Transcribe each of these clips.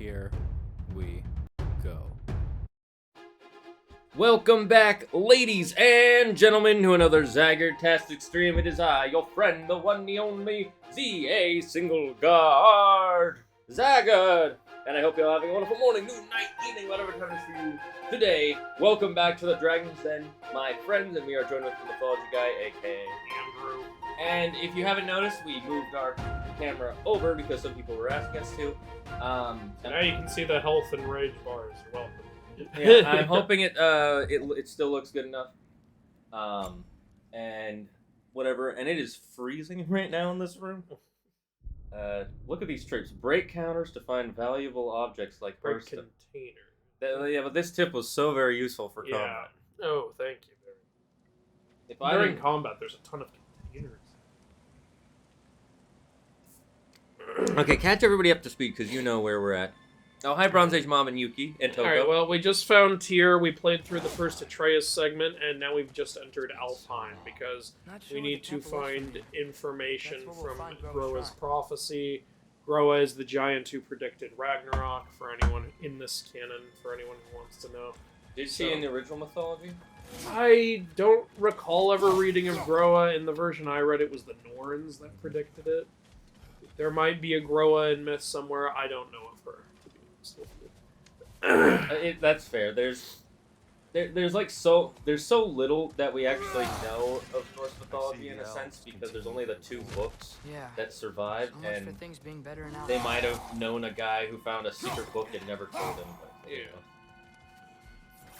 Here we go. Welcome back, ladies and gentlemen, to another Zagger-tastic stream. It is I, your friend, the one, the only, ZA Single Guard, Zaggard. And I hope you're having a wonderful morning, noon, night, evening, whatever time it is for you today. Welcome back to the Dragon's Den, my friends, and we are joined with the Mythology Guy, aka Andrew. And if you haven't noticed, we moved our camera over because some people were asking us to. So now you can see the health and rage bars. You're welcome. Yeah, I'm hoping it still looks good enough. And whatever. And it is freezing right now in this room. Look at these tricks. Break counters to find valuable objects like Break containers. container. Yeah, but this tip was so very useful for combat. Oh, thank you. If I During didn't... combat, there's a ton of containers. Okay, catch everybody up to speed because you know where we're at. Oh, hi, Bronze Age Mom and Yuki and Toko. Alright, well, we just found Tyr. We played through the first Atreus segment, and now we've just entered Alpine because we need to find information from Groa's prophecy. Groa is the giant who predicted Ragnarok, for anyone in this canon, for anyone who wants to know. Did she in the original mythology? I don't recall ever reading of Groa. In the version I read, it was the Norns that predicted it. There might be a Groa in myth somewhere. I don't know of her, to be honest with you. That's fair. There's so little that we actually know of Norse mythology in a sense because there's only the two books that survived, and they might have known a guy who found a secret book and never told him. But, yeah.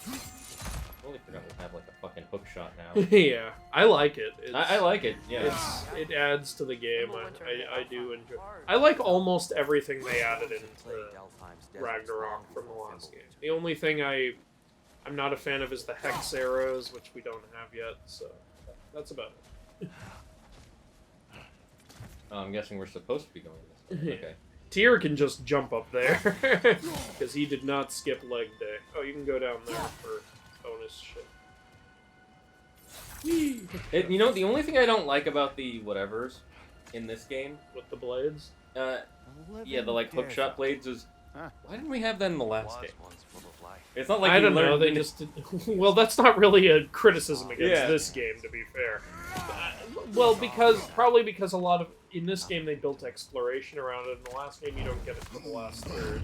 I totally forgot we have like a fucking hook shot now. Yeah, I like it. I like it. Yeah, it adds to the game. I do enjoy. I like almost everything they added into Ragnarok from the last game. The only thing I'm not a fan of is the hex arrows, which we don't have yet. So that's about it. I'm guessing we're supposed to be going this way. Okay. Tyr can just jump up there because he did not skip leg day. Oh, you can go down there for bonus shit. You know, the only thing I don't like about the whatevers in this game with the blades, yeah, the like hookshot blades is. Why didn't we have that in the last game? It's not like I don't know. They just did... Well, that's not really a criticism against this game, to be fair. Well, probably because a lot of in this game they built exploration around it. In the last game, you don't get it for the last third.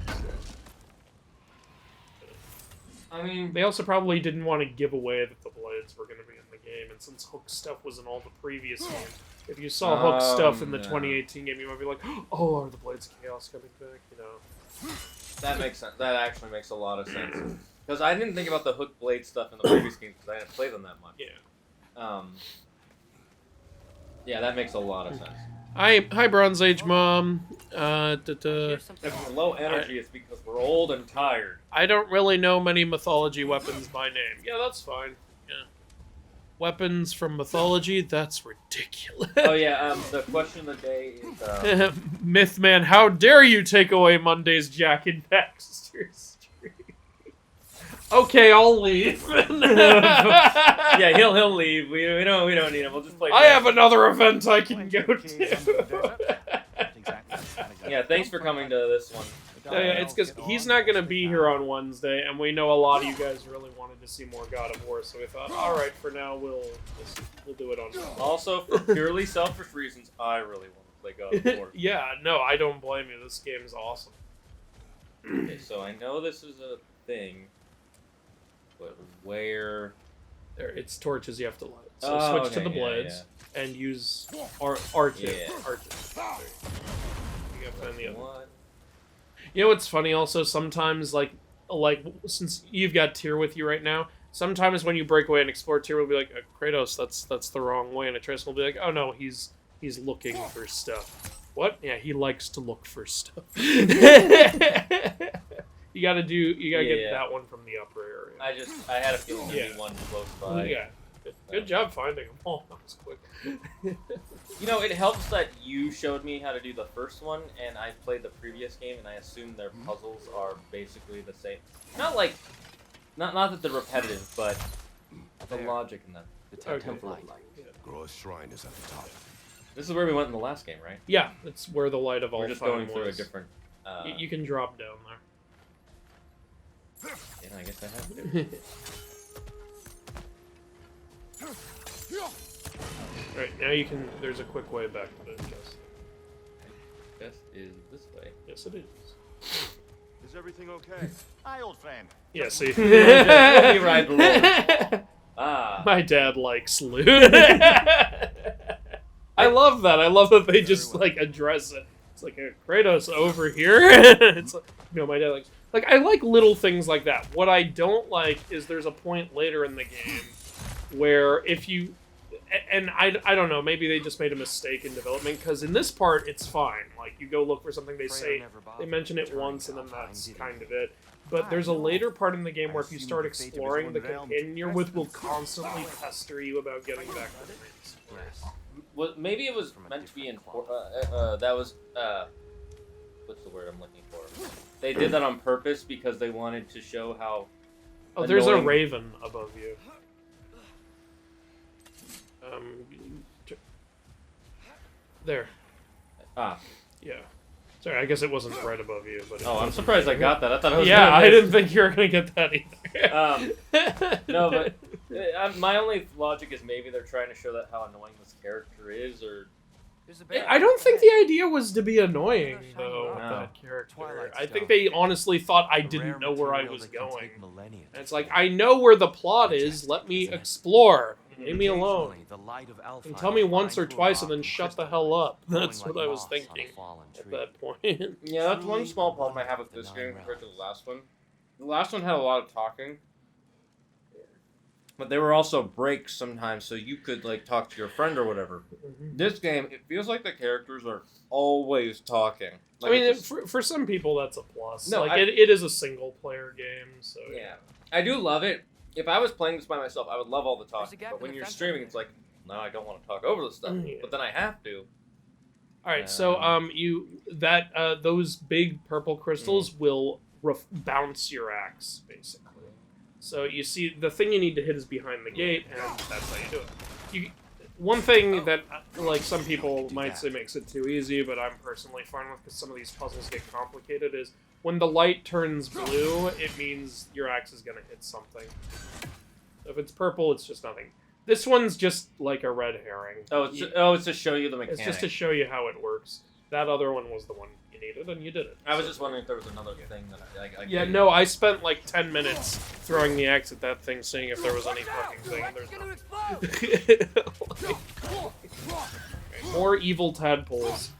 I mean, they also probably didn't want to give away that the blades were going to be in the game, and since Hook stuff was in all the previous games, if you saw Hook stuff in the 2018 game, you might be like, "Oh, are the Blades of Chaos coming back?" You know. That makes sense. That actually makes a lot of sense. Because I didn't think about the Hook blade stuff in the previous game because I didn't play them that much. Yeah. Yeah, that makes a lot of sense. Hi, Bronze Age Mom. If we're low energy, it's because we're old and tired. I don't really know many mythology weapons by name. Yeah, that's fine. Yeah. Weapons from mythology? That's ridiculous. Oh yeah, the question of the day is... Mythman, how dare you take away Monday's Jack and Baxter's stream? Okay, I'll leave. Yeah, he'll leave. We don't need him. We'll just play. I have another event I can go to. Yeah, thanks for coming to this one. It's because he's not going to be here on Wednesday, and we know a lot of you guys really wanted to see more God of War, so we thought, alright, for now, we'll do it on Wednesday. Also, for purely selfish reasons, I really want to play God of War. Yeah, no, I don't blame you. This game is awesome. Okay, so I know this is a thing, but where... There, it's torches you have to light. So switch to the blades, and use arches. Yeah. Arches. You gotta find the other one. You know what's funny also? Sometimes, like since you've got Tyr with you right now, sometimes when you break away and explore, Tyr will be like, Kratos, that's the wrong way, and Atreus will be like, oh no, he's looking for stuff. What? Yeah, he likes to look for stuff. You gotta get that one from the upper area. I had a feeling there'd be one close by. Yeah. Good job finding them all. That was quick. You know, it helps that you showed me how to do the first one, and I played the previous game, and I assume their puzzles are basically the same. Not that they're repetitive, but the logic in them. The temple of light. Groa's shrine is at the top. This is where we went in the last game, right? Yeah, it's where the light of Alpine was. We're just going through a different... You can drop down there. Yeah, I guess I have to. Alright, now you can... There's a quick way back to the chest. Chest is this way. Yes, it is. Is everything okay? Hi, old friend. Yeah, see? Let me ride the Lord. Ah. My dad likes loot. I love that. I love that they just, like, address it. It's like, Kratos over here. It's like, my dad likes... Like, I like little things like that. What I don't like is there's a point later in the game where if you... And I don't know, maybe they just made a mistake in development, because in this part, it's fine. Like, you go look for something, they mention it once, and then that's kind of it. But there's a later part in the game where if you start exploring, the companion you're with will constantly pester you about getting back to the main story. Well, maybe it was meant to be in... that was... what's the word I'm looking for? They did that on purpose because they wanted to show how... Oh, there's a raven above you. There. Ah. Yeah. Sorry, I guess it wasn't right above you, but... Oh, I'm surprised I got that. I thought I was Yeah, I didn't think you were going to get that either. No, but my only logic is maybe they're trying to show that how annoying this character is, or... I don't think the idea was to be annoying, though, with that character. I think they honestly thought I didn't know where I was going. And it's like, I know where the plot is, let me explore. Leave me alone. And tell me once or twice and then shut the hell up. That's what I was thinking at that point. Yeah, that's one small problem I have with this game compared to the last one. The last one had a lot of talking. But there were also breaks sometimes, so you could, like, talk to your friend or whatever. This game, it feels like the characters are always talking. Like, I mean, for some people, that's a plus. No, like, it is a single-player game, so... Yeah. I do love it. If I was playing this by myself, I would love all the talking. But when you're streaming, it's like, no, I don't want to talk over the stuff. Yeah. But then I have to. Alright, so, those big purple crystals will bounce your axe, basically. So you see, the thing you need to hit is behind the gate, and that's how you do it. One thing that, like, some people might say makes it too easy, but I'm personally fine with, because some of these puzzles get complicated, is when the light turns blue, it means your axe is going to hit something. If it's purple, it's just nothing. This one's just like a red herring. It's to show you the mechanics. It's just to show you how it works. That other one was the one you needed, and you did it. I was just wondering if there was another thing that I Yeah, no, I spent like 10 minutes throwing the axe at that thing, seeing if there was any fucking thing. There's not. More evil tadpoles.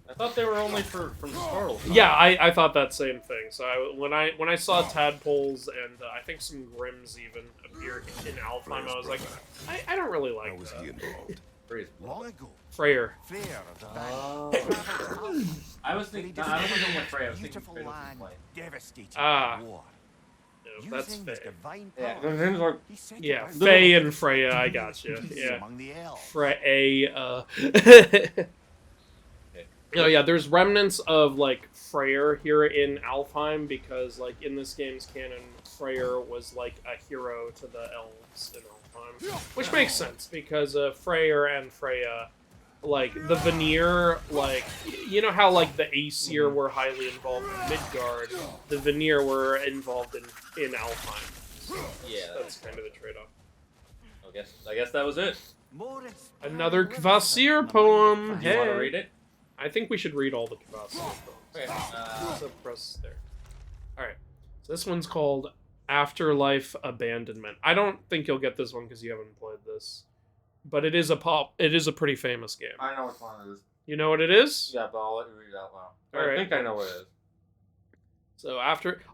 I thought they were only from Startle. Yeah, I thought that same thing. So when I saw tadpoles and I think some grims even appear in Alpine, I was like, I don't really like Was that. he involved? Long ago, Freyr. I was thinking with Frey. I was thinking beautiful Kratos land, was devastated Ah. by war. No, that's Using his Faye. divine Yeah, power, their names are... he set Yeah, about Faye and Freya, I gotcha. peace Yeah. among the elves. Freya. Oh yeah, there's remnants of like Freyr here in Alfheim because like in this game's canon, Freyr was like a hero to the elves in Alfheim, which makes sense because Freyr and Freya, like the Vanir, like you know how like the Aesir were highly involved in Midgard, the Vanir were involved in Alfheim. So Yeah, that's kind of the trade-off. I guess that was it. Another Kvasir poem. Do you want to read it? I think we should read all the Kvasir poems. Okay. So press there. Alright. So this one's called Afterlife Abandonment. I don't think you'll get this one because you haven't played this. But it is a pretty famous game. I know which one it is. You know what it is? Yeah, but I'll let you read it out loud. All right. I think I know what it is. So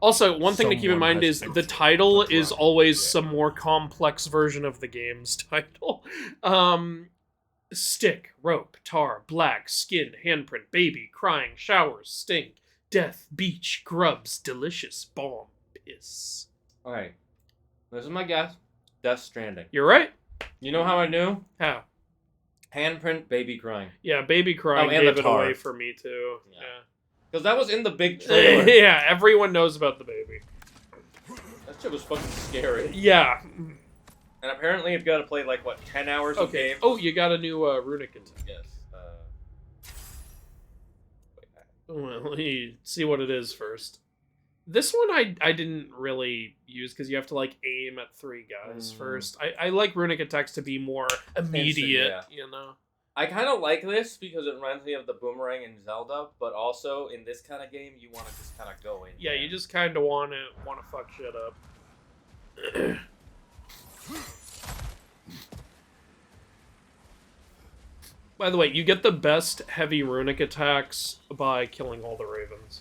also, one thing to keep in mind is the title is always some more complex version of the game's title. Stick, rope, tar, black, skin, handprint, baby, crying, showers, stink, death, beach, grubs, delicious, bomb, piss. Okay. This is my guess. Death Stranding. You're right. You know how I knew? How? Handprint, baby crying. Yeah, baby crying and gave the it tar. away for me too. Yeah. Because that was in the big trailer. Yeah, everyone knows about the baby. That shit was fucking scary. Yeah. And apparently you've got to play, like, what, 10 hours of Okay. game? Oh, you got a new runic in Yes. Well, let me see what it is first. This one I didn't really use because you have to like aim at 3 guys first. I like runic attacks to be more immediate, Instant, you know. I kind of like this because it reminds me of the boomerang in Zelda, but also in this kind of game, you want to just kind of go in. Yeah, you just kind of want to fuck shit up. By the way, you get the best heavy runic attacks by killing all the ravens.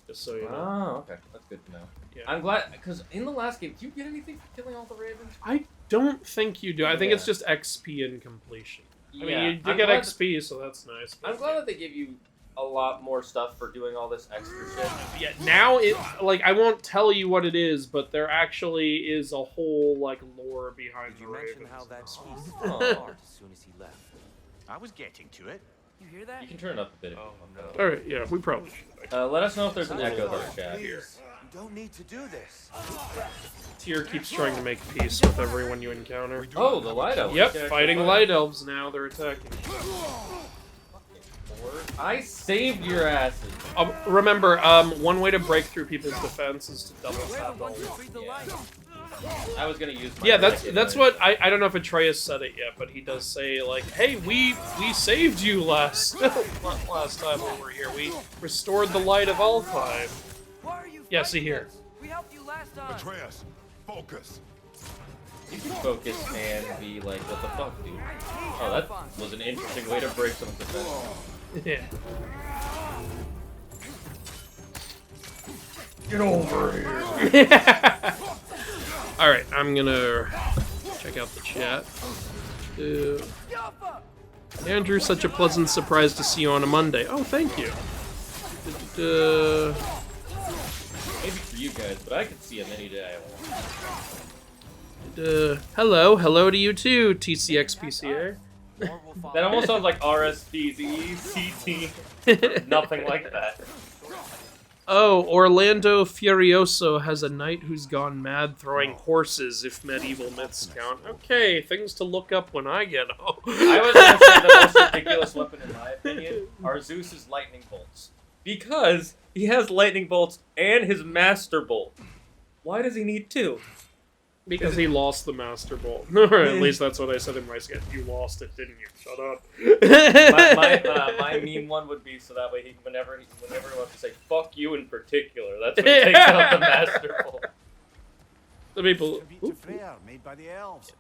Just so you know. Oh, okay. That's good to know. Yeah. I'm glad, because in the last game, do you get anything for killing all the ravens? I don't think you do. I think Yeah. it's just XP and completion. I mean, you do I'm get glad XP, so that's nice. I'm glad that they give you a lot more stuff for doing all this extra shit. Yeah, now it like I won't tell you what it is, but there actually is a whole like lore behind Did the you mention ravens. how that piece Oh. fell apart as soon as he left? I was getting to it. You hear that? You can turn it up a bit if you want. All right, yeah, we probably should. Let us know if there's an echo in the chat. Please, you don't need to do this. Tyr keeps trying to make peace with everyone you encounter. Oh, the light elves. Yep, You can actually fighting fight light elves now. They're attacking. I saved your asses. Remember, one way to break through people's defense is to double We're the tap ones who all. freed the light. I was gonna use my Yeah, that's second what I don't know if Atreus said it yet, but he does say like, "Hey, we saved you last last time we were here. We restored the light of Alpine." Why are you Yeah, see fighting here. us? We helped you last time. Atreus, focus. You can focus and be like, what the fuck, dude? Oh, that was an interesting way to break someone's defense. Yeah. Get over here. All right, I'm gonna check out the chat. Andrew, such a pleasant surprise to see you on a Monday. Oh, thank you. Maybe for you guys, but I could see him any day I want. Hello to you too, TCXPCA. That almost sounds like RSPZ, nothing like that. Oh, Orlando Furioso has a knight who's gone mad throwing horses, if medieval myths count. Okay, things to look up when I get home. I was going to say the most ridiculous weapon, in my opinion, are Zeus's lightning bolts. Because he has lightning bolts and his master bolt. Why does he need 2? Because he lost the Master Bolt. Or at least that's what I said in my sketch. You lost it, didn't you? Shut up. My meme one would be so that way whenever he wants to say "fuck you" in particular, that's when he takes out the master bolt. The people. Tribute to Freyr made by the elves.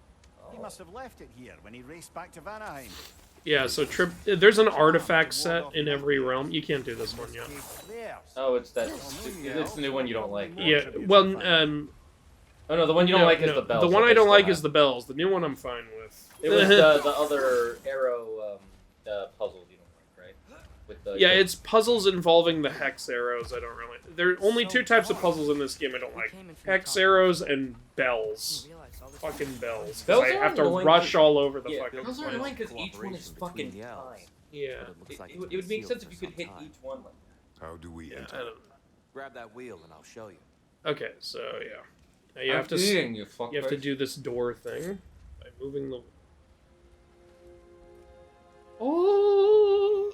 He must have left it here when he raced back to Vanaheim. Yeah, so there's an artifact set in every realm. You can't do this one yet. Oh, it's that. It's the new one you don't like. Yeah, well, Oh no, the one you don't like is the bells. The one I don't like is the bells. The new one I'm fine with. It was the other arrow puzzle you don't like, right? With the Yeah, it's puzzles involving the hex arrows. I don't really. There are only 2 types of puzzles in this game I don't like: hex arrows and bells. Fucking bells. 'Cause Bells I are have to annoying rush all over the Yeah, fucking bells are place. annoying because each one is fucking time. Yeah. It would make sense if you could hit each one like that. How do we Yeah, I enter? don't know. Grab that wheel and I'll show you. Okay, so yeah. Now you I'm have to eating, you fuck have to bitch. do this door thing by moving the. Oh.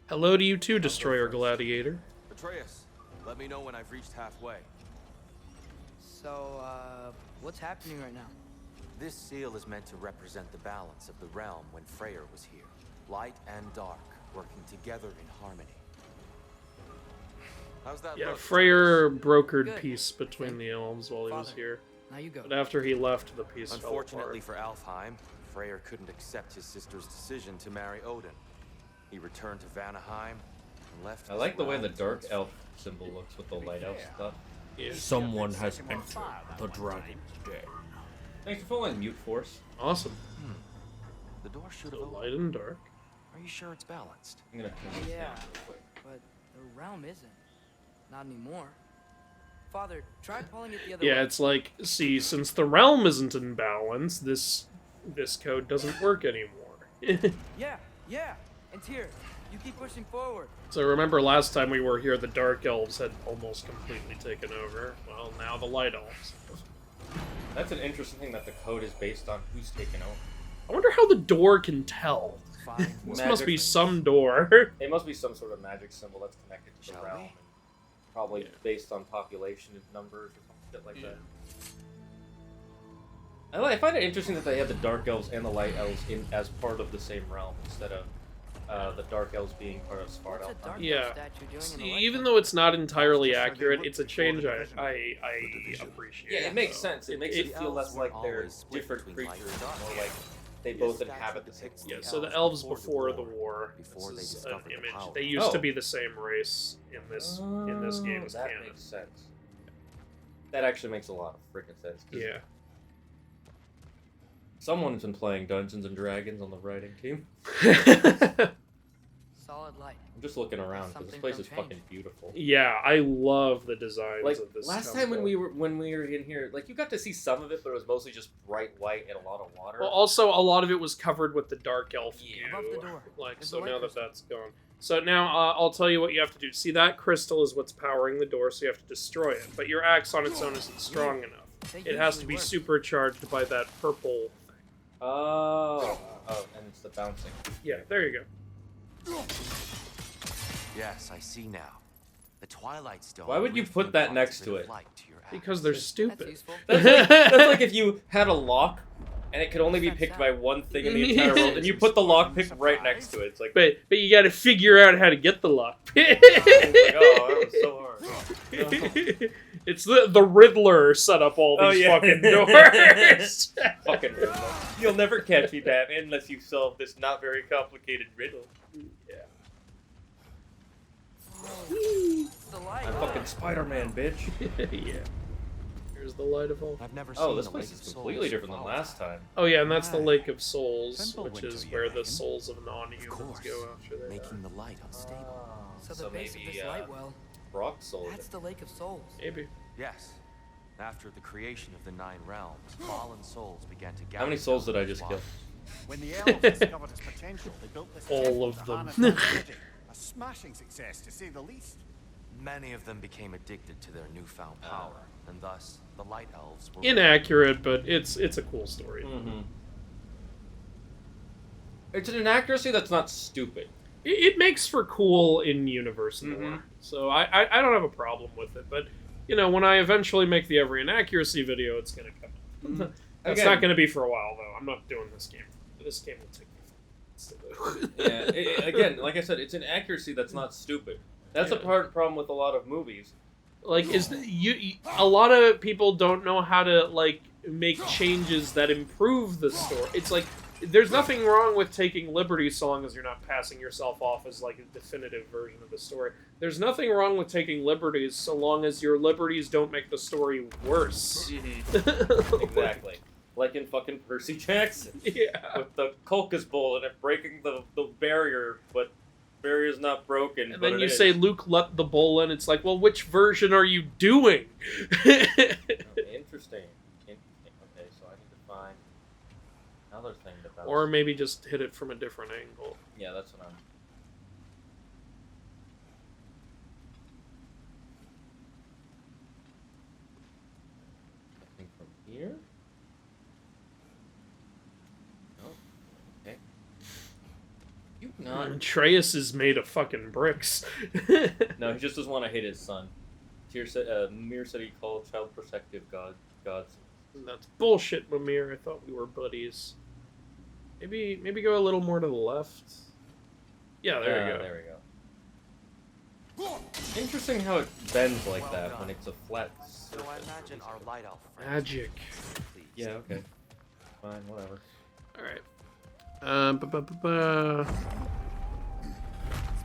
Hello to you too, Destroyer Gladiator. Atreus, let me know when I've reached halfway. So, what's happening right now? This seal is meant to represent the balance of the realm when Freyr was here. Light and dark working together in harmony. How's that Yeah, look? Freyr brokered Good. peace between the elves while he was Father. here, Now you go. but after he left, the peace fell Unfortunately apart. for Álfheim, Freyr couldn't accept his sister's decision to marry Odin. He returned to Vanaheim and left. I his like the way realm the dark to elf symbol looks with the light elf stuff. Yeah. Someone has entered the dragon's den. Thanks for following Mute Force. Awesome. The door should So have light and dark. Are you sure it's balanced? I'm gonna turn this Yeah. down real quick. But the realm isn't. Not anymore. Father, try pulling it the other way. Yeah, it's like, see, since the realm isn't in balance, this code doesn't work anymore. Yeah. And here, you keep pushing forward. So remember last time we were here, the Dark Elves had almost completely taken over. Well, now the Light Elves. That's an interesting thing that the code is based on who's taken over. I wonder how the door can tell. Fine. This must be Magic. some door. It must be some sort of magic symbol that's connected to the Shall realm. we? Probably based on population numbers or some shit like that. I find it interesting that they had the Dark Elves and the Light Elves as part of the same realm instead of the Dark Elves being part of Sparta. Yeah. Even though it's not entirely accurate, it's a change I appreciate. Yeah, it makes sense. It makes it feel less like they're different creatures, more like they both inhabit the same. Yeah, so the elves before the war, this is an image. They used to be the same race in this game as that canon. Makes sense. That actually makes a lot of freaking sense. Yeah. Someone's been playing Dungeons and Dragons on the writing team. Solid light. I'm just looking around because this place is fucking beautiful. Yeah, I love the designs of this. Last time when we were in here, like you got to see some of it, but it was mostly just bright white and a lot of water. Well, also a lot of it was covered with the dark elf goo. Above the door. Like so now that that's gone. So now I'll tell you what you have to do. See, that crystal is what's powering the door, so you have to destroy it. But your axe on its own isn't strong enough. It has to be supercharged by that purple thing. Oh, and it's the bouncing. Yeah, there you go. Yes, I see now. The Twilight Stone. Why would you put that next to it? Because they're stupid. That's like if you had a lock and it could only be picked by one thing in the entire world, and you put the lock pick right next to it. It's like, but you got to figure out how to get the lock. Oh, that was so hard. It's the Riddler set up all these fucking doors. Fucking Riddler. You'll never catch me, Batman, unless you solve this not very complicated riddle. Yeah. I'm fucking Spider-Man, bitch. Yeah. Here's the light of all. I've never seen this place is completely different than last time. Oh yeah, and that's the Lake of Souls, Simple which is winter, where you the reckon? souls of non-humans go after they die. making the light unstable. So the base of this light well, Rock Soul. that's the Lake of Souls. Maybe. Yes. After the creation of the 9 realms, fallen souls began to gather. How many souls did I just kill? When the elves discovered its potential, they built this All temple of to them. harness that energy. A smashing success, to say the least. Many of them became addicted to their newfound power, and thus the light elves were Inaccurate, but it's a cool story. Mm-hmm. It's an inaccuracy that's not stupid. It makes for cool in-universe lore, so I don't have a problem with it. But you know, when I eventually make the every inaccuracy video, it's gonna come. That's not gonna be for a while, though. I'm not doing this game. This game will take me. Yeah. Again, like I said, it's an accuracy that's not stupid. That's a problem with a lot of movies. Like, a lot of people don't know how to like make changes that improve the story. It's like there's nothing wrong with taking liberties so long as you're not passing yourself off as like a definitive version of the story. There's nothing wrong with taking liberties so long as your liberties don't make the story worse. Exactly. Like in fucking Percy Jackson. Yeah. With the Colchis Bowl and it breaking the barrier, but barrier's not broken. And but then it you is. say Luke let the bull in. It's like, well, which version are you doing? Okay, interesting. Okay, so I need to find another thing to bounce. Or maybe just hit it from a different angle. Yeah, that's what I'm... I think from here? Oh, okay. You not... Atreus is made of fucking bricks. No, he just doesn't want to hit his son. Mimir said he called child protective gods. That's bullshit, Mimir. I thought we were buddies. Maybe go a little more to the left. Yeah, there you go. There we go. Interesting how it bends like that when it's a flat So surface. I imagine our light elf friends. Magic. Please. Yeah, okay. Fine, whatever. Alright.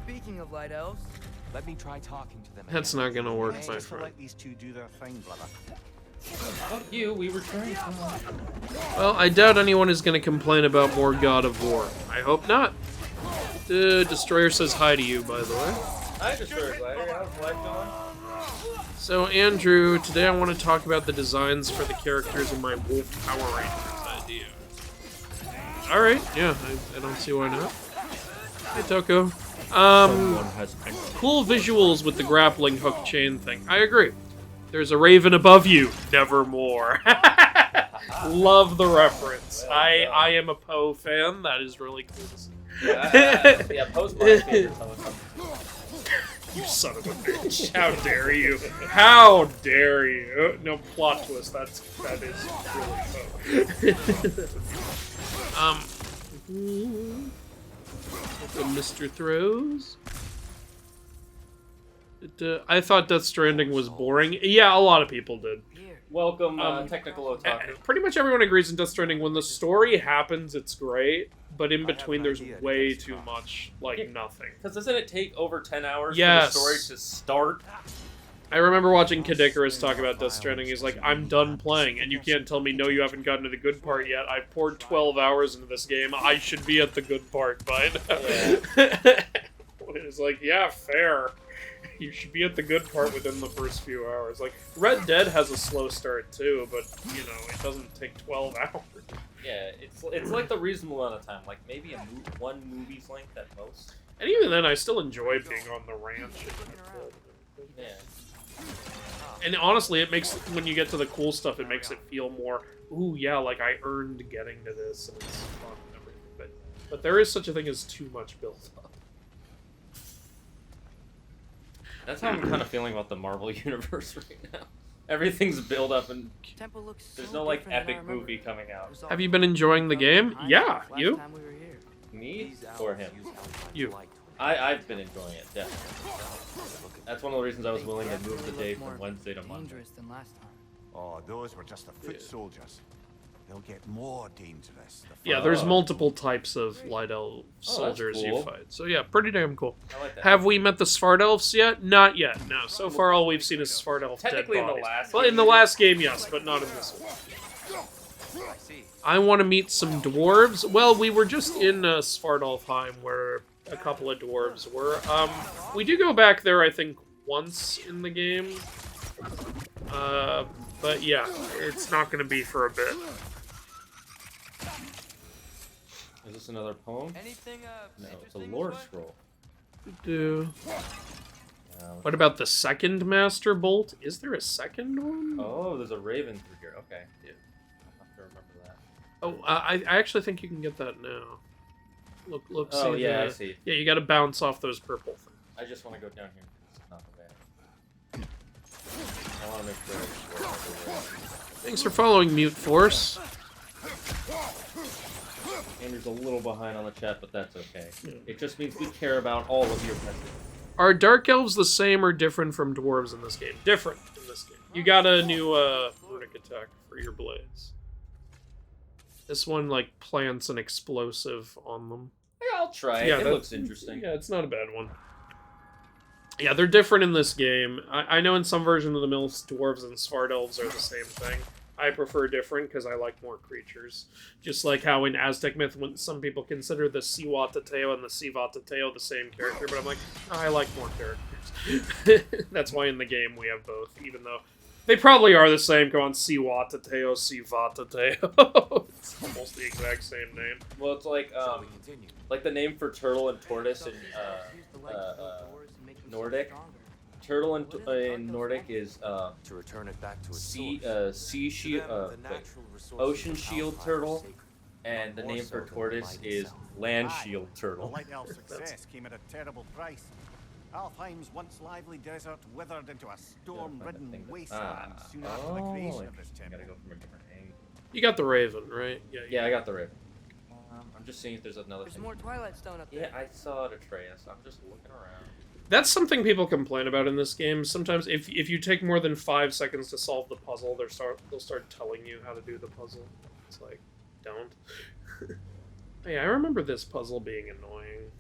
Speaking of light elves, Let me try talking to them. That's again. not gonna work, Hey, my just friend. let these two do their thing, brother. Fuck you, we were trying to... Well, I doubt anyone is going to complain about more God of War. I hope not. Destroyer says hi to you, by the way. I just heard later. How's life going? So, Andrew, today I want to talk about the designs for the characters in my Wolf Power Rangers idea. Alright, yeah, I don't see why not. Hey, Toko. Someone has entered. Cool visuals with the grappling hook chain thing. I agree. There's a raven above you. Nevermore. Love the reference. I am a Poe fan. That is really cool to see. Yeah, Poe's my favorite Poe. You son of a bitch. How dare you? How dare you? No, plot twist. That is really the Mr. Throws. I thought Death Stranding was boring. Yeah, a lot of people did. Welcome, technical otaku. Pretty much everyone agrees in Death Stranding. When the story happens, it's great, but in between, there's way too much, like, nothing. Because doesn't it take over 10 hours Yes. for the story to start? I remember watching Kid Icarus talk about Death Stranding. He's like, I'm done playing, and you can't tell me, no, you haven't gotten to the good part yet. I poured 12 hours into this game. I should be at the good part by now. Yeah. It's like, yeah, fair. You should be at the good part within the first few hours. Like, Red Dead has a slow start, too, but, you know, it doesn't take 12 hours. Yeah, it's like the reasonable amount of time. Like, maybe one movie's length at most. And even then, I still enjoy being on the ranch. Yeah. And honestly, it makes, when you get to the cool stuff, it makes it feel more, ooh, yeah, like I earned getting to this, and it's fun and everything. But there is such a thing as too much build-up. That's how I'm kind of feeling about the Marvel universe right now. Everything's build up and there's no like epic movie coming out. Have you been enjoying the game? Yeah, you? Me or him? You. I've been enjoying it, definitely. That's one of the reasons I was willing to move the day from Wednesday to Monday. Oh, those were just the foot soldiers. They'll get more dangerous. Yeah, there's multiple types of light elf soldiers cool. you fight. So yeah, pretty damn cool. I like that. Have we met the Svartalfs yet? Not yet, no. So far all we've seen is Svartalf dead Technically in the bodies. last Well, game. in the last game, yes, but not in this one. I want to meet some dwarves. Well, we were just in Svartalfheim where a couple of dwarves were. We do go back there, I think, once in the game. But yeah, it's not going to be for a bit. Is this another poem? Anything, No, it's a lore scroll. What about the second Master Bolt? Is there a second one? Oh, there's a raven through here. Okay. Yeah. I'll have to remember that. Oh, I actually think you can get that now. Look, see. Oh, yeah, I see. Yeah, you gotta bounce off those purple things. I just want to go down here because it's not bad. I want to make sure it's everywhere. Thanks for following, Mute Force. Andrew's a little behind on the chat, but that's okay. It just means we care about all of your messages. Are Dark Elves the same or different from Dwarves in this game? Different in this game. You got a new runic attack for your blades. This one, like, plants an explosive on them. Yeah, I'll try it. Yeah, It looks interesting. Yeah, it's not a bad one. Yeah, they're different in this game. I know in some version of the Mills, Dwarves and Svartalfs are the same thing. I prefer different because I like more creatures. Just like how in Aztec myth, when some people consider the Cihuatateo and the Civatateo the same character, but I'm like, oh, I like more characters. That's why in the game we have both, even though they probably are the same. Come on, Cihuatateo, Civatateo. It's almost the exact same name. Well, it's like the name for turtle and tortoise in Nordic. Turtle in Nordic is to return it back to its ocean shield turtle, and the name for tortoise is land shield The turtle. Light Elf success came at a terrible price. Alfheim's once lively desert withered into a storm-ridden wasteland soon after the creation of this temple. Gotta go from a different angle. You got the Raven, right? Yeah, I got the raven. I'm just seeing if there's another There's thing. more Twilight Stone up there. Yeah, I saw it, Atreus. I'm just looking around. That's something people complain about in this game. Sometimes if you take more than 5 seconds to solve the puzzle, they'll start telling you how to do the puzzle. It's like, don't. Yeah, I remember this puzzle being annoying.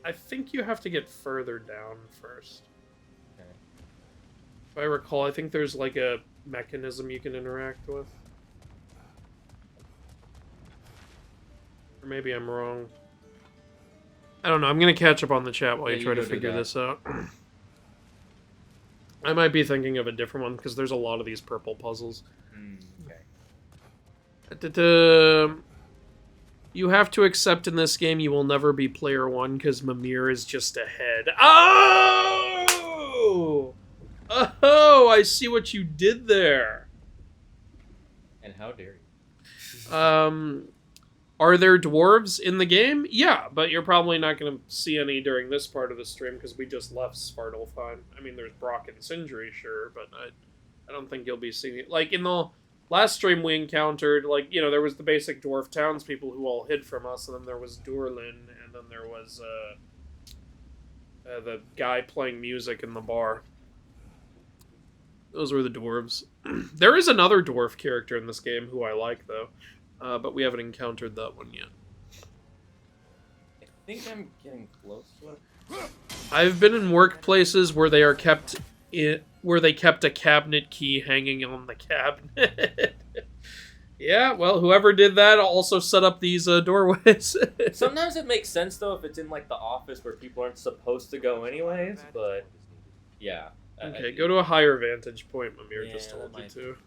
I think you have to get further down first. Okay. If I recall, I think there's like a mechanism you can interact with. Or maybe I'm wrong. I don't know. I'm going to catch up on the chat while you try to figure this out. I might be thinking of a different one because there's a lot of these purple puzzles. Okay. You have to accept in this game you will never be player 1 because Mimir is just ahead. Oh! Oh, I see what you did there. And how dare you? Are there dwarves in the game? Yeah, but you're probably not going to see any during this part of the stream because we just left Svartalfheim. I mean, there's Brock and Sindri, sure, but I don't think you'll be seeing it. Like, in the last stream we encountered, like, you know, there was the basic dwarf townspeople who all hid from us, and then there was Durlin, and then there was the guy playing music in the bar. Those were the dwarves. There is another dwarf character in this game who I like, though. But we haven't encountered that one yet. I think I'm getting close to it. I've been in workplaces where they kept a cabinet key hanging on the cabinet. Yeah, well, whoever did that also set up these doorways. Sometimes it makes sense though if it's in like the office where people aren't supposed to go anyways. But yeah. Okay, go to a higher vantage point, Mimir just Yeah, told you to.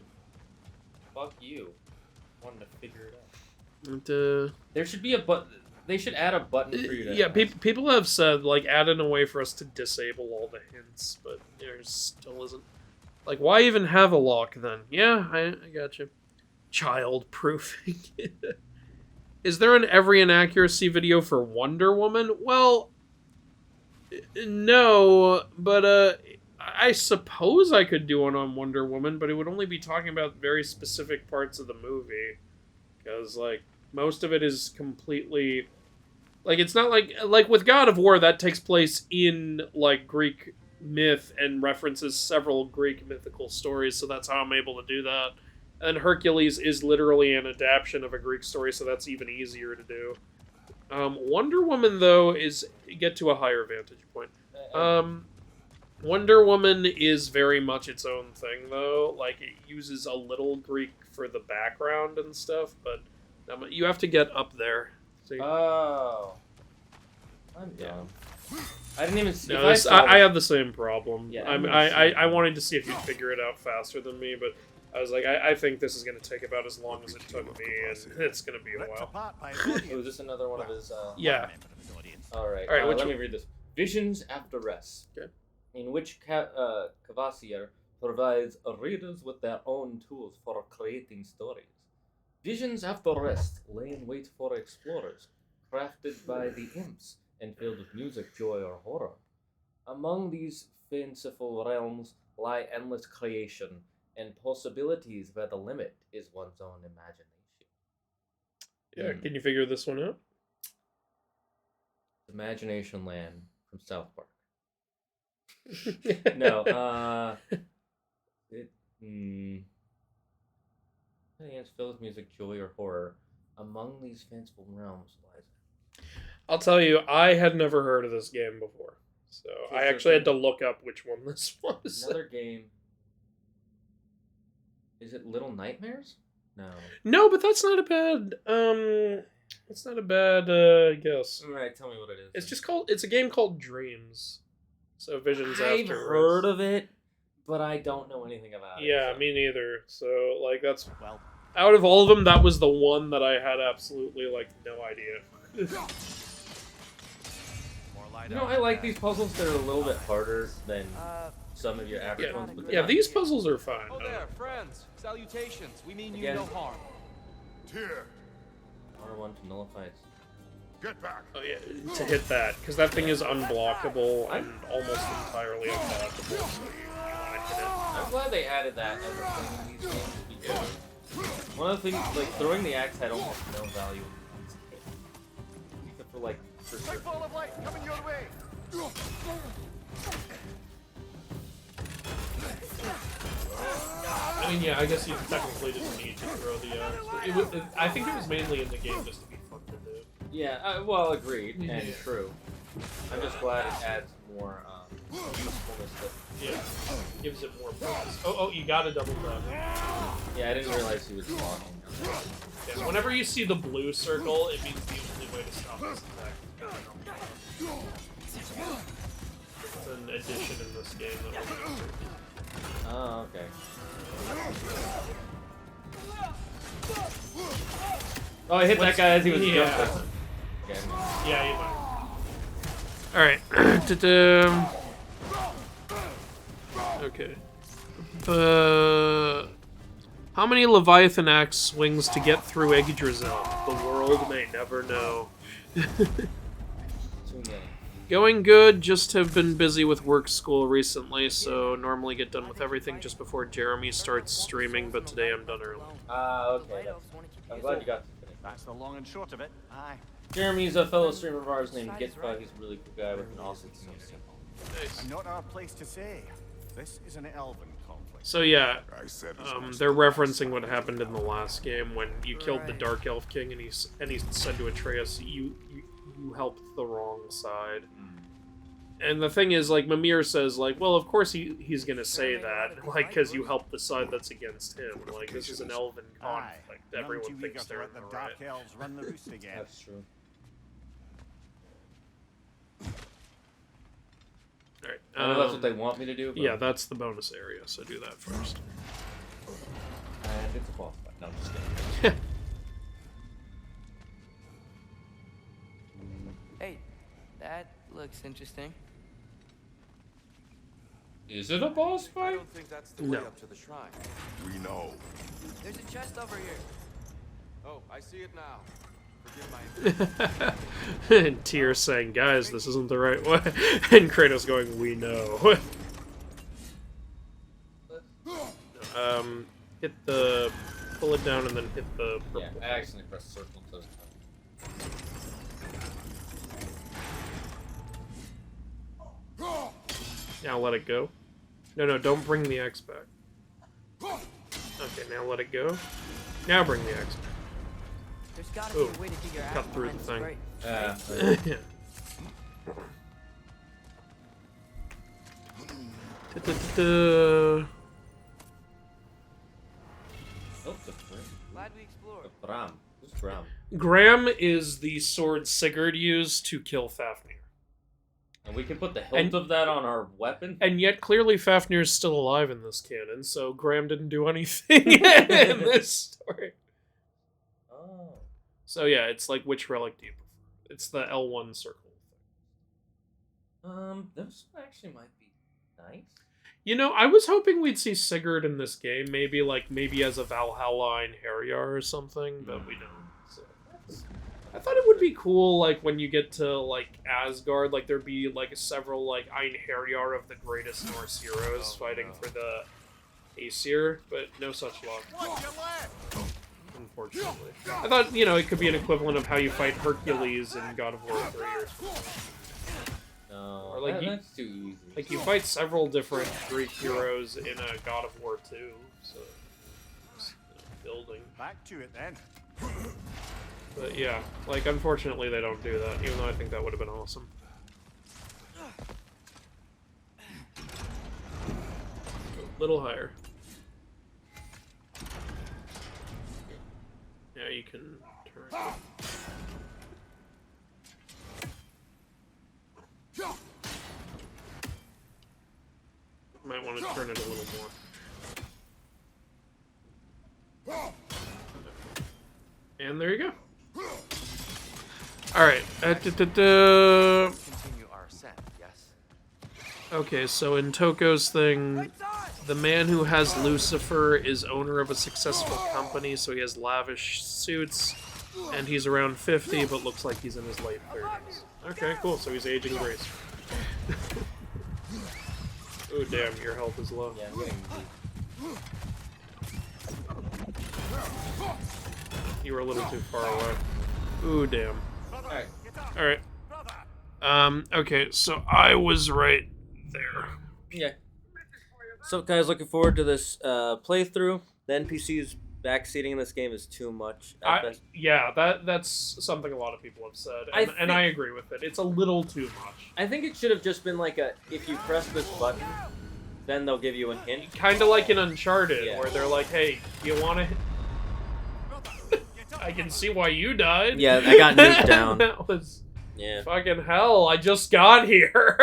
Fuck you. Wanted to figure it out. And, there should be a button. They should add a button for you to. yeah, people have said, like, add in a way for us to disable all the hints, but there still isn't. Like, why even have a lock then? Yeah, I got you. Child proofing. Is there an every inaccuracy video for Wonder Woman? Well, no, but I suppose I could do one on Wonder Woman, but it would only be talking about very specific parts of the movie. Because, like, most of it is completely... Like, it's not like with God of War, that takes place in, like, Greek myth and references several Greek mythical stories, so that's how I'm able to do that. And Hercules is literally an adaptation of a Greek story, so that's even easier to do. Wonder Woman, though, is get to a higher vantage point. Wonder Woman is very much its own thing, though. Like, it uses a little Greek for the background and stuff, but you have to get up there. See? Oh. I'm dumb. I didn't even see. No, I have the same problem. Yeah, I wanted to see if you'd figure it out faster than me, but I was like, I think this is going to take about as long as it took me, and it's going to be a while. Oh, is this another one of his? Yeah. Alright, let me read this. Visions After Rest. Okay. In which Cavassier provides readers with their own tools for creating stories. Visions After Rest lay in wait for explorers, crafted by the imps and filled with music, joy, or horror. Among these fanciful realms lie endless creation and possibilities where the limit is one's own imagination. Yeah, can you figure this one out? Imagination Land from South Park. No, it's filled with music, joy, or horror. Among these fanciful realms lies. I'll tell you, I had never heard of this game before, so I actually had to look up which one this was. Another game. Is it Little Nightmares? No. No, but that's not a bad. It's not a bad guess. All right, tell me what it is. It's just called. It's a game called Dreams. So Visions I've After heard Rest. of it, but I don't know anything about it. Yeah, so. me neither. So, like, that's... Out of all of them, that was the one that I had absolutely, like, no idea. You know, I like these puzzles that are a little bit harder than some of your average ones. But yeah, these puzzles are fine. Oh there, friends. Salutations. We mean you Again. no harm. Here, R1 to nullify it. get back. Oh, yeah, to hit that, because that thing is unblockable and almost entirely unblockable. So you want to hit it. I'm glad they added that as a thing in these games because one of the things, like, throwing the axe had almost no value in these games. Except for, like, for Big ball of light coming your way. I mean, yeah, I guess you technically didn't need to throw the axe. I think it was mainly in the game just to be fun to do. Yeah, well, agreed and true. I'm just glad it adds more usefulness. Yeah, gives it more purpose. Oh, you got a double tap. Yeah, I didn't realize he was blocking. Yeah, whenever you see the blue circle, it means the only way to stop this attack. It's an addition in this game that was Oh, okay. Oh, I hit that guy as he was jumping. Okay. Yeah, you might. Alright. Okay. How many Leviathan axe swings to get through Yggdrasil, the world world may never know. Too many. Going good, just have been busy with work school recently, so normally get done with everything just before Jeremy starts streaming, but today I'm done early. Okay. I'm glad you got to finish. That's the long and short of it. Aye. Jeremy's a fellow streamer of ours named Gitfa. He's a really cool guy with an awesome community. Nice. And not our place to say. This is an Elven conflict. So yeah, I said they're referencing what happened in the last game when you killed the Dark Elf King, and he said to Atreus, "You helped the wrong side." And the thing is, like, Mimir says, like, well, of course he's gonna say that, like, because you helped the side that's against him. Like, this is an Elven conflict. Everyone thinks they're in the right. Dark Elves run the roost again. That's true. Alright. I know that's what they want me to do. But... Yeah, that's the bonus area, so do that first. And it's a boss fight. No, I'm just kidding. Hey, that looks interesting. Is it a boss I fight? don't think that's the way No. up to the shrine. we know. There's a chest over here. Oh, I see it now. Forgive my And Tyr saying, guys, this isn't the right way. And Kratos going, we know. Pull it down and then hit the purple. Yeah, I accidentally pressed circle to... Now let it go. No, don't bring the X back. Okay, now let it go. Now bring the X back. There's gotta be Ooh, a way to get your cut ass through behind the this thing. grate. Yeah. Da-da-da-da. Oh, the Bram. Glad we explored. The Bram. Who's Bram? Graham is the sword Sigurd used to kill Fafnir. And we can put the hilt And- of that on our weapon? And yet, clearly, Fafnir's still alive in this canon, so Graham didn't do anything in this story. Oh. So yeah, it's like, which relic do you prefer? It's the L1 circle thing. This one actually might be nice. You know, I was hoping we'd see Sigurd in this game, maybe as a Valhalla in Herjar or something, but we don't. So I thought it would be cool, like, when you get to, like, Asgard, like, there'd be, like, several, like, Einherjar of the greatest Norse heroes fighting for the Aesir, but no such luck, unfortunately. I thought, you know, it could be an equivalent of how you fight Hercules in God of War 3 or something. No, Or, like, that's too easy. Like, you fight several different Greek heroes in a God of War 2, so... Just, building. Back to it then. But yeah, like, unfortunately they don't do that, even though I think that would have been awesome. A little higher. Yeah, you can turn it. Might want to turn it a little more. And there you go. Alright. Continue our ascent, yes? Okay, so in Toko's thing, the man who has Lucifer is owner of a successful company, so he has lavish suits, and he's around 50, but looks like he's in his late 30s. Okay, cool, so he's aging gracefully. Oh damn, your health is low. Yeah, I'm getting You were a little too far away. Ooh, damn. Alright. Alright. Okay, so I was right there. Yeah. So, guys, looking forward to this playthrough. The NPCs backseating in this game is too much. Yeah, that's something a lot of people have said, and I agree with it. It's a little too much. I think it should have just been like a, if you press this button, then they'll give you a hint. Kind of like in Uncharted, Yeah. where they're like, hey, you want to... I can see why you died. Yeah, I got nuked down. That was Yeah. fucking hell. I just got here.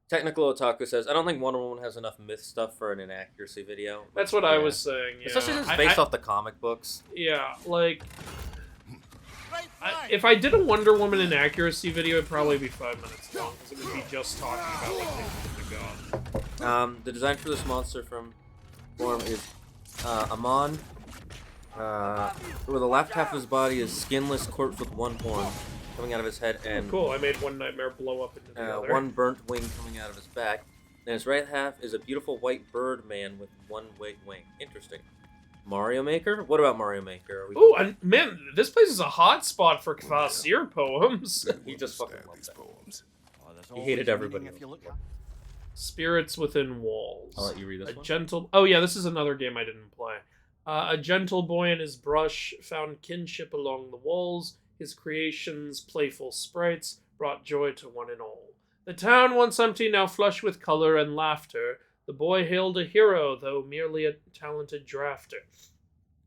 Technical Otaku says, I don't think Wonder Woman has enough myth stuff for an inaccuracy video. That's what I was saying. Yeah. Especially since it's based off the comic books. Yeah, like... if I did a Wonder Woman inaccuracy video, it'd probably be 5 minutes long, because it would be just talking about what they got. The design for this monster from Form is Amon Where the left half of his body is skinless corpse with one horn coming out of his head, and Cool, I made one nightmare blow up into the other. one burnt wing coming out of his back. And his right half is a beautiful white bird man with one white wing. Interesting. Mario Maker? What about Mario Maker? Ooh, and man, this place is a hot spot for Kvasir poems. He just fucking loved that. Poems. He hated everybody. If you look Spirits Within Walls. I'll let you read this A one. gentle. Oh yeah, this is another game I didn't play. A gentle boy and his brush found kinship along the walls. His creations, playful sprites, brought joy to one and all. The town, once empty, now flush with color and laughter. The boy hailed a hero, though merely a talented drafter.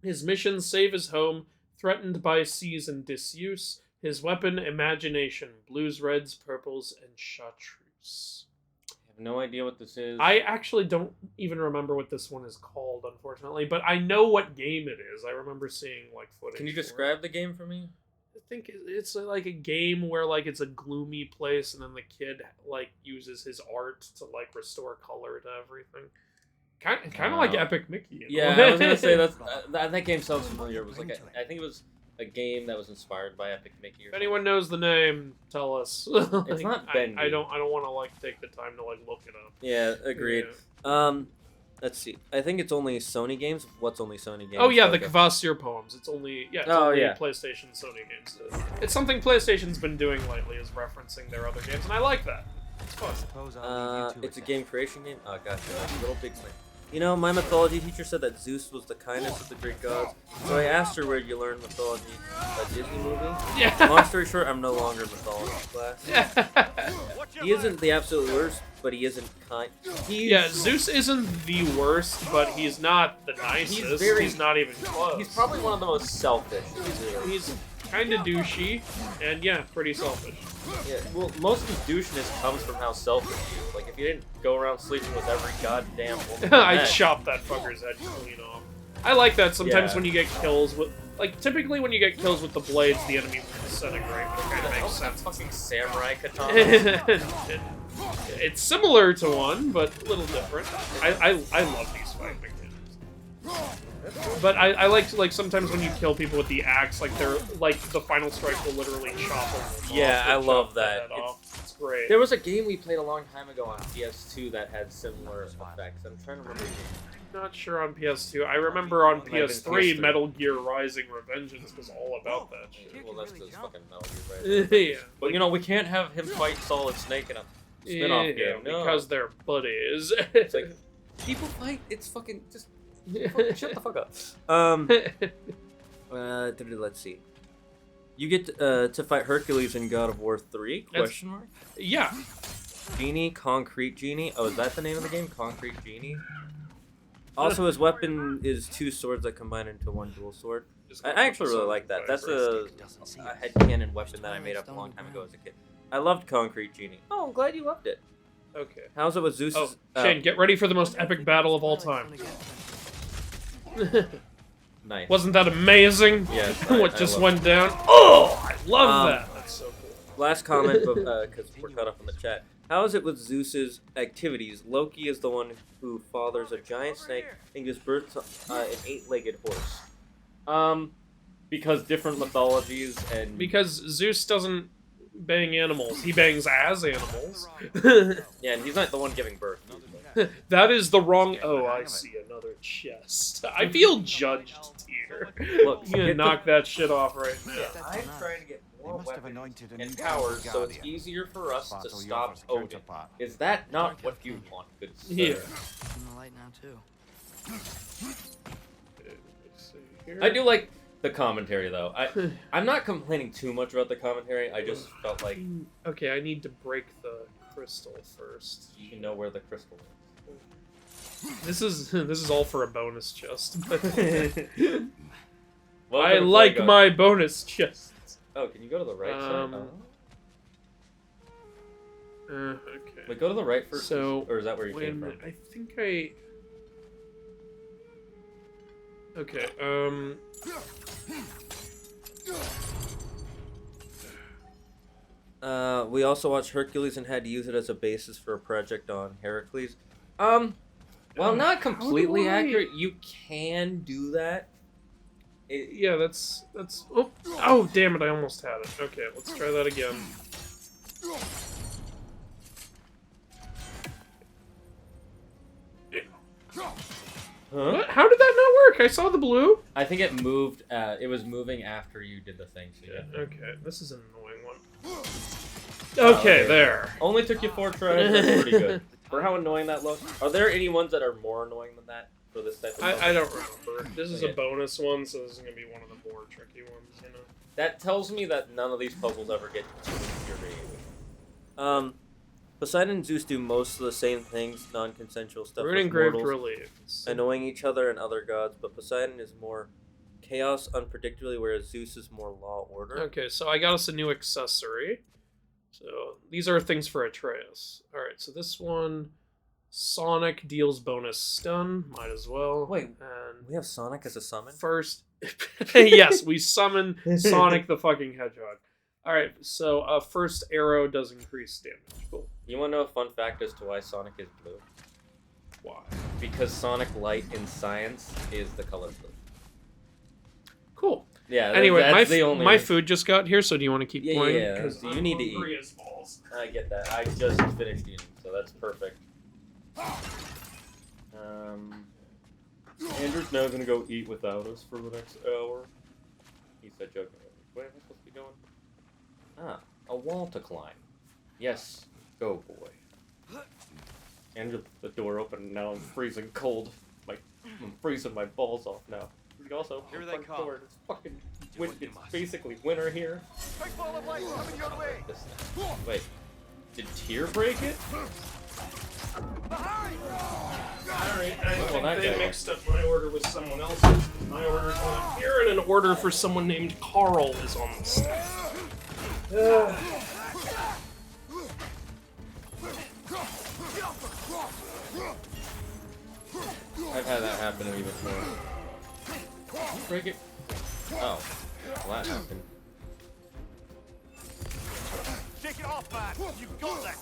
His mission, save his home, threatened by seas and disuse. His weapon, imagination, blues, reds, purples, and chartreuse. I have no idea what this is. I actually don't even remember what this one is called, unfortunately, but I know what game it is. I remember seeing, like, footage. Can you for it. describe the game for me? I think it's like a game where like it's a gloomy place, and then the kid like uses his art to like restore color to everything. Kind of like Epic Mickey. Yeah, I was gonna say that game sounds familiar. It was like I think it was a game that was inspired by Epic Mickey. If anyone knows the name, tell us. It's not Bendy. I don't want to like take the time to like look it up. Yeah, agreed. Yeah. Let's see. I think it's only Sony games. What's only Sony games? Oh yeah, the Okay. Kvasir poems. It's only PlayStation Sony games. It's something PlayStation's been doing lately, is referencing their other games, and I like that. It's fun. It's a game creation game? Oh, gotcha. Little Big Thing. You know, my mythology teacher said that Zeus was the kindest of the Greek gods, so I asked her where you learned mythology. A Disney movie? Yeah. Long story short, I'm no longer in mythology class. He isn't the absolute worst, but he isn't kind. Yeah, Zeus isn't the worst, but he's not the nicest. He's not even close. He's probably one of the most selfish. He's kind of douchey, and yeah, pretty selfish. Yeah, well, most of his douchiness comes from how selfish he is. Like, if you didn't go around sleeping with every goddamn woman, I'd chop that fucker's head clean off. I like that sometimes Yeah. when you get kills with, like, typically when you get kills with the blades, the enemy will disintegrate, which kind of makes sense. Fucking samurai katana. It's similar to one, but a little different. I love these fight mechanics. But I like sometimes when you kill people with the axe, like they're like the final strike will literally chop them off. Yeah, I love the that. head off. It's great. There was a game we played a long time ago on PS2 that had similar effects. I'm trying to remember. Not sure on PS2. I remember on Might have been PS3, PS3. Metal Gear Rising Revengeance was all about that shit. Well, that's because fucking Metal Gear, right? Yeah. But you know, we can't have him fight Solid Snake in a spin-off game. No. Because they're buddies. It's like, people fight. It's fucking just shut the fuck up. Let's see. You get to fight Hercules in God of War 3? Question mark. Yeah. Genie, Concrete Genie. Oh, is that the name of the game? Concrete Genie. Also, his weapon is two swords that combine into one dual sword. I actually really like that. That's a headcanon weapon that I made up a long time ago as a kid. I loved Concrete Genie. Oh, I'm glad you loved it. Okay. How's it with Zeus's... Oh, Shane, get ready for the most epic battle of all time. Nice. Wasn't that amazing? Yes. What just went down? Oh, I love that. That's so cool. Last comment, because we're caught up in the chat. How is it with Zeus's activities? Loki is the one who fathers a giant snake and gives birth to an 8-legged horse. Because different mythologies and... Because Zeus doesn't bang animals. He bangs as animals. Yeah, and he's not the one giving birth. That is the wrong... Oh, I see another chest. I feel judged here. Look, I'm gonna knock that shit off right now. Yeah, I'm trying to get more must have weapons anointed a and new powers so it's guardian. easier for us to Battle stop Yova's Odin. counterpart. Is that not what you want, good sir? Yeah. In the light now too. Let's see here. I do like the commentary, though. I'm not complaining too much about the commentary. I just felt like Okay, I need to break the crystal first. you know where the crystal is. This is all for a bonus chest. Welcome I to like Fuego. my bonus chests. Oh, can you go to the right side? Oh. Okay. Wait, go to the right first. So, or is that where you came When from? I think I. Okay. We also watched Hercules and had to use it as a basis for a project on Heracles. Well, not completely I- accurate. You can do that. Yeah, that's. Oh, damn it! I almost had it. Okay, let's try that again. Huh? What? How did that not work? I saw the blue. I think it moved. It was moving after you did the thing. So Yeah, okay, this is an annoying one. Oh, Okay, there. Only took you 4 tries. That's pretty good. For how annoying that looks. Are there any ones that are more annoying than that for this type of I don't remember. This is Okay. a bonus one, so this is gonna be one of the more tricky ones, you know. That tells me that none of these puzzles ever get too infuriating. Poseidon and Zeus do most of the same things, non-consensual stuff Rune with engraved mortals, reliefs. annoying each other and other gods, but Poseidon is more chaos, unpredictability, whereas Zeus is more law, order. Okay, so I got us a new accessory. So these are things for Atreus. Alright, so this one, Sonic deals bonus stun, might as well. Wait, and we have Sonic as a summon? first, yes, we summon Sonic the fucking Hedgehog. Alright, so first arrow does increase damage. Cool. You want to know a fun fact as to why Sonic is blue? Why? Because Sonic light in science is the color blue. Cool. Yeah, Anyway, that's the only my reason. food just got here, so do you want to keep Yeah, playing? yeah, 'Cause you I'm need to hungry eat. as balls. I get that. I just finished eating, so that's perfect. Andrew's now gonna go eat without us for the next hour. He said jokingly. Where am I supposed to be going? Ah, a wall to climb. Yes, go boy. Andrew, the door open, and now I'm freezing cold. I'm freezing my balls off now. Also, Here the they front come. door, it's fucking what you it's must. basically winter here. Big ball of light coming your way. This thing. Wait, did Tyr break it? Alright, I Well, think that they guy- mixed up my order with someone else's. My order's on here, and an order for someone named Carl is on the stack. I've had that happen to me before. Break it. Oh, well, that happened. Shake it off, man. You got this.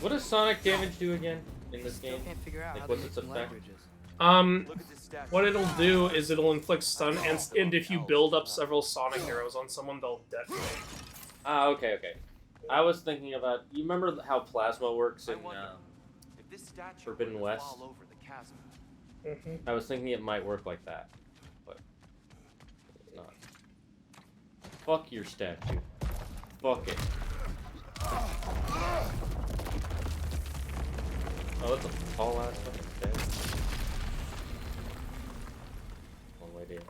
What does Sonic damage do again in this game? Can't figure out Like, how what's they its make some effect? languages. Look at this statue. What it'll do is it'll inflict stun, and if you build up several Sonic arrows on someone, they'll detonate. Ah, okay, okay. I was thinking about. You remember how plasma works I in? wonder if this statue Forbidden were to West? fall over the chasm. Mm-hmm. I was thinking it might work like that, but not. Fuck your statue. Fuck it. Oh, that's a tall ass fucking bed. One way down.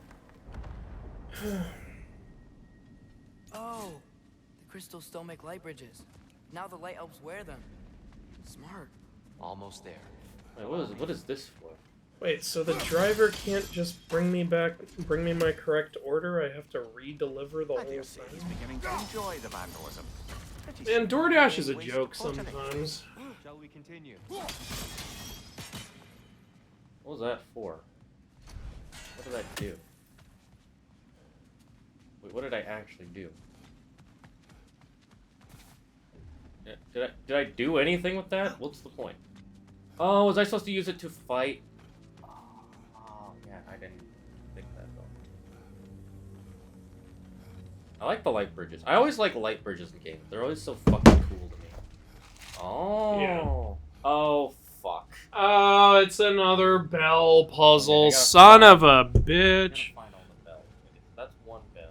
Oh, the crystals still make light bridges. Now the light elves wear them. Smart. Almost there. Wait, what is this for? Wait, so the driver can't just bring me my correct order? I have to re-deliver the I whole dare say he's thing? beginning to enjoy the vandalism. Pretty Man, soon DoorDash he'll is a waste joke the botany. sometimes. Shall we continue? What was that for? What did I do? Wait, what did I actually do? Did I do anything with that? What's the point? Oh, was I supposed to use it to fight? Oh, yeah, I didn't think that though. I like the light bridges. I always like light bridges in games. They're always so fucking cool to me. Oh. Yeah. Oh, fuck. Oh, it's another bell puzzle. Okay, I gotta Son find- of a I'm gonna bitch. find all the bells. That's one bell.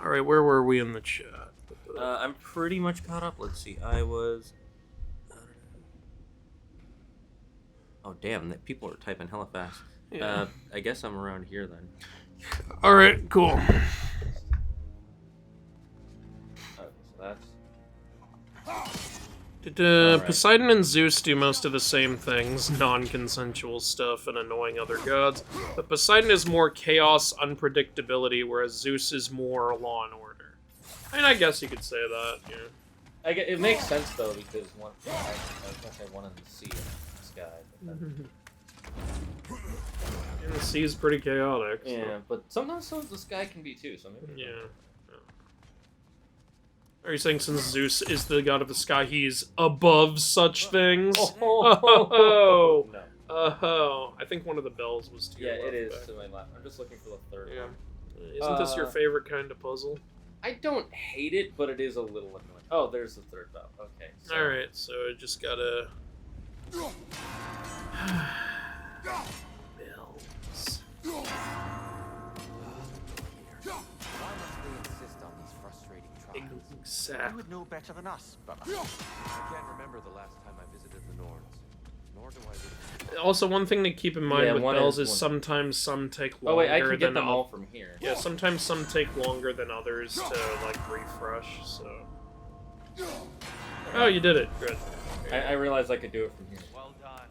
Alright, where were we in the chat? I'm pretty much caught up. Let's see. I was. Oh damn! That people are typing hella fast. Yeah. I guess I'm around here then. Alright, cool. Okay, so that's. Alright. Poseidon and Zeus do most of the same things, non-consensual stuff and annoying other gods, but Poseidon is more chaos, unpredictability, whereas Zeus is more law and order. I mean, I guess you could say that, yeah. It makes sense though because one. I was gonna say one in the sea and the sky. But then, And the sea is pretty chaotic. So. yeah, but sometimes the sky can be too. So maybe. Yeah. Are you saying since Zeus is the god of the sky, he's above such things? Oh, no. Oh, I think one of the bells was to your Yeah, left it is back. to my left. I'm just looking for the third Yeah. one. Isn't this your favorite kind of puzzle? I don't hate it, but it is a little annoying. Oh, there's the third bell. Okay. So. Alright, so I just gotta... bells. Why must they insist on these frustrating trials? You Exactly. would know better than us, brother. I can't remember the last time I visited the Norns. Nor do I really... Also, one thing to keep in mind Yeah, with one bells is is one. sometimes some take Oh longer wait, I can get than them all from here. Yeah, sometimes some take longer than others to, like, refresh, so... Oh, you did it. Good. I realized I could do it from here. Well done.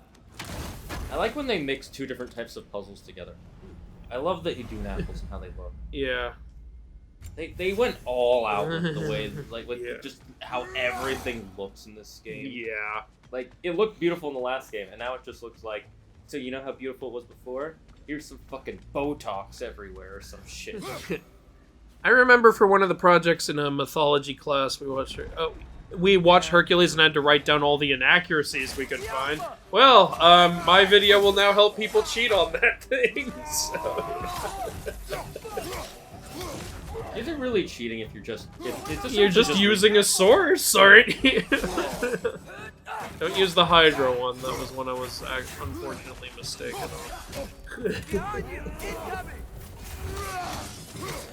I like when they mix two different types of puzzles together. I love the Idun apples and how they look. Yeah. They went all out with the way, like with Yeah. just how everything looks in this game. Yeah. Like it looked beautiful in the last game, and now it just looks like. So you know how beautiful it was before? Here's some fucking Botox everywhere or some shit. I remember for one of the projects in a mythology class, we watched Hercules and had to write down all the inaccuracies we could find. Well, my video will now help people cheat on that thing. So. Is it really cheating if you're just? You're just using a source. Sorry. Don't use the Hydra one. That was one I was unfortunately mistaken on.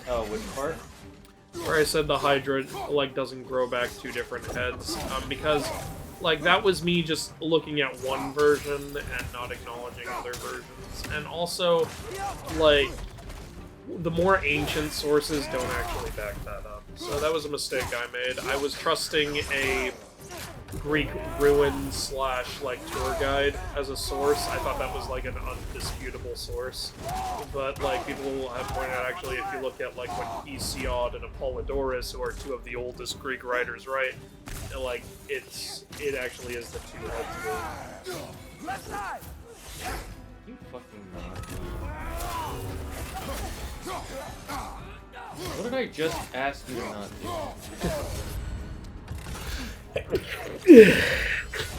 Oh, which part? Where I said the Hydra, like, doesn't grow back two different heads. Because, like, that was me just looking at one version and not acknowledging other versions. And also, like, the more ancient sources don't actually back that up. So that was a mistake I made. I was trusting a Greek ruin / like tour guide as a source. I thought that was like an undisputable source, but like people have pointed out, actually, if you look at like what Hesiod and Apollodorus, who are two of the oldest Greek writers, write, like it actually is the two heads. You fucking nut. What did I just ask you to not do?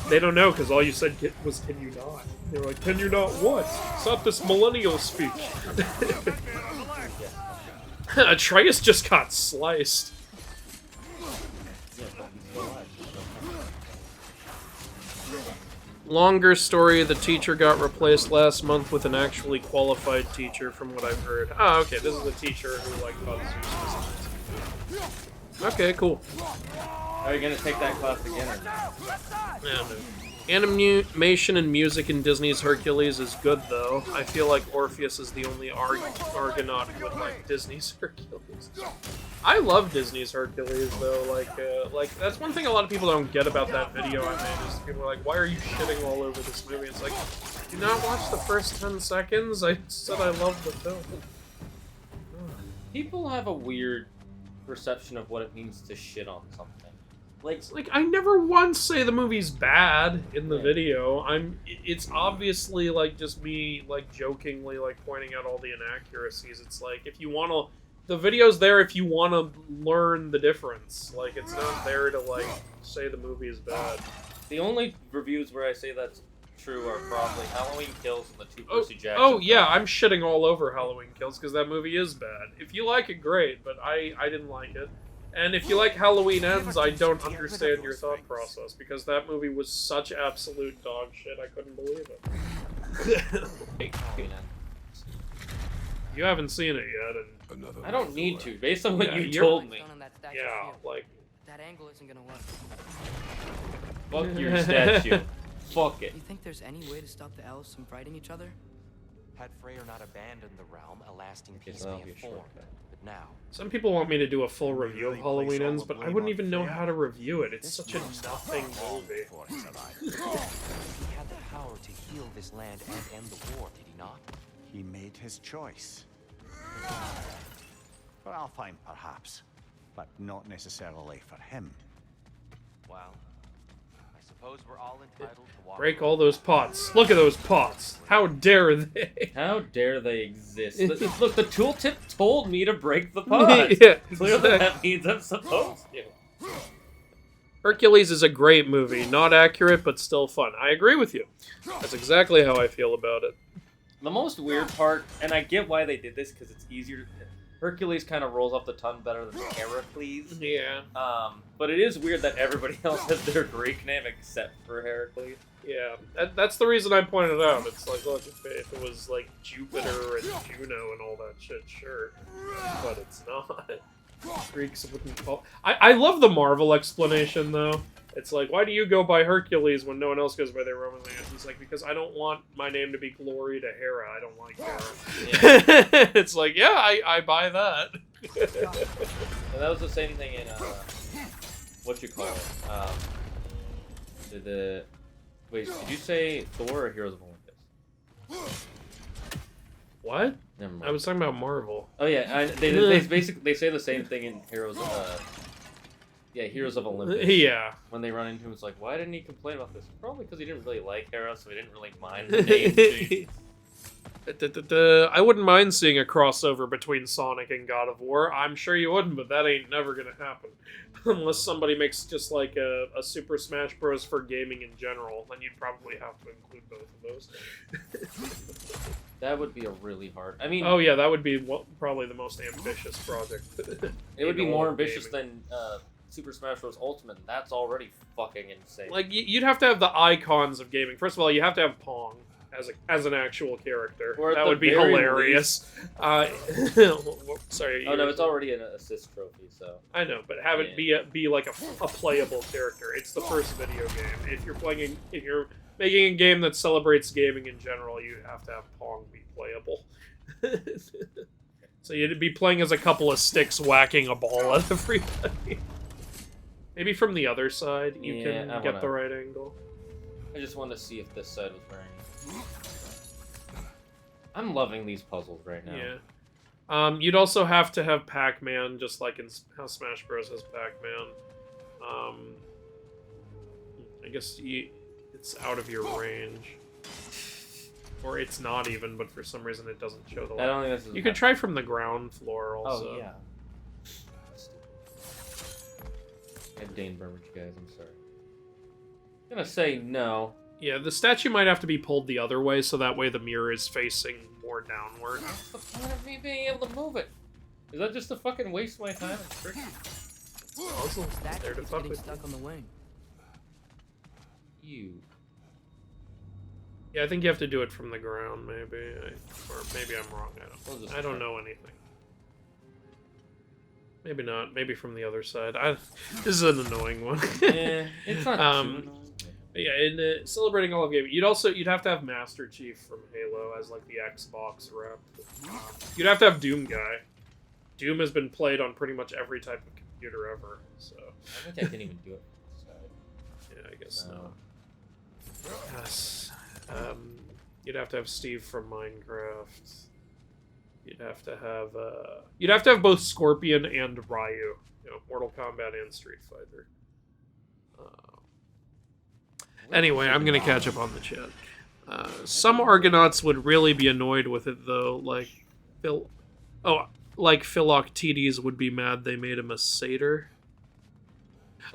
They don't know, because all you said was, "Can you not?" They were like, "Can you not what? Stop this millennial speak." Atreus just got sliced. Longer story, the teacher got replaced last month with an actually qualified teacher, from what I've heard. Oh, okay, this is the teacher who, like, thought Zeus was nice. Okay, cool. Are you gonna take that class again or not? Yeah, no. Animation and music in Disney's Hercules is good, though. I feel like Orpheus is the only Argonaut who would like Disney's Hercules. I love Disney's Hercules, though. Like that's one thing a lot of people don't get about that video I made. Is people are like, "Why are you shitting all over this movie?" It's like, do not watch the first 10 seconds. I said I love the film. People have a weird perception of what it means to shit on something. Like I never once say the movie's bad in the Yeah. video. It's obviously like just me like jokingly like pointing out all the inaccuracies. It's like if you want to, the video's there if you want to learn the difference. Like it's not there to like say the movie is bad. The only reviews where I say that's true are probably Halloween Kills and the two Percy Jackson. Oh yeah, I'm shitting all over Halloween Kills because that movie is bad. If you like it, great, but I didn't like it. And if you like Halloween Ends, I don't understand your thought process, because that movie was such absolute dog shit, I couldn't believe it. You haven't seen it yet, and I don't need to, based on what Yeah, you you're- told me. yeah, like, That angle isn't gonna work. Fuck your statue. Fuck it. Do you think there's any way to stop the elves from fighting each other? Had Freyr not abandoned the realm, a lasting Okay, peace so may that'll be have a formed. shortcut. But now, some people want me to do a full review of Halloween Ends, but I wouldn't even know how to review it. It's such a nothing movie. he had the power to heal this land and end the war, did he not? He made his choice. For Alpine, perhaps, but not necessarily for him. Well, I suppose we're all entitled to walk. Break all those pots. Look at those pots. How dare they? How dare they exist? Look, the tooltip told me to break the pot. Yeah, Clearly exactly. that means I'm supposed to. Hercules is a great movie. Not accurate, but still fun. I agree with you. That's exactly how I feel about it. The most weird part, and I get why they did this, because it's easier. Hercules kind of rolls off the tongue better than Heracles. Yeah. But it is weird that everybody else has their Greek name except for Heracles. Yeah, that's the reason I pointed it out. It's like, look, if it was like Jupiter and Juno and all that shit, sure. But it's not. Greeks wouldn't call... I love the Marvel explanation, though. It's like, why do you go by Hercules when no one else goes by their Roman names? It's like, because I don't want my name to be Glory to Hera. I don't like Hera. Yeah. It's like, yeah, I buy that. And that was the same thing in, what you call it? Wait, did you say Thor or Heroes of Olympus? What? Never mind. I was talking about Marvel. Oh yeah, they basically they say the same thing in Heroes of Olympus. Yeah. When they run into him, it's like, why didn't he complain about this? Probably because he didn't really like Hera, so he didn't really mind the name change. I wouldn't mind seeing a crossover between Sonic and God of War. I'm sure you wouldn't, but that ain't never gonna happen. Unless somebody makes just like a Super Smash Bros. For gaming in general, then you'd probably have to include both of those. That would be a really hard... I mean... Oh yeah, that would be probably the most ambitious project. It would be more ambitious than Super Smash Bros. Ultimate, and that's already fucking insane. Like, you'd have to have the icons of gaming. First of all, you have to have Pong as an actual character. That would be hilarious. Sorry. Oh no, it's already an assist trophy, so... I know, but have it be like a playable character. It's the first video game. If you're making a game that celebrates gaming in general, you have to have Pong be playable. So you'd be playing as a couple of sticks whacking a ball at everybody. Maybe from the other side you can get the right angle. I just want to see if this side was wearing. I'm loving these puzzles right now. Yeah. You'd also have to have Pac-Man, just like in how Smash Bros. Has Pac-Man. I guess it's out of your range. Or it's not even, but for some reason it doesn't show the light. I don't think this is... You could try from the ground floor also. Oh, yeah. I have Dane Burmage, guys, I'm sorry. I'm gonna say no. Yeah, the statue might have to be pulled the other way, so that way the mirror is facing more downward. What's the point of me being able to move it? Is that just to fucking waste my time? It's tricky. Puzzle. There to fuck getting with stuck on the wing. You. Yeah, I think you have to do it from the ground, maybe. Or maybe I'm wrong. I don't know anything. Maybe not. Maybe from the other side. This is an annoying one. Yeah, it's not too annoying. Yeah, in celebrating all of gaming, you'd have to have Master Chief from Halo as like the Xbox rep. You'd have to have Doom Guy. Doom has been played on pretty much every type of computer ever, so... I think I can even do it. Yeah, I guess no. Yes. You'd have to have Steve from Minecraft. You'd have to have both Scorpion and Ryu. You know, Mortal Kombat and Street Fighter. Anyway, I'm gonna catch up on the chat. Some Argonauts would really be annoyed with it, though. Like Philoctetes would be mad they made him a satyr.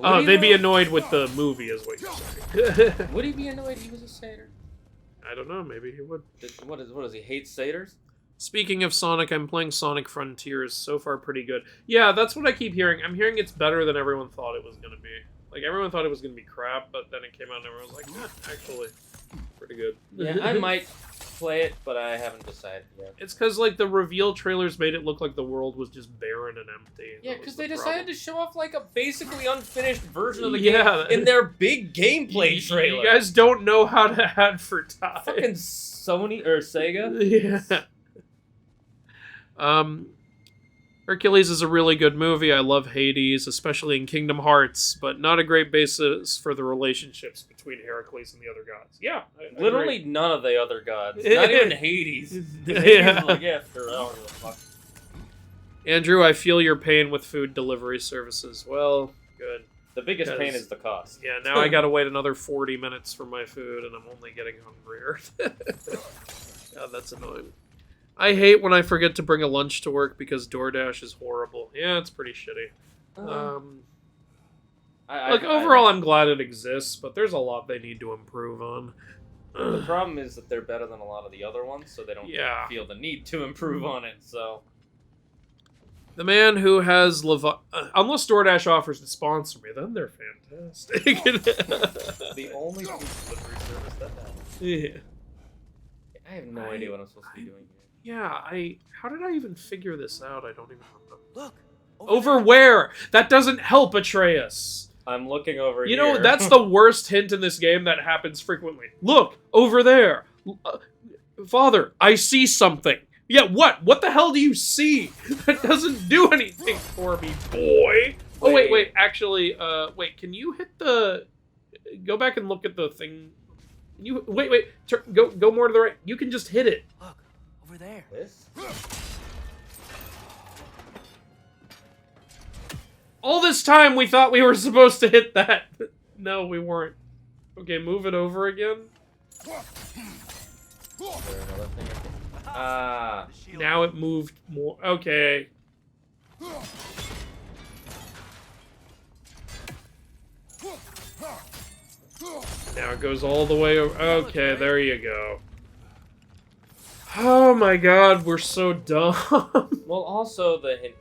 Oh, they'd be annoyed with the movie, is what you're saying. Would he be annoyed he was a satyr? I don't know, maybe he would. What does he hate satyrs? Speaking of Sonic, I'm playing Sonic Frontiers. So far, pretty good. Yeah, that's what I keep hearing. I'm hearing it's better than everyone thought it was gonna be. Like, everyone thought it was going to be crap, but then it came out and everyone was like, actually, pretty good. Yeah, I might play it, but I haven't decided yet. It's because, like, the reveal trailers made it look like the world was just barren and empty. Yeah, because they decided to show off, like, a basically unfinished version of the game in their big gameplay trailer. You guys don't know how to advertise. Fucking Sony, or Sega? Yeah. Hercules is a really good movie. I love Hades, especially in Kingdom Hearts, but not a great basis for the relationships between Heracles and the other gods. Yeah. Literally none of the other gods. Not even Hades. Hades is like, yeah, sure, I don't give a fuck. Andrew, I feel your pain with food delivery services. Well, good. The biggest pain is the cost. Yeah, now I gotta wait another 40 minutes for my food, and I'm only getting hungrier. God, that's annoying. I hate when I forget to bring a lunch to work because DoorDash is horrible. Yeah, it's pretty shitty. Look, overall, I'm glad it exists, but there's a lot they need to improve on. The problem is that they're better than a lot of the other ones, so they don't feel the need to improve on it, so... The man who has unless DoorDash offers to sponsor me, then they're fantastic. The only food delivery service that has. Yeah. I have no idea what I'm supposed to be doing here. Yeah, how did I even figure this out? I don't even remember. Look. Over where? That doesn't help, Atreus. I'm looking over here. You know, that's the worst hint in this game that happens frequently. Look, over there. Father, I see something. Yeah, what? What the hell do you see? That doesn't do anything for me, boy. Oh, wait. Actually, wait, can you hit the... Go back and look at the thing. You Wait. Go more to the right. You can just hit it. Look, over there. This? All this time we thought we were supposed to hit that. No, we weren't. Okay, move it over again. Is there another thing? Ah. Now it moved more. Okay. Now it goes all the way over. Okay, there you go. Oh my god, we're so dumb. Well, also the hint.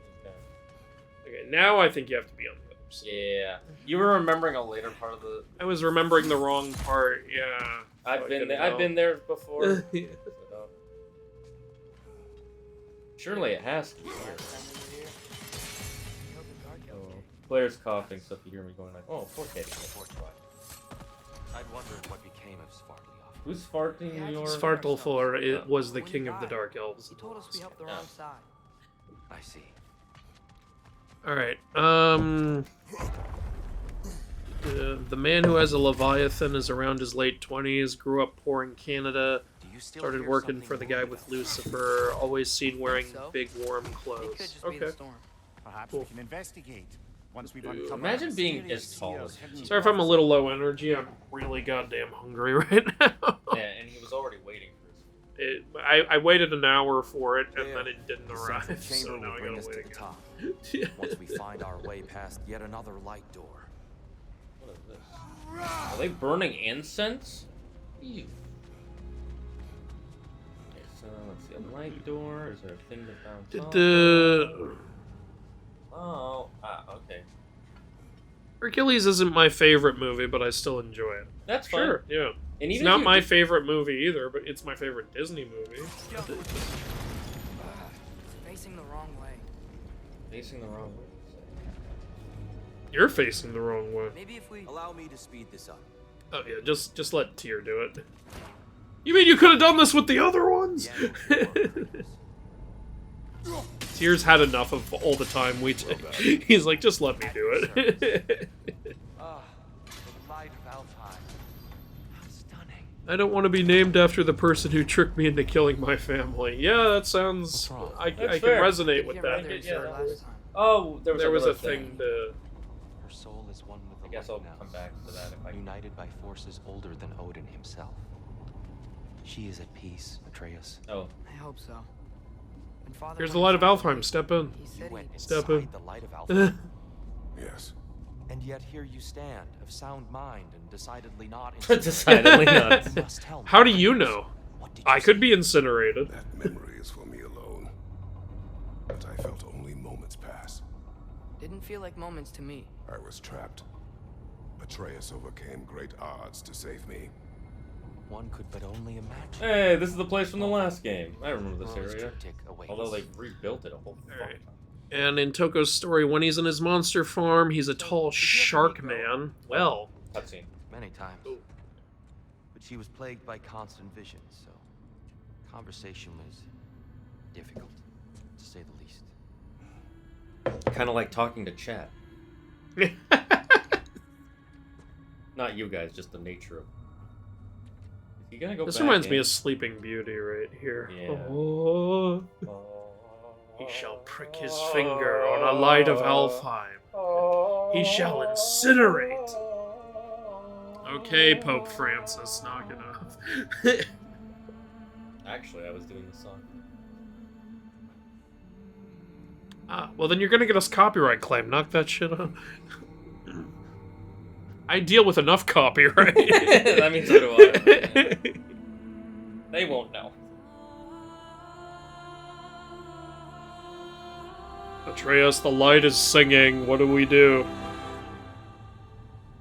Okay, now I think you have to be on the other side. Yeah. You were remembering a later part of the... I was remembering the wrong part, yeah. I've been there before. Yeah. Surely it has to be here. Player's coughing, so if you hear me going like, oh, poor kitty. I'd wondered what became of Svartalfheim. Who's farting your... Svartalfheim was the king of the Dark Elves. He told us we helped the wrong side. I see. Alright, the man who has a Leviathan is around his late 20s, grew up poor in Canada, started working for the guy with Lucifer, always seen wearing big warm clothes. Okay. Perhaps Cool. we can investigate. Once we've Imagine being as tall as him. Sorry if I'm a little low energy, I'm really goddamn hungry right now. Yeah, and he was already waiting for his... I waited an hour for it, and then it didn't arrive, so now I bring gotta us wait to the again. top. Once we find our way past yet another light door. What is this? Are they burning incense? Ew. Okay, so let's see. A light door. Is there a thing to bounce off? Okay. Hercules isn't my favorite movie, but I still enjoy it. That's fine. Sure, yeah. And It's even not if my favorite movie either, but it's my favorite Disney movie. Facing the wrong way. Facing the wrong way. You're facing the wrong way. Maybe if we... Allow me to speed this up. Oh yeah, just let Tyr do it. You mean you could have done this with the other ones? Tyr's had enough of all the time we take. He's like, just let me do it. Ah, the light of Alpine. How stunning. I don't want to be named after the person who tricked me into killing my family. Yeah, that sounds... I can fair. resonate with that. Oh, there was a another thing to... Her soul is one with the I guess light I'll now. come back to that if I can. United by forces older than Odin himself. She is at peace, Atreus. Oh. I hope so. When Father Here's went the light of inside, Alfheim. Step in. He You said went Step inside in. the light of Alpine. Yes. And yet here you stand, of sound mind and decidedly not Decidedly not. You must tell me. How do you know? What did you I could see? be incinerated. That memory is for me alone. But I felt only moments pass. Didn't feel like moments to me. I was trapped. Atreus overcame great odds to save me. One could but only imagine. Hey, this is the place from the last game. I remember this Roy's area. triptych awaits. Although they rebuilt it a whole fucking Alright. time. And in Toko's story, when he's in his monster farm, he's a tall shark man. Well, Cutscene. Many times. Ooh. But she was plagued by constant visions, so conversation was difficult, to say the least. Kind of like talking to chat. Not you guys, just the nature of... Is he gonna go this back reminds me in? of Sleeping Beauty right here. Yeah. Oh, he shall prick his finger on a light of Alfheim. He shall incinerate. Okay, Pope Francis, knock it off. Actually, I was doing the song. Well then you're gonna get us copyright claim. Knock that shit off. I deal with enough copyright. I mean, so do I. They won't know. Atreus, the light is singing. What do we do?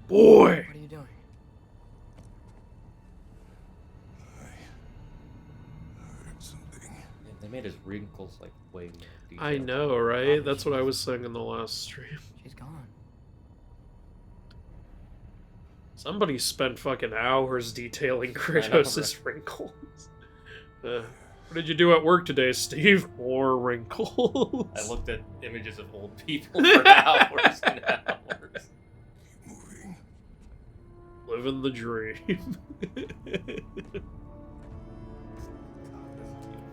Boy! What are you doing? I heard something. They made his wrinkles like way more detailed. I know, right? That's what I was saying in the last stream. She's gone. Somebody spent fucking hours detailing Kratos' wrinkles. What did you do at work today, Steve? More wrinkles. I looked at images of old people for hours and hours. Keep moving. Living the dream.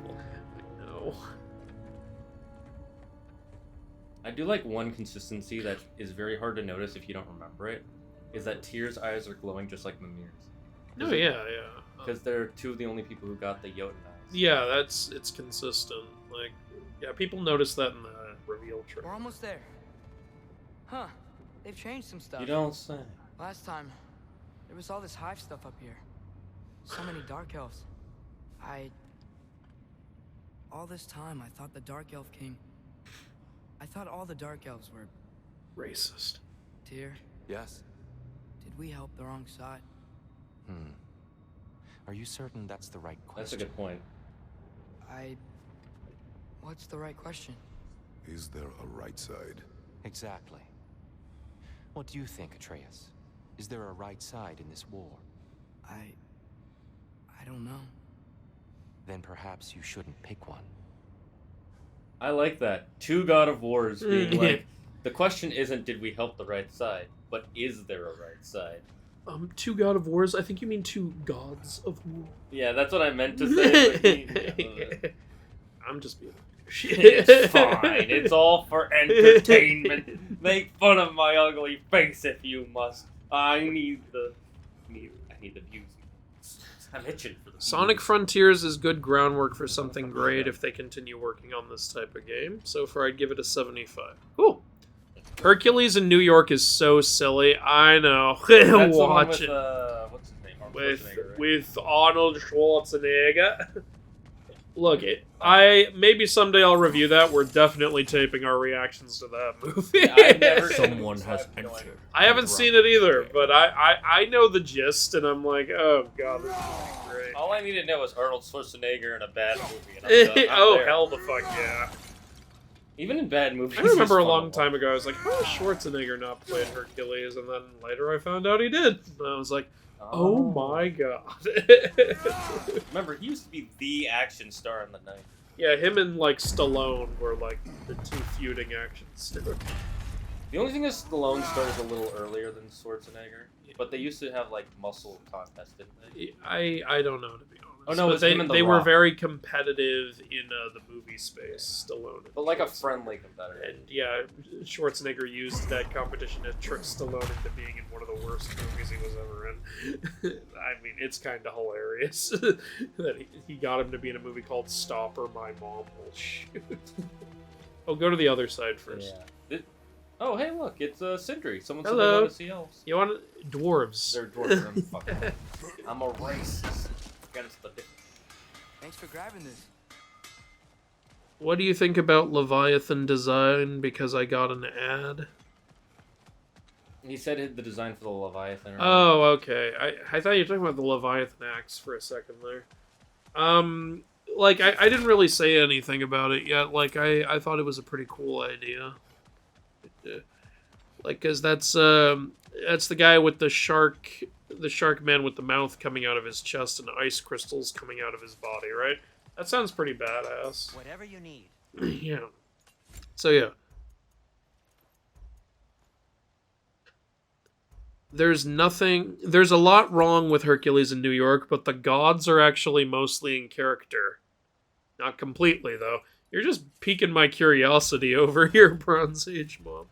I know. I do like one consistency that is very hard to notice if you don't remember it, is that Tyr's eyes are glowing just like Mimir's. No, yeah. Because they're two of the only people who got the Jotun eyes. Yeah, it's consistent. Like, yeah, people noticed that in the reveal We're trailer. almost there. Huh. They've changed some stuff. You don't say. Last time, there was all this hive stuff up here. So many dark elves. All this time, I thought the Dark Elf King... I thought all the Dark Elves were... Racist. Tyr, Yes? did we help the wrong side? Are you certain that's the right That's a question? good point. What's the right question? Is there a right side? Exactly. What do you think, Atreus? Is there a right side in this war? I don't know. Then perhaps you shouldn't pick one. I like that. Two God of Wars being like, the question isn't did we help the right side, but is there a right side? Two God of Wars? I think you mean two gods of war. Yeah, that's what I meant to say. But I'm just being... it's fine. It's all for entertainment. Make fun of my ugly face if you must. I need the views. I'm itching for the Sonic views. Frontiers is good groundwork for something great if they continue working on this type of game. So far, I'd give it a 75. Cool. Hercules in New York is so silly. I know. That's the one Watch with, it. what's his name? Arnold Schwarzenegger, right? With Arnold Schwarzenegger. Look, maybe someday I'll review that. We're definitely taping our reactions to that movie. I've never Someone has entered. I haven't seen it either, but I know the gist, and I'm like, oh god, this is gonna be great. All I need to know is Arnold Schwarzenegger in a bad movie. And I'm done. I'm Oh, there. hell the fuck yeah. Even in bad movies. I remember a he's fun long to time watch. ago, I was like, how has Schwarzenegger not played Hercules? And then later I found out he did. And I was like, oh my god. Remember, he used to be the action star in the 90s. Yeah, him and, like, Stallone were, like, the two feuding action stars. The only thing is Stallone started a little earlier than Schwarzenegger, but they used to have like muscle contests, didn't they? I don't know, to be honest. Oh, no, it But was him and The they were Rock. very competitive in the movie space, Stallone. and But like a Schwarzenegger. friendly competitor. And yeah, Schwarzenegger used that competition to trick Stallone into being in one of the worst movies he was ever in. I mean, it's kind of hilarious that he got him to be in a movie called Stop or My Mom Will Shoot. Oh, go to the other side first. Yeah. Oh, hey, look, it's Sindri. Someone said Hello. they want to see elves. You want dwarves? They're dwarves. I'm a racist against the. Thanks for grabbing this. What do you think about Leviathan design? Because I got an ad. He said the design for the Leviathan. Right? Oh, okay. I thought you were talking about the Leviathan axe for a second there. Like, I didn't really say anything about it yet. Like, I thought it was a pretty cool idea. Like, cause that's the guy with the shark man with the mouth coming out of his chest and ice crystals coming out of his body, right? That sounds pretty badass. Whatever you need. Yeah. So yeah. There's a lot wrong with Hercules in New York, but the gods are actually mostly in character. Not completely, though. You're just piquing my curiosity over here, Bronze Age Mom.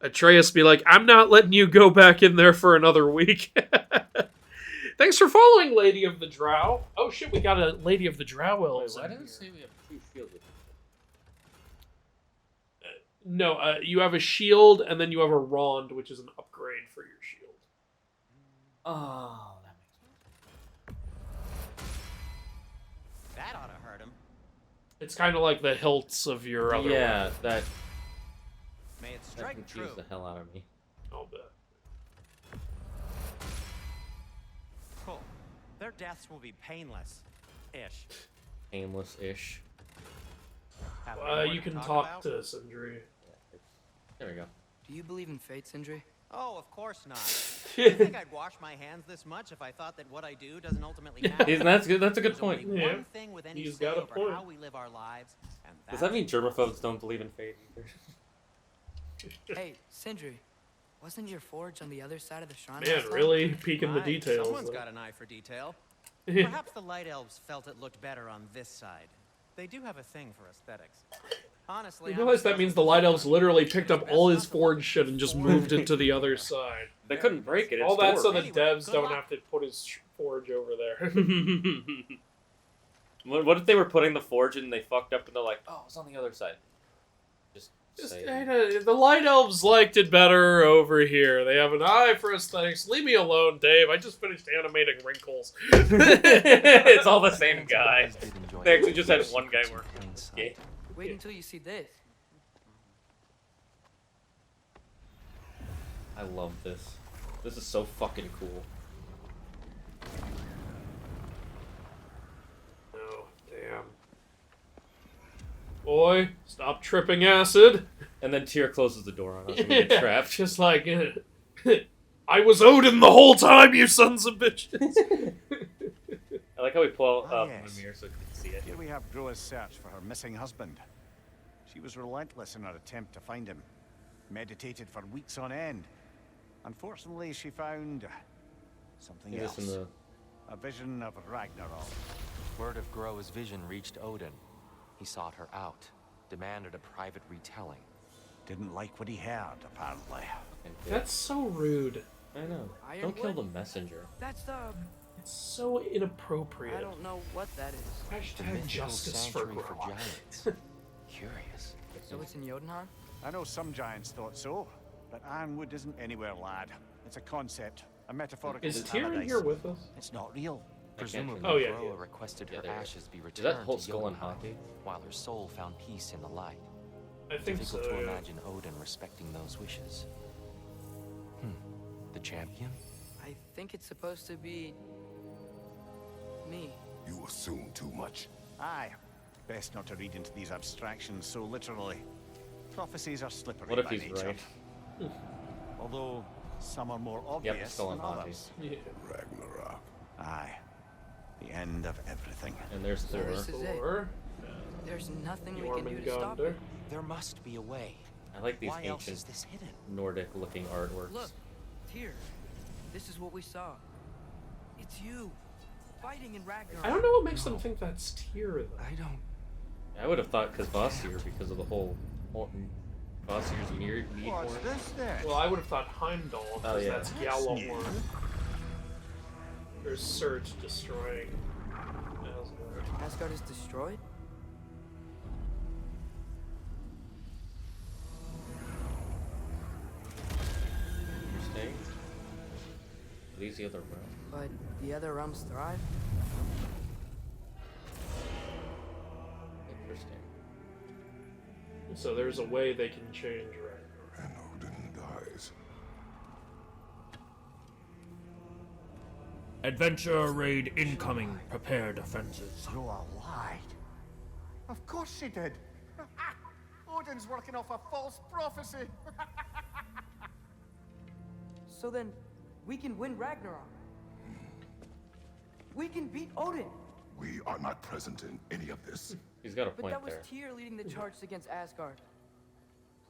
Atreus be like, I'm not letting you go back in there for another week. Thanks for following, Lady of the Drow. Oh shit, we got a Lady of the Drow elves. Why in did it here. say we have two shields? No, you have a shield, and then you have a rond, which is an upgrade for your shield. Oh, that makes That ought to hurt him. It's kind of like the hilts of your other yeah, weapon. that May it that strike confused true. the hell out of me. I'll bet. Cool. Their deaths will be painless. Ish. Aimless-ish. Have we more You to can talk talk about? to Sindri. There we go. Do you believe in fate, Sindri? Oh, of course not. I think I'd wash my hands this much if I thought that what I do doesn't ultimately matter. That's good. That's a good There's point. only Yeah. one thing with any He's say got a over point. how we live our lives, and Does that mean that's germaphobes don't believe in fate either? Hey, Sindri, wasn't your forge on the other side of the shrine Man, last time? really peeking the Aye, details. Someone's though. got an eye for detail. Perhaps the Light Elves felt it looked better on this side. They do have a thing for aesthetics. Honestly, You realize that means the Light Elves literally picked up all his forge shit and just moved it to the other side. They couldn't break it. All that so the Anyway, devs good don't luck. have to put his forge over there. What if they were putting the forge in and they fucked up and they're like, oh, it's on the other side? Just say it. The Light Elves liked it better over here. They have an eye for aesthetics. Leave me alone, Dave. I just finished animating wrinkles. It's all the same guy. Guys did enjoy They actually it. just had one guy working Plain on this sight. game. Wait until you see this. I love this. This is so fucking cool. Oh, damn. Boy, stop tripping acid. And then Tyr closes the door on us and we get trapped. Just like, I was Odin the whole time, you sons of bitches. I like how we pull Ah, up yes. Mimir so you can see it. Here we have Groa's search for her missing husband. She was relentless in her attempt to find him. Meditated for weeks on end. Unfortunately, she found something Is this else. in the... A vision of Ragnarok. Word of Groa's vision reached Odin. He sought her out, demanded a private retelling. Didn't like what he heard, apparently. That's so rude. I know. Don't kill the Ironwood? messenger. That's It's so inappropriate. I don't know what that is. The Hashtag mythical justice for sanctuary Groa. giants. Curious. So it's in Jotunheim? I know some giants thought so, but Ironwood isn't anywhere, lad. It's a concept, a metaphorical Is Tyr in paradise. here with us? It's not real. Presumably, Oh, yeah, Groa yeah. requested Yeah, her there is. ashes be Is returned that whole to skull and Jotunheim, Hati? while her soul found peace in the light. I think so, Difficult to yeah. imagine Odin respecting those wishes. The champion? I think it's supposed to be... me. You assume too much. Aye. Best not to read into these abstractions so literally. Prophecies are slippery What if by he's nature. right? Although some are more Yep, obvious skull than and Hati. others. Yeah. Ragnarok. Aye. The end of everything. And there's Thor. This is it. Or There's nothing we can do to stop Jormungandr. it. There must be a way. I like these Why else is ancient this hidden? Nordic-looking artworks. Look, Tyr. This is what we saw. It's you. Fighting in Ragnarok. I don't know what makes them think that's Tyr, though. I don't. I would have thought because Vossir, because of the whole Vossir's mead horn. What's this then? Well, I would have thought Heimdall, because Oh, yeah. that's Gjallarhorn. There's Surge destroying Asgard. Asgard is destroyed? Interesting. Are these the other realms? But the other realms thrive? Interesting. So there's a way they can change Ragnarok. And Odin dies. Adventure raid incoming. Prepare defenses. Groa lied. Of course she did. Odin's working off a false prophecy. So then, we can win Ragnarok. We can beat Odin. We are not present in any of this. He's got a But point that was there. Tyr leading the charge against Asgard.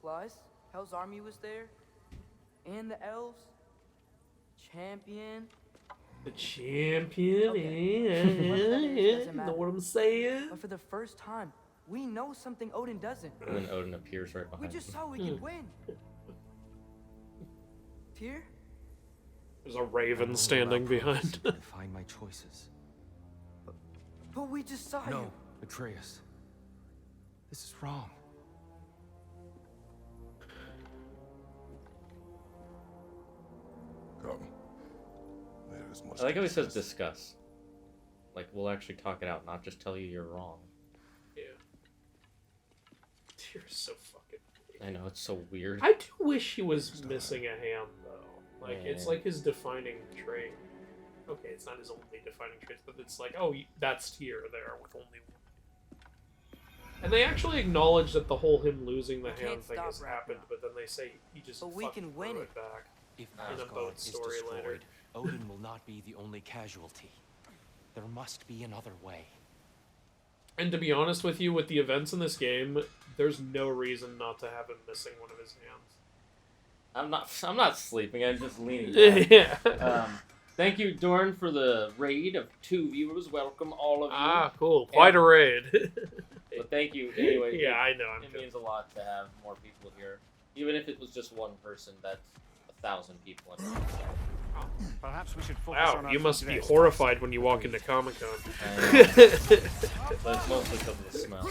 Plus, Hell's army was there. And the elves. Champion. The champion, Okay. Doesn't matter. know what I'm saying? But for the first time, we know something Odin doesn't. And then Odin appears right We behind just him. saw we can win. Tyr? There's a raven standing behind. Define my choices. But we just saw you. No, Atreus. This is wrong. Come. as much I like how he to says discuss. discuss. Like, we'll actually talk it out, not just tell you you're wrong. Yeah. You're so fucking weird. I know, it's so weird. I do wish he was missing a hand, though. Like, it's Yeah. like his defining trait. Okay, it's not his only defining trait, but it's like, oh, that's Tyr there with only one. And they actually acknowledge that the whole him losing the We hand can't thing stop has happened, Ragnarok. but then they say he just But we fucking can win threw it. back. If In a Asgard boat is story destroyed, later. Odin will not be the only casualty. There must be another way. And to be honest with you, with the events in this game, there's no reason not to have him missing one of his hands. I'm not sleeping, I'm just leaning back. Yeah. Thank you, Dorn, for the raid of 2 viewers. Welcome, all of you. Ah, cool. Quite a raid. But thank you anyway. Yeah, I know. It means a lot to have more people here. Even if it was just one person, that's 1,000 people. Perhaps we should focus on Wow, our you must be progress. horrified when you walk into Comic-Con. But it's mostly because of the smell.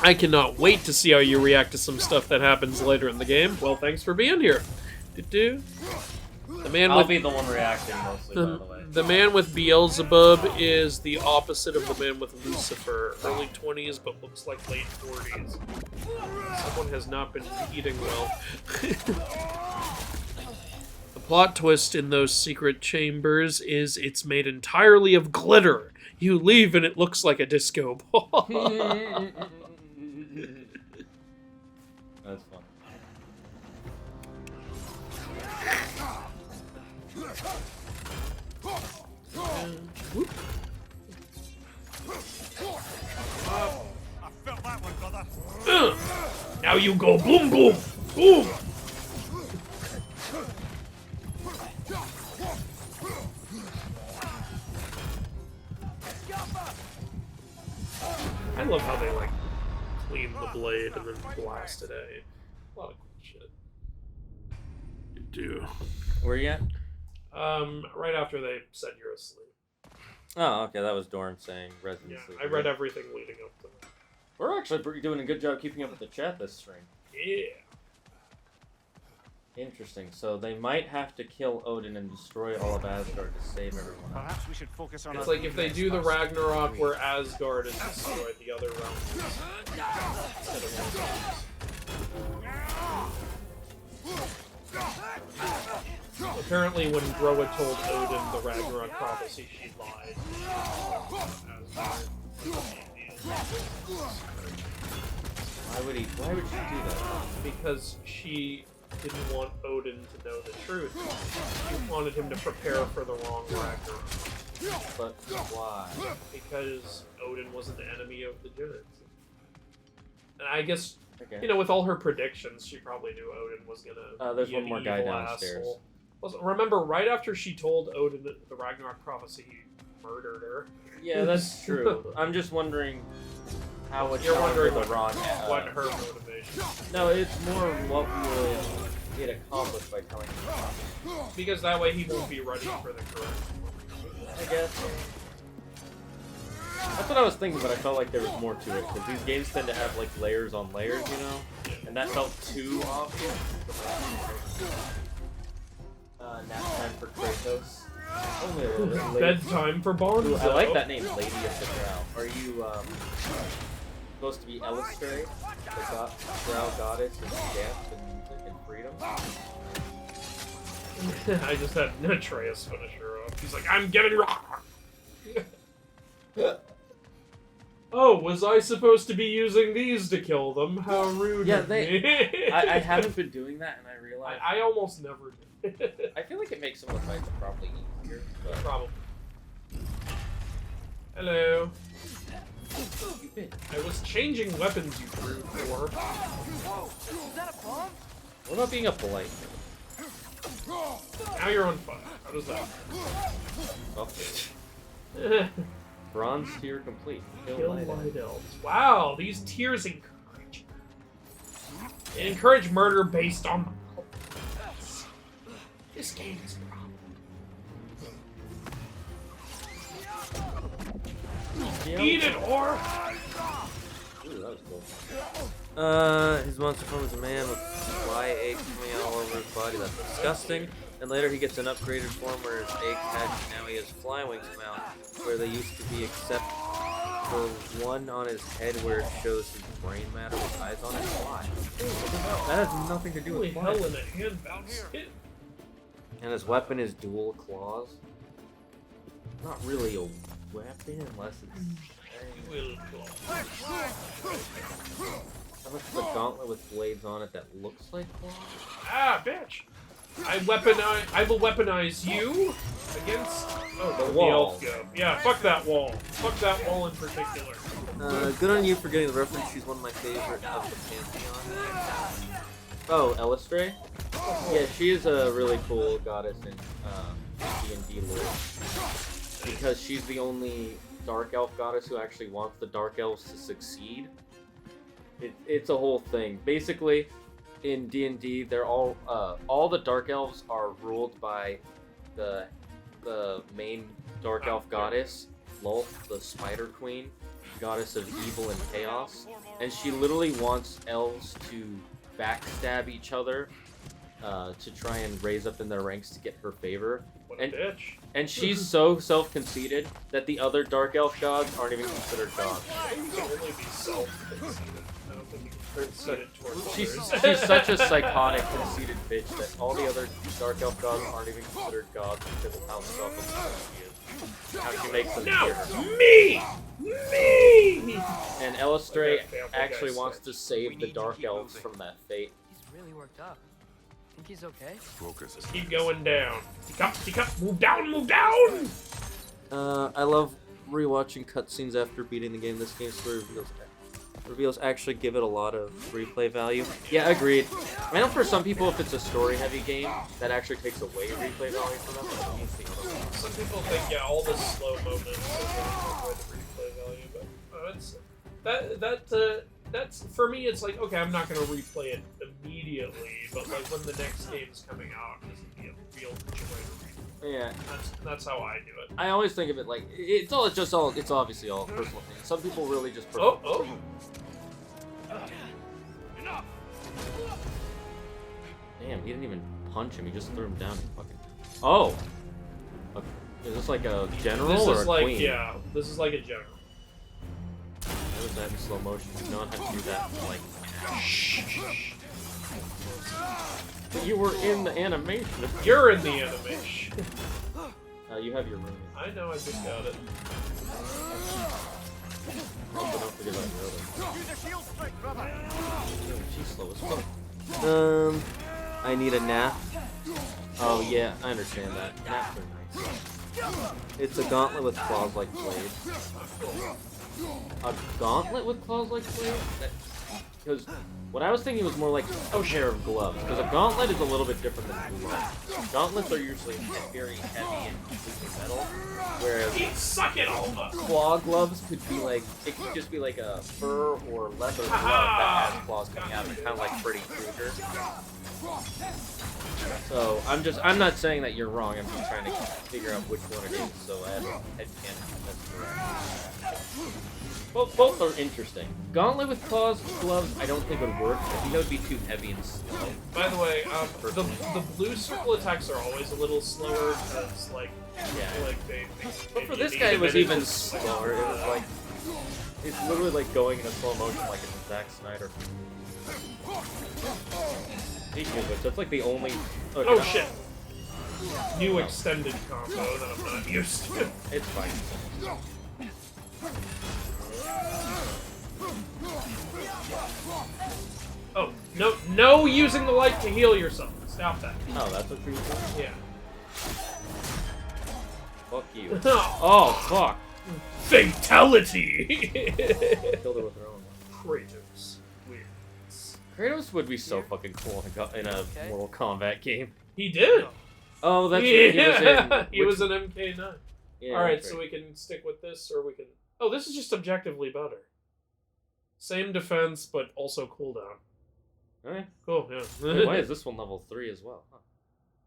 I cannot wait to see how you react to some stuff that happens later in the game. Well, thanks for being here. The man I'll with be the one reacting mostly, by the way. the man with Beelzebub is the opposite of the man with Lucifer. Early 20s, but looks like late 40s. Someone has not been eating well. The plot twist in those secret chambers is it's made entirely of glitter. You leave and it looks like a disco ball. That's fun. I felt that one, brother. Now you go boom, boom, boom. I love how they like clean the blade and then blast it at you. A lot of cool shit. Do. Where you at? Right after they said you're asleep. Oh, okay, that was Dorn saying Resident Yeah, Sleep. I read everything leading up to that. We're actually doing a good job keeping up with the chat this stream. Yeah. Interesting. So they might have to kill Odin and destroy all of Asgard to save everyone else. Perhaps we should focus on It's our like if they progress do the first. Ragnarok where Asgard is destroyed, the other realms instead of one. Apparently, when Groa told Odin the Ragnarok prophecy, she lied. Why would she do that? Because she didn't want Odin to know the truth. She wanted him to prepare for the wrong Ragnarok. But why? Because Odin was an enemy of the Giants. And I guess, Okay. you know, with all her predictions, she probably knew Odin was gonna There's be one an more guy evil downstairs. asshole. Also, remember, right after she told Odin the Ragnarok prophecy, he murdered her. Yeah, that's true. I'm just wondering how it's You're wondering the wrong. what her motivation. No, it's more what would it accomplish by telling him. Because that way he won't be ready for the correct one. I guess. That's what I was thinking, but I felt like there was more to it because these games tend to have like layers on layers, you know, and that felt too obvious. Nap time for Kratos. Only a little bit late. Bedtime for Bonzo. Ooh, I like that name, Lady of the Drow. Are you supposed to be Elistray, the Drow goddess of dance and music and freedom? I just had Atreus finish her up. He's like, I'm getting rock. Oh, was I supposed to be using these to kill them? How rude Yeah, of me. I haven't been doing that, and I realized. I almost never did. I feel like it makes some of the fights probably easier. But Probably. Hello. you bit. I was changing weapons, you rude whore. Is that a bomb? What about being a blight? Now you're on fire. How does that Oh, bronze tier complete. Kill light light elves. elves. Wow, these tiers encourage. They encourage murder based on. This game is a problem. Yeah. Eat it, or. Ooh, that was cool. His monster form is a man with fly eggs coming out all over his body. That's disgusting. And later he gets an upgraded form where his egg hatch and now he has fly wings come out, where they used to be except for one on his head where it shows his brain matter with eyes on it. Why? That has nothing to do Holy with fly. hell in a handbound skin. And his weapon is dual claws. Not really a weapon unless it's... Dual claws. How much is a gauntlet with blades on it that looks like claws? Ah, bitch! I will weaponize you against The wall. elf gov. Yeah, fuck that wall. Fuck that wall in particular. Good on you for getting the reference. She's one of my favorite of the Pantheon. Oh, Elistray? Yeah, she is a really cool goddess in D&D lore. Because she's the only Dark Elf goddess who actually wants the Dark Elves to succeed. It's a whole thing. Basically, in D&D, they're all the Dark Elves are ruled by the main Dark Elf goddess, Lolth, the Spider Queen, goddess of evil and chaos, and she literally wants elves to backstab each other to try and raise up in their ranks to get her favor. What a bitch. And she's so self-conceited that the other Dark Elf gods aren't even considered gods. You can only be self-conceited. I don't think you can concede it towards She's others. such a psychotic, conceited bitch that all the other Dark Elf gods aren't even considered gods because of how self-obsessed she is. How she makes them fear her. Me! Me! And Elistray Like that Family actually Guy wants sketch. to save the Dark Elves from that fate. He's really worked up. Think he's okay? Focus. Keep going down. Tick up, move down, move down! I love rewatching cutscenes after beating the game. This game story reveals actually give it a lot of replay value. Yeah, agreed. I know for some people, if it's a story-heavy game, that actually takes away replay value for them. But Some people think, yeah, all the slow moments are going to replay value, but that's for me. It's like, okay, I'm not going to replay it immediately, but like when the next game's coming out, this would be a real joy to replay. yeah, That's how I do it. I always think of it like it's obviously all personal things. Some people really just prefer. Oh. Damn, he didn't even punch him. He just threw him down. And fucking. Oh. Okay. Is this like a general This or is a like, queen? yeah, this is like a general. How is that in slow motion? You know how to do that like. But you were in the animation. You're in the animation. You have your room. I know, I just got it. Also, don't forget about your other. Damn, she's slow as fuck. I need a nap. Oh yeah, I understand that. Naps are nice. It's a gauntlet with claws like blades. A gauntlet with claws like blades? Because what I was thinking was more like a pair of gloves. Because a gauntlet is a little bit different than gloves. Gauntlets are usually very heavy and completely metal, whereas Suck it, Alma! claw gloves could be like, it could just be like a fur or leather glove that has claws coming out of it, kind of like Freddy Krueger. So I'm not saying that you're wrong. I'm just trying to figure out which one it is. So I have a headcanon that's correct. Both are interesting. Gauntlet with claws gloves, I don't think would work. I think that would be too heavy and slow. By the way, the blue circle attacks are always a little slower because, like, they But for this guy, it was even slower. It was like, it's literally like going in a slow motion, like it's a Zack Snyder. Speaking of which, that's like the only. Okay, Oh shit! New extended combo that I'm not used to. It's fine. Oh, no using the light to heal yourself. Stop that. Oh, that's what you're doing? Yeah. Fuck you. Oh, fuck. Fatality! Killed her with her own. Kratos wins. Kratos would be so fucking cool in a Mortal Kombat game. He did! Oh, that's Yeah. right. He was in MK9. Yeah, Alright, that's so right. we can stick with this, or we can... Oh, this is just objectively better. Same defense, but also cooldown. Alright. Cool, yeah. Wait, why is this one level 3 as well? Huh.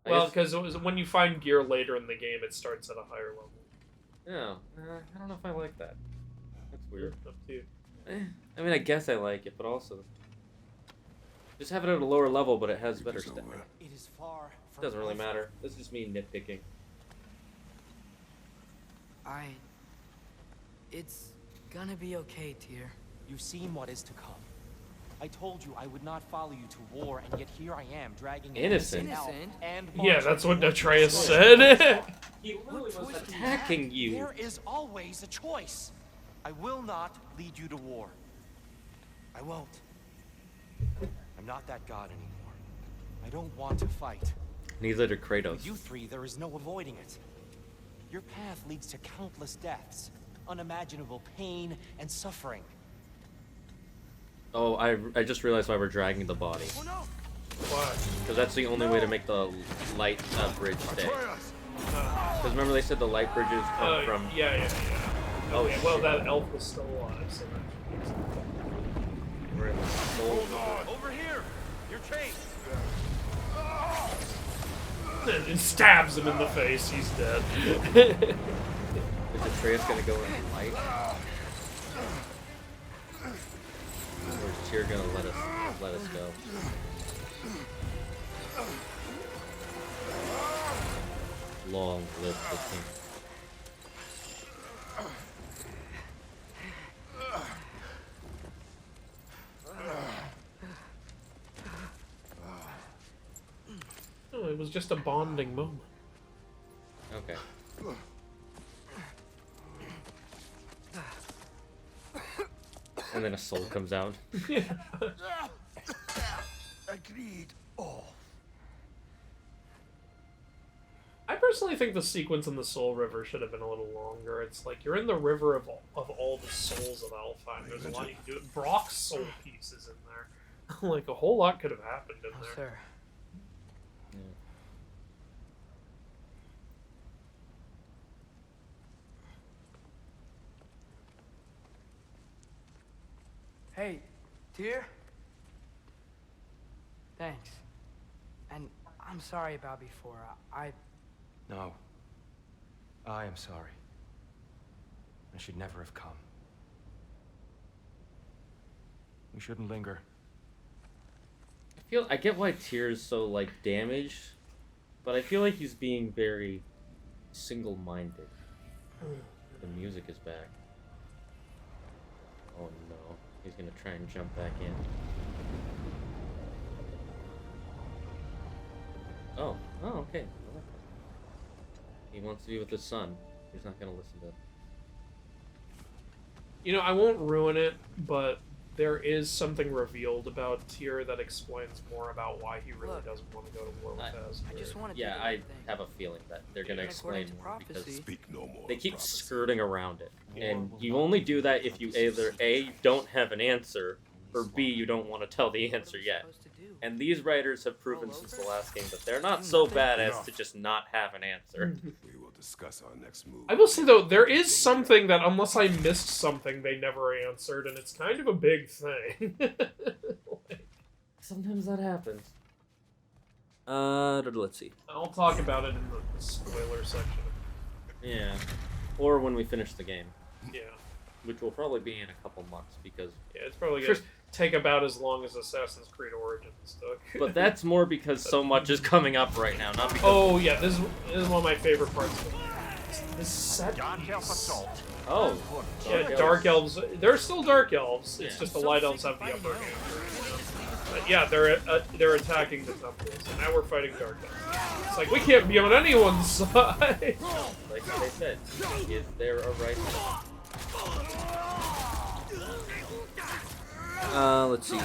I Well, guess- because when you find gear later in the game, it starts at a higher level. Yeah, I don't know if I like that. That's weird. Up to you. I mean, I guess I like it, but also, Just have it at a lower level, but it has better stamina. It is far from Doesn't really perfect. matter. This is just me nitpicking. It's gonna be okay, Tyr. You've seen what is to come. I told you I would not follow you to war, and yet here I am, dragging an Innocent. elf Innocent? and Yeah, marching that's what towards Atreus your said. He literally was choice do you attacking have? you. There is always a choice. I will not lead you to war. I won't. I'm not that god anymore. I don't want to fight. Neither did Kratos. With you three, there is no avoiding it. Your path leads to countless deaths, unimaginable pain and suffering. Oh, I just realized why we're dragging the body. Why? Because that's the only way to make the light bridge stay. Because remember they said the light bridges come from... Yeah. Oh, Okay, well, shit. that elf was still alive, so that We're in the soul. Over here! You're chased! it stabs him in the face. He's dead. Is Atreus gonna go in the light? Or is Tyr gonna let us go? Long live the king. No, it was just a bonding moment. Okay. And then a soul comes out. Agreed. Oh. I personally think the sequence in the Soul River should have been a little longer. It's like you're in the river of all the souls of Alpine. There's a lot you can do. Brock's soul piece is in there. Like a whole lot could have happened in there. Sir. Hey, Tyr? Thanks. And I'm sorry about before. No. I am sorry. I should never have come. We shouldn't linger. I get why Tyr's so like damaged, but I feel like he's being very single-minded. The music is back. Oh no, he's gonna try and jump back in. Oh, okay. He wants to be with his son. He's not gonna listen to it. You know, I won't ruin it, but there is something revealed about Tyr that explains more about why he really Look, doesn't want to go to war with Asgard. I just want to Yeah, do I everything. have a feeling that they're gonna explain According to more because prophecy, Speak no more. they keep prophecy. skirting around it, and you only do that if you either A, don't have an answer, or B, you don't want to tell the what are answer we yet. supposed to do? And these writers have proven Roll since over? the last game that they're not so badass Enough. to just not have an answer. We will discuss our next move. I will say, though, there is something that, unless I missed something, they never answered, and it's kind of a big thing. Sometimes that happens. Let's see. I'll talk about it in the spoiler section. Yeah. Or when we finish the game, Yeah. which will probably be in a couple months, because... Yeah, it's probably going to take about as long as Assassin's Creed Origins took. But that's more because so much is coming up right now, not because... Oh, yeah, this is one of my favorite parts of it. This set Dark elf piece. assault. Oh! Yeah, Dark Elves. They're still Dark Elves. It's Yeah. just the Light Elves have the upper hand. But yeah, they're attacking the temples, and now we're fighting Dark Elves. It's like, we can't be on anyone's side! Like they said, is there a right side? Let's see,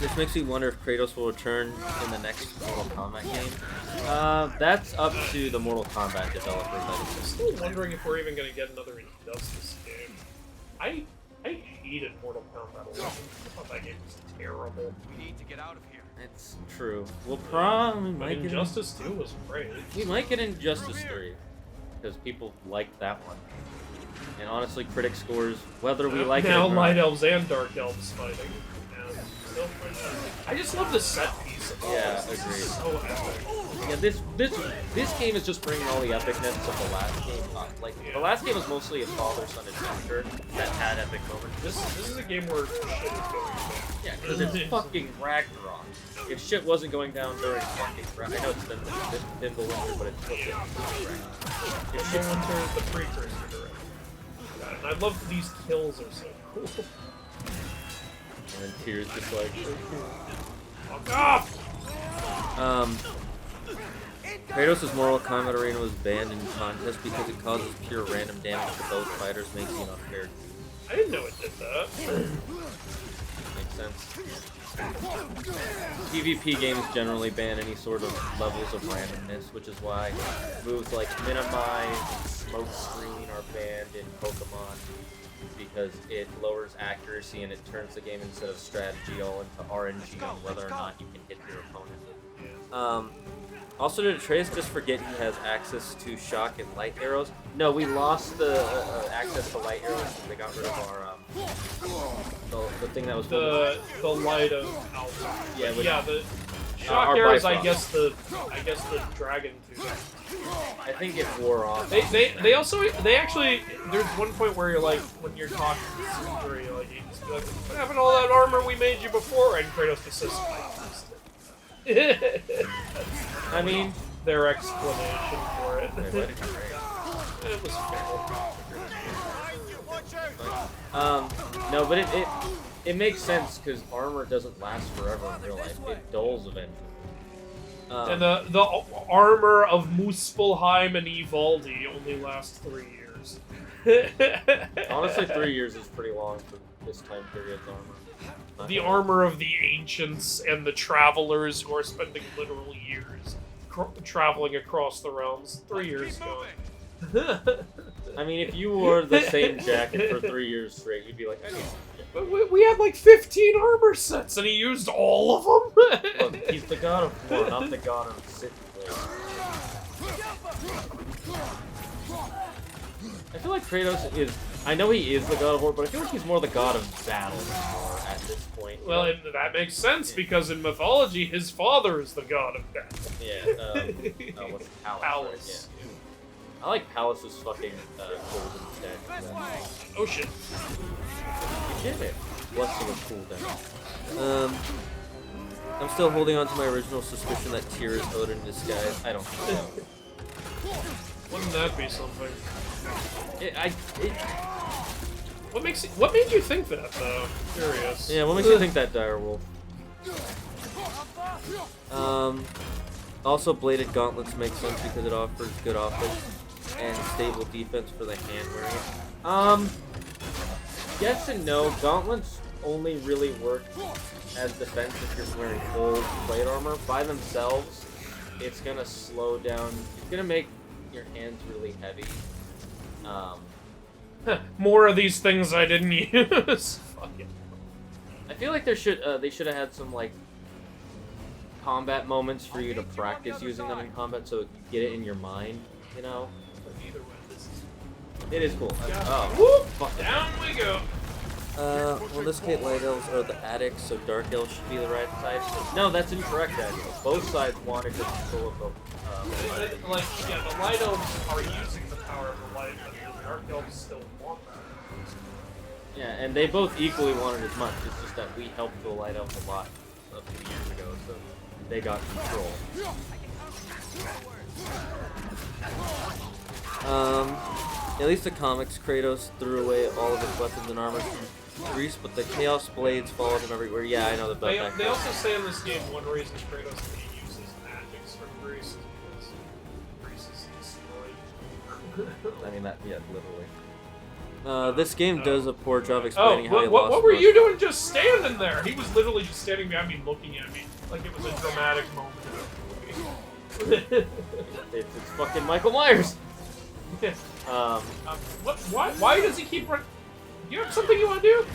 this makes me wonder if Kratos will return in the next Mortal Kombat game. That's up to the Mortal Kombat developers, I I'm think. still wondering if we're even going to get another Injustice game. I hated Mortal Kombat 11. I thought that game was terrible. We need to get out of here. It's true. We'll probably But might get Injustice 2 was great. we might get Injustice 3 because people like that one. And honestly, critic scores whether we like now it or Light not. Elves and Dark Elves fighting. And still fighting. I just love the set piece of all Yeah, this. This is agreed. so epic. Yeah, Yeah, this game is just bringing all the epicness of the last game up. Like the last game was mostly a father-son adventure that had epic moments. This is a game where shit is going down. Yeah, because it's fucking Ragnarok. If shit wasn't going down during fucking Ragnarok, I know it's been the winter, but it's still Ragnarok. Winter is the precursor to Ragnarok. And I love these kills are so cool. And then Tears just like, fuck off! Kratos' Mortal Kombat Arena was banned in contest because it causes pure random damage to both fighters, making it unfair. I didn't know it did that. Makes sense. PvP games generally ban any sort of levels of randomness, which is why moves like Minimize, Smoke Screen are banned in Pokemon, because it lowers accuracy and it turns the game instead of strategy all into RNG on whether or not you can hit your opponent. Also, did Atreus just forget he has access to shock and light arrows? No, we lost the access to light arrows because they got rid of our the thing that was the light of Alpine. Yeah, the shock arrows. I guess the dragon too. I think it wore off. They actually there's one point where you're like when you're talking to Caesar, you're like, what happened to all that armor we made you before? And Kratos just says, I mean, their explanation for it. It was fair. No, but it makes sense because armor doesn't last forever in real life. It dulls eventually. And the armor of Muspelheim and Ivaldi only lasts 3 years. Honestly, 3 years is pretty long for this time period's armor. The armor of the ancients and the travelers who are spending literal years traveling across the realms. 3 years ago. I mean, if you wore the same jacket for 3 years straight, you'd be like, I need But we had like 15 armor sets, and he used all of them. Look, he's the god of war, not the god of city. I feel like Kratos is. I know he is the god of war, but I feel like he's more the god of battle at this point. Well, that makes sense because in mythology, his father is the god of battle. Yeah. What's Pallas? Pallas. Right? Yeah. I like Pallas's fucking golden deck. Oh shit. You did it. Blessing of cooldown. I'm still holding on to my original suspicion that Tyr is Odin in disguise. I don't think so. Wouldn't that be something? What made you think that though? Curious. Yeah, what makes you think that, Direwolf? Also, bladed gauntlets make sense because it offers good offense and stable defense for the hand wearing it. Yes and no. Gauntlets only really work as defense if you're wearing full plate armor. By themselves, it's gonna slow down. It's gonna make your hands really heavy. More of these things I didn't use. Fuck it. I feel like they should have had some like combat moments for you to practice using them in combat, so you get it in your mind. You know. Either way, this is. It is cool. Whoop! Fuck. Down we go. Well, in this case, light elves are the addicts, so dark elves should be the right side. No, that's incorrect, actually. Both sides wanted to control of the. The light elves are using the power of the light, but the dark elves still want that. Yeah, and they both equally wanted as much. It's just that we helped the light elves a lot a few years ago, so they got control. At least the comics, Kratos threw away all of his weapons and armor from Greece, but the Chaos Blades followed him everywhere. Yeah, I know the belt. They also say in this game one reason Kratos uses magics from Greece is because Greece is destroyed. I mean, yeah, literally. This game does a poor job explaining how he lost. What were you doing just standing there? He was literally just standing behind me looking at me like it was a dramatic moment in the movie. It's fucking Michael Myers! Why does he keep running? You have something you want to do?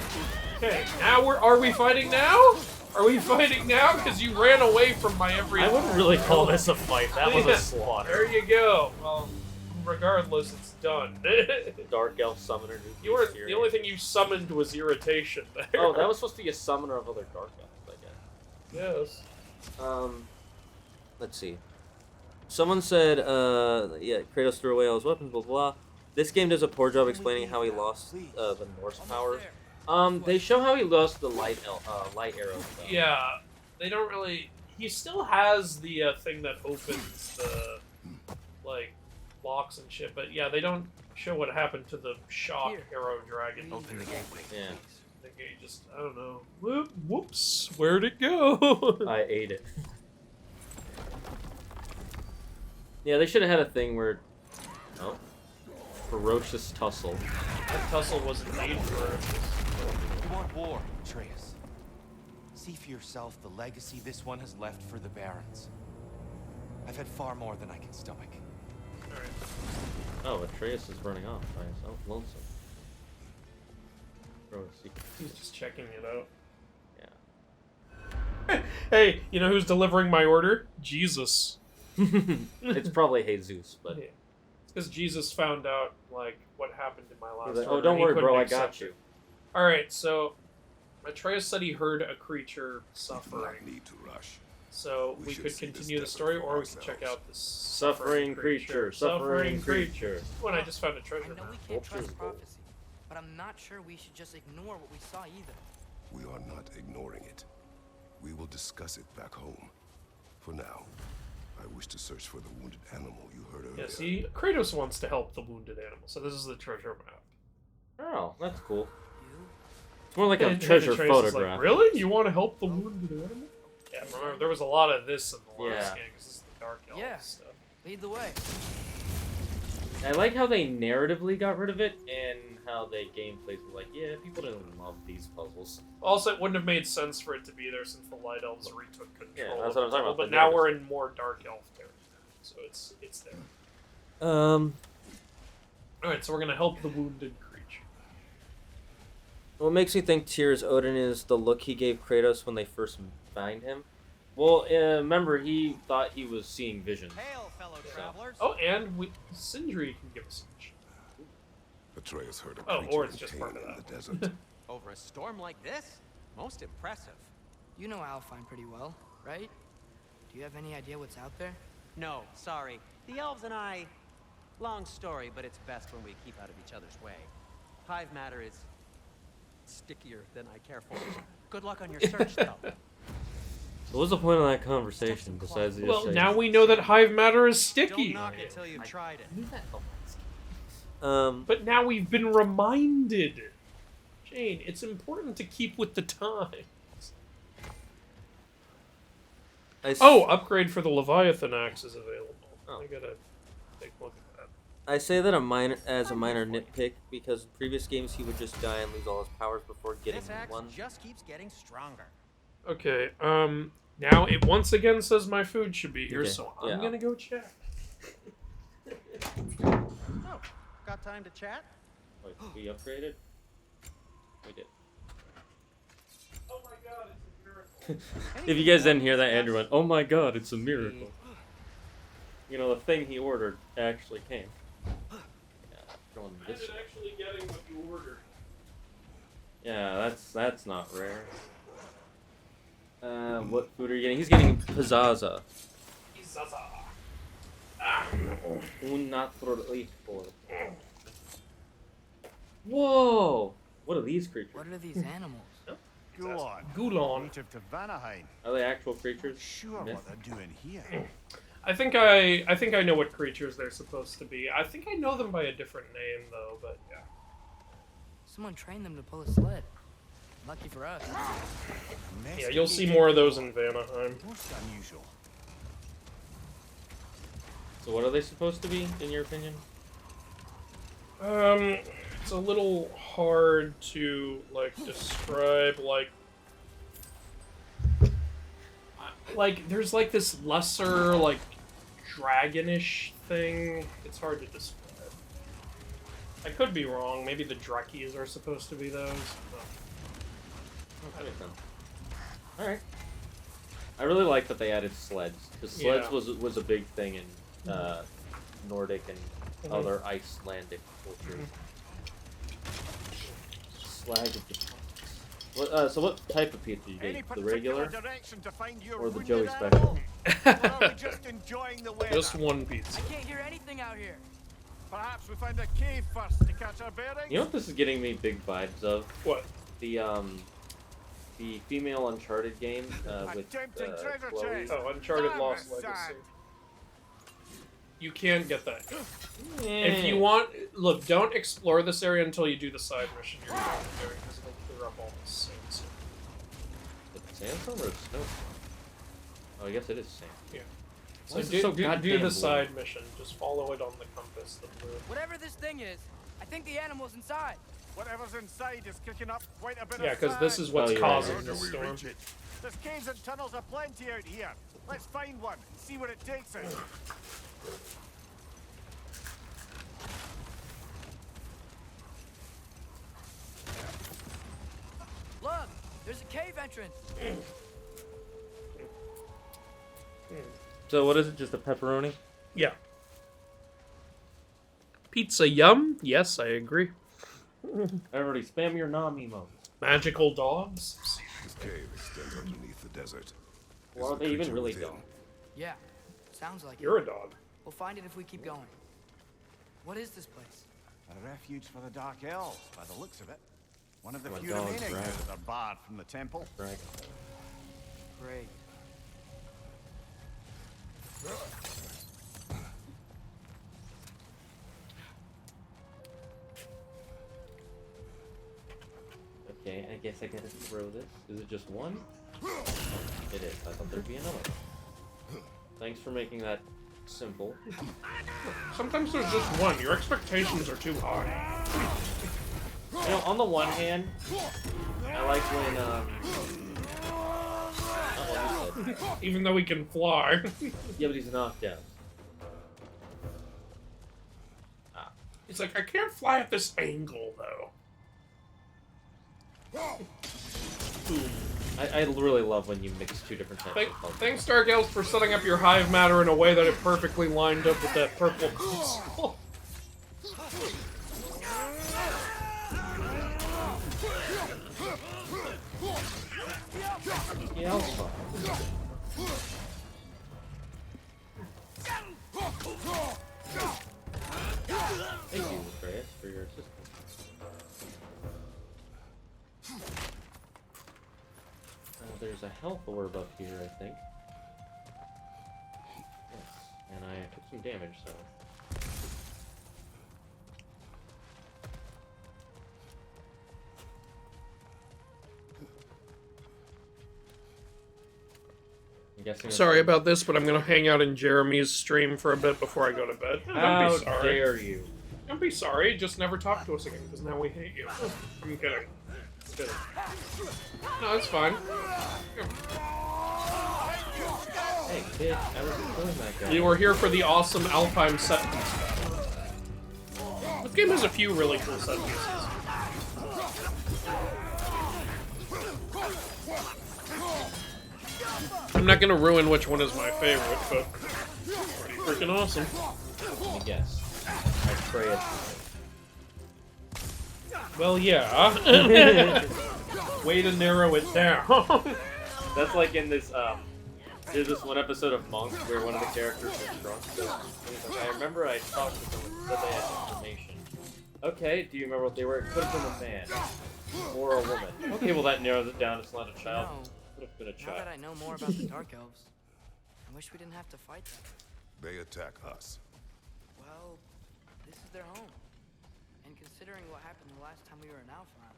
Okay, now are we fighting now? Are we fighting now? Because you ran away from my every... I wouldn't really call this a fight. That was a slaughter. There you go. Well, regardless, it's done. Dark Elf Summoner. The only thing you summoned was irritation there. Oh, that was supposed to be a summoner of other Dark Elves, I guess. Yes. Let's see. Someone said, yeah, Kratos threw away all his weapons, blah, blah, blah. This game does a poor job explaining how he lost the Norse powers. They show how he lost the light arrows, though. Yeah, they don't really... He still has the thing that opens the, like, locks and shit, but yeah, they don't show what happened to the shock arrow dragon. Open the gateway. Yeah. The gate just, I don't know. Whoops, where'd it go? I ate it. Yeah, they should have had a thing where... Oh. Ferocious tussle. That tussle wasn't made for it. You want war, Atreus. See for yourself the legacy this one has left for the Barons. I've had far more than I can stomach. Alright. Oh, Atreus is running off by himself. Lonesome. Bro, He's just checking it out. Yeah. Hey, you know who's delivering my order? Jesus. It's probably Jesus, but... Yeah. It's because Jesus found out, like, what happened in my last Like, order. oh, don't and he worry, bro, couldn't I accept got you. it. Alright, so Atreus said he heard a creature We do suffering. not need to rush. So We we should could see this continue the desert story, for or we could check ourselves. out this Suffering creature, suffering creature. When I just found a I treasure know map. we can't Vulture's trust gold. prophecy, but I'm not sure we should just ignore what we saw either. We are not ignoring it. We will discuss it back home. For now, I wish to search for the wounded animal you heard earlier. Yeah, see, Kratos wants to help the wounded animal, so this is the treasure map. Oh, that's cool. You? It's more like a And treasure Atreus is photograph. like, really? You want to help the wounded animal? Yeah, remember, there was a lot of this in the last Yeah. game, because this is the Dark Elves Yeah. stuff. Lead the way. I like how they narratively got rid of it, and how they gameplays were like, yeah, people didn't love these puzzles. Also, it wouldn't have made sense for it to be there since the Light Elves retook control. Yeah, that's what I'm talking about, But the now narrative. we're in more Dark Elf territory, so it's there. Alright, so we're gonna help the wounded creature. What makes me think Tyr's Odin is the look he gave Kratos when they first find him? Well, remember, he thought he was seeing visions. Hail, fellow travelers. Oh, and Sindri can give us a mission. Atreus heard a Oh, creature or in it's just pain part of in that. the desert. Over a storm like this? Most impressive. You know Alpine pretty well, right? Do you have any idea what's out there? No, sorry. The elves and I... Long story, but it's best when we keep out of each other's way. Hive matter is... stickier than I care for. Good luck on your search, though. What was the point of that conversation besides just Well, saying... now we know that hive matter is Don't sticky. knock it till you've tried it. But now we've been reminded. Jane, it's important to keep with the times. Oh, upgrade for the Leviathan axe is available. Oh. I gotta take a look at that. I say that as a minor nitpick because in previous games he would just die and lose all his powers before getting This axe one. just keeps getting stronger. Okay, now it once again says my food should be here, Okay, so I'm yeah. gonna go check. Oh, got time to chat? Wait, we upgraded? We did. Oh my god, it's a miracle. If you guys didn't hear that, Andrew went, "Oh my god, it's a miracle." You know, the thing he ordered actually came. Yeah, going I this ended way. actually getting what you ordered. Yeah, that's not rare. What food are you getting? He's getting pizzaza. Izaza. Un naturalista. Whoa! What are these creatures? What are these animals? Gulon. Gulon. Native to Vanaheim. Are they actual creatures? Sure Myth? what they're doing here. I think I know what creatures they're supposed to be. I think I know them by a different name though, but yeah. Someone trained them to pull a sled. Lucky for us. Yeah, you'll see more of those in Vanaheim. Most unusual. So what are they supposed to be, in your opinion? It's a little hard to like describe. Like there's like this lesser like dragonish thing. It's hard to describe. I could be wrong. Maybe the Drekkies are supposed to be those. That makes sense. Alright. I really like that they added sleds, because sleds Yeah. was a big thing in Nordic and other Icelandic cultures. Slag of the tropics. So what type of pizza you Any get? The particular regular direction to find your or the wounded Joey animal? Special? Or are we just enjoying the weather? Just one pizza. I can't hear anything out here. Perhaps we find a cave first to catch our bearings? You know what this is getting me big vibes of? What? The female Uncharted game with Attempting treasure Chloe. chest. Oh, Uncharted Damn Lost it, Legacy. son. You can get that. If you want, look, don't explore this area until you do the side mission you're going to do, because it'll clear up all the sandstorm. Is it sandstorm or snow? Oh, I guess it is sand. Yeah. Why So is it so do goddamn the blue? side mission. Just follow it on the compass. The blue. Whatever this thing is, I think the animal's inside. Whatever's inside is kicking up quite a bit Yeah, of because this sand. is what's you're right. causing the storm. There's caves and tunnels aplenty out here. Let's find one and see where it takes us. Look, there's a cave entrance. So what is it? Just a pepperoni? Yeah. Pizza yum? Yes, I agree. Everybody, spam your nom emotes. Magical dogs? This cave extends underneath the desert. Or are There's a they even creature really within. dumb? Yeah, sounds like You're it. a dog. We'll find it if we keep going. What is this place? A refuge for the Dark Elves, by the looks of it. One of the My few dog's remaining right. that are barred from the temple. Right. Great. Okay, I guess I gotta throw this. Is it just one? It is. I thought there'd be another. Thanks for making that simple. Sometimes there's just one. Your expectations are too high. You know, on the one hand, I like when, oh, well, you said. Even though he can fly. Yeah, but he's knocked out. He's like, I can't fly at this angle, though. I really love when you mix two different types of puzzles. Thanks, Dark Elves, for setting up your hive matter in a way that it perfectly lined up with that purple crystal. Yeah, Alpha. Thank you, Atreus, for your assistance. There's a health orb up here, I think. Yes, and I took some damage, so... I'm guessing Sorry about this, but I'm gonna hang out in Jeremy's stream for a bit before I go to bed. How Don't be sorry. dare you? Don't be sorry. Just never talk to us again, because now we hate you. I'm kidding. Just kidding. No, it's fine. Hey, kid, I was killing that guy. You were here for the awesome Alpine set piece. This game has a few really cool set pieces. I'm not gonna ruin which one is my favorite, but pretty freaking awesome. Let me guess. I pray it. Well, yeah. Way to narrow it down. That's like in this, there's this one episode of Monk where one of the characters was drunk. So he's like, I remember I talked to someone and said they had information. Okay, do you remember what they were? It could have been a man. Or a woman. Okay, well that narrows it down. It's not a child. No. Could have been a Now child. that I know more about the Dark Elves, I wish we didn't have to fight them. They attack us. Well, this is their home. And considering what happened the last time we were in Álfheim,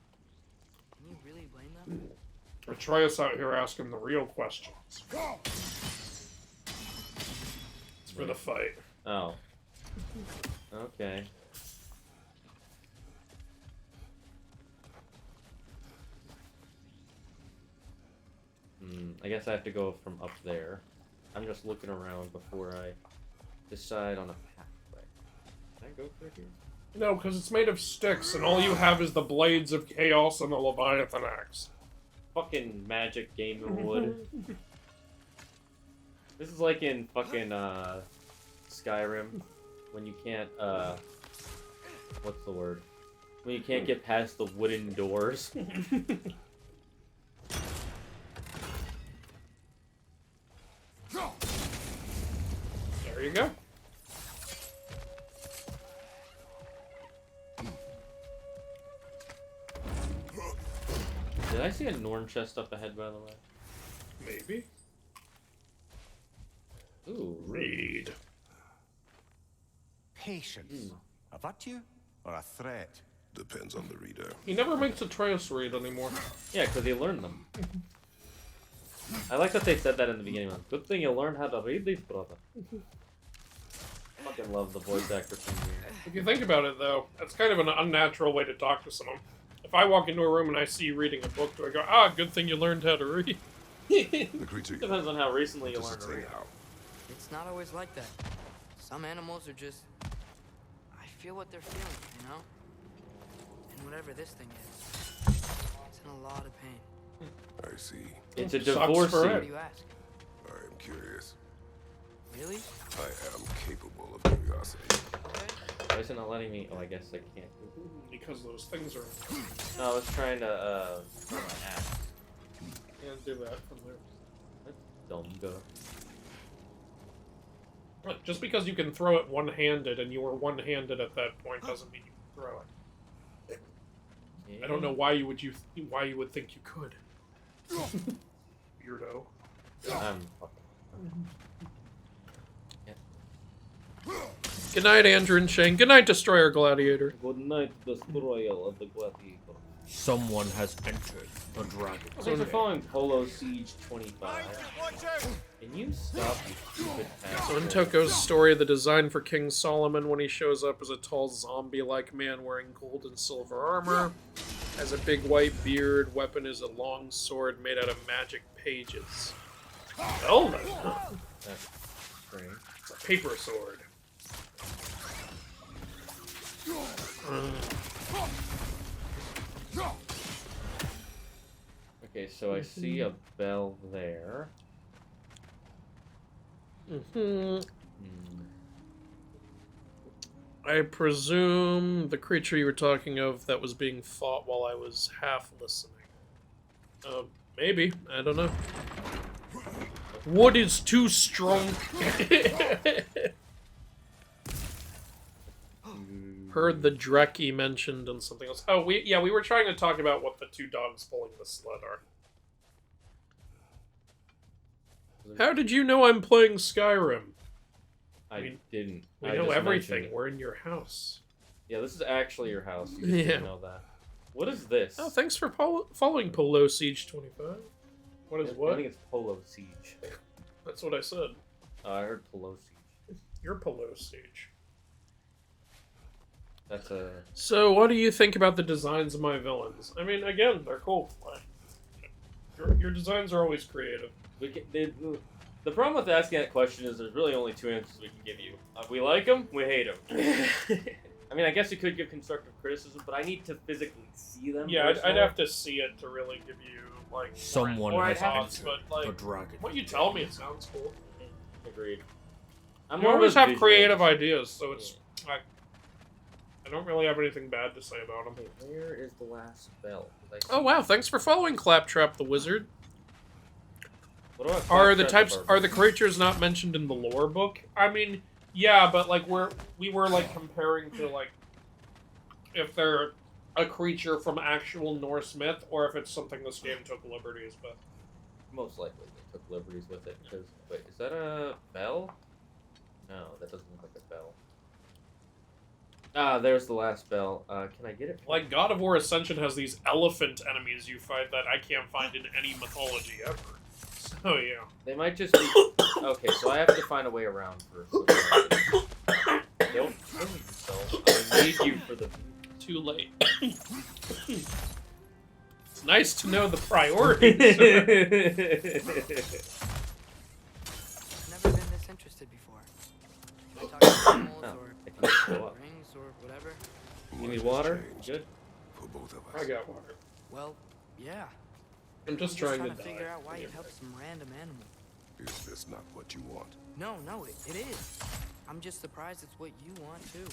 can you really blame them? Atreus out here asking the real questions. It's for the fight. Oh. Okay. I guess I have to go from up there. I'm just looking around before I decide on a pathway. Can I go through here? No, because it's made of sticks, and all you have is the blades of chaos and the Leviathan axe. Fucking magic game of wood. This is like in fucking Skyrim when you can't what's the word? When you can't get past the wooden doors. There you go. Did I see a Norn chest up ahead, by the way? Maybe. Ooh. Read. Patience. A virtue or a threat? Depends on the reader. He never makes Atreus read anymore. Yeah, because he learned them. I like that they said that in the beginning. Like, good thing you learned how to read these, brother. Fucking love the voice actor from here. If you think about it, though, that's kind of an unnatural way to talk to someone. If I walk into a room and I see you reading a book, do I go, ah, good thing you learned how to read? The creature Depends on how recently you does learned it to say read. how? It's not always like that. Some animals are just... I feel what they're feeling, you know? And whatever this thing is, it's in a lot of pain. I see. It's a Sucks for divorce. it. Why do you ask? I am curious. Really? I am capable of curiosity. Okay. Why is it not letting me? Oh, I guess I can't. Because those things are... No, I was trying to, throw my axe. Can't do that from there. That's dumb, go. Look, just because you can throw it one-handed and you were one-handed at that point doesn't mean you can throw it. I don't know why you would think you could. Weirdo. I'm fucking... Good night, Andrew and Shane. Good night, Destroyer Gladiator. Good night, destroyer of the gladiator. Someone has entered the dragon. Thanks for following Polo Siege 25. Can you stop, you stupid So bastard? in Toko's story, the design for King Solomon when he shows up is a tall zombie-like man wearing gold and silver armor, has a big white beard, weapon is a long sword made out of magic pages. Elven? That's strange. It's a paper sword. Okay, so I see a bell there. I presume the creature you were talking of that was being fought while I was half listening. Maybe. I don't know. Wood is too strong. Heard the Dreki mentioned and something else. Oh, we were trying to talk about what the two dogs pulling the sled are. How did you know I'm playing Skyrim? I didn't. We I know just everything. mentioned it. We're in your house. Yeah, this is actually your house. You just Yeah. didn't know that. What is this? Oh, thanks for following Polo Siege 25. What is I what? think it's Polo Siege. That's what I said. Oh, I heard Polo Siege. You're Polo Siege. That's a... So, what do you think about the designs of my villains? I mean, again, they're cool. Your designs are always creative. The problem with asking that question is there's really only two answers we can give you. We like them, we hate them. I mean, I guess you could give constructive criticism, but I need to physically see them. Yeah, I'd personally. have to see it to really give you, like, Someone more has thoughts, entered but, the like, dragon. what you tell me, it sounds cool. Agreed. You always have creative ideas, so it's, like, I don't really have anything bad to say about them. Okay, where is the last bell? Oh wow, thanks for following Claptrap the Wizard. What about Are the Claptrap types the are the creatures not mentioned in the lore book? I mean, yeah, but like we were like comparing to like if they're a creature from actual Norse myth or if it's something this game took liberties with. Most likely they took liberties with it. Because wait, is that a bell? No, that doesn't look like a bell. Ah, there's the last bell. Can I get it? Like God of War Ascension has these elephant enemies you fight that I can't find in any mythology ever. So yeah. They might just be... Okay, so I have to find a way around first. Don't kill yourself. I need you for the... Too late. It's nice to know the priorities. Never been this interested before. Should I talk to animals Oh, or rings or whatever? You need water? Good? For both of us. I got water. Well, yeah. I'm just trying to figure die. out why you'd help some random animal. Is this not what you want? No, it is. I'm just surprised it's what you want too.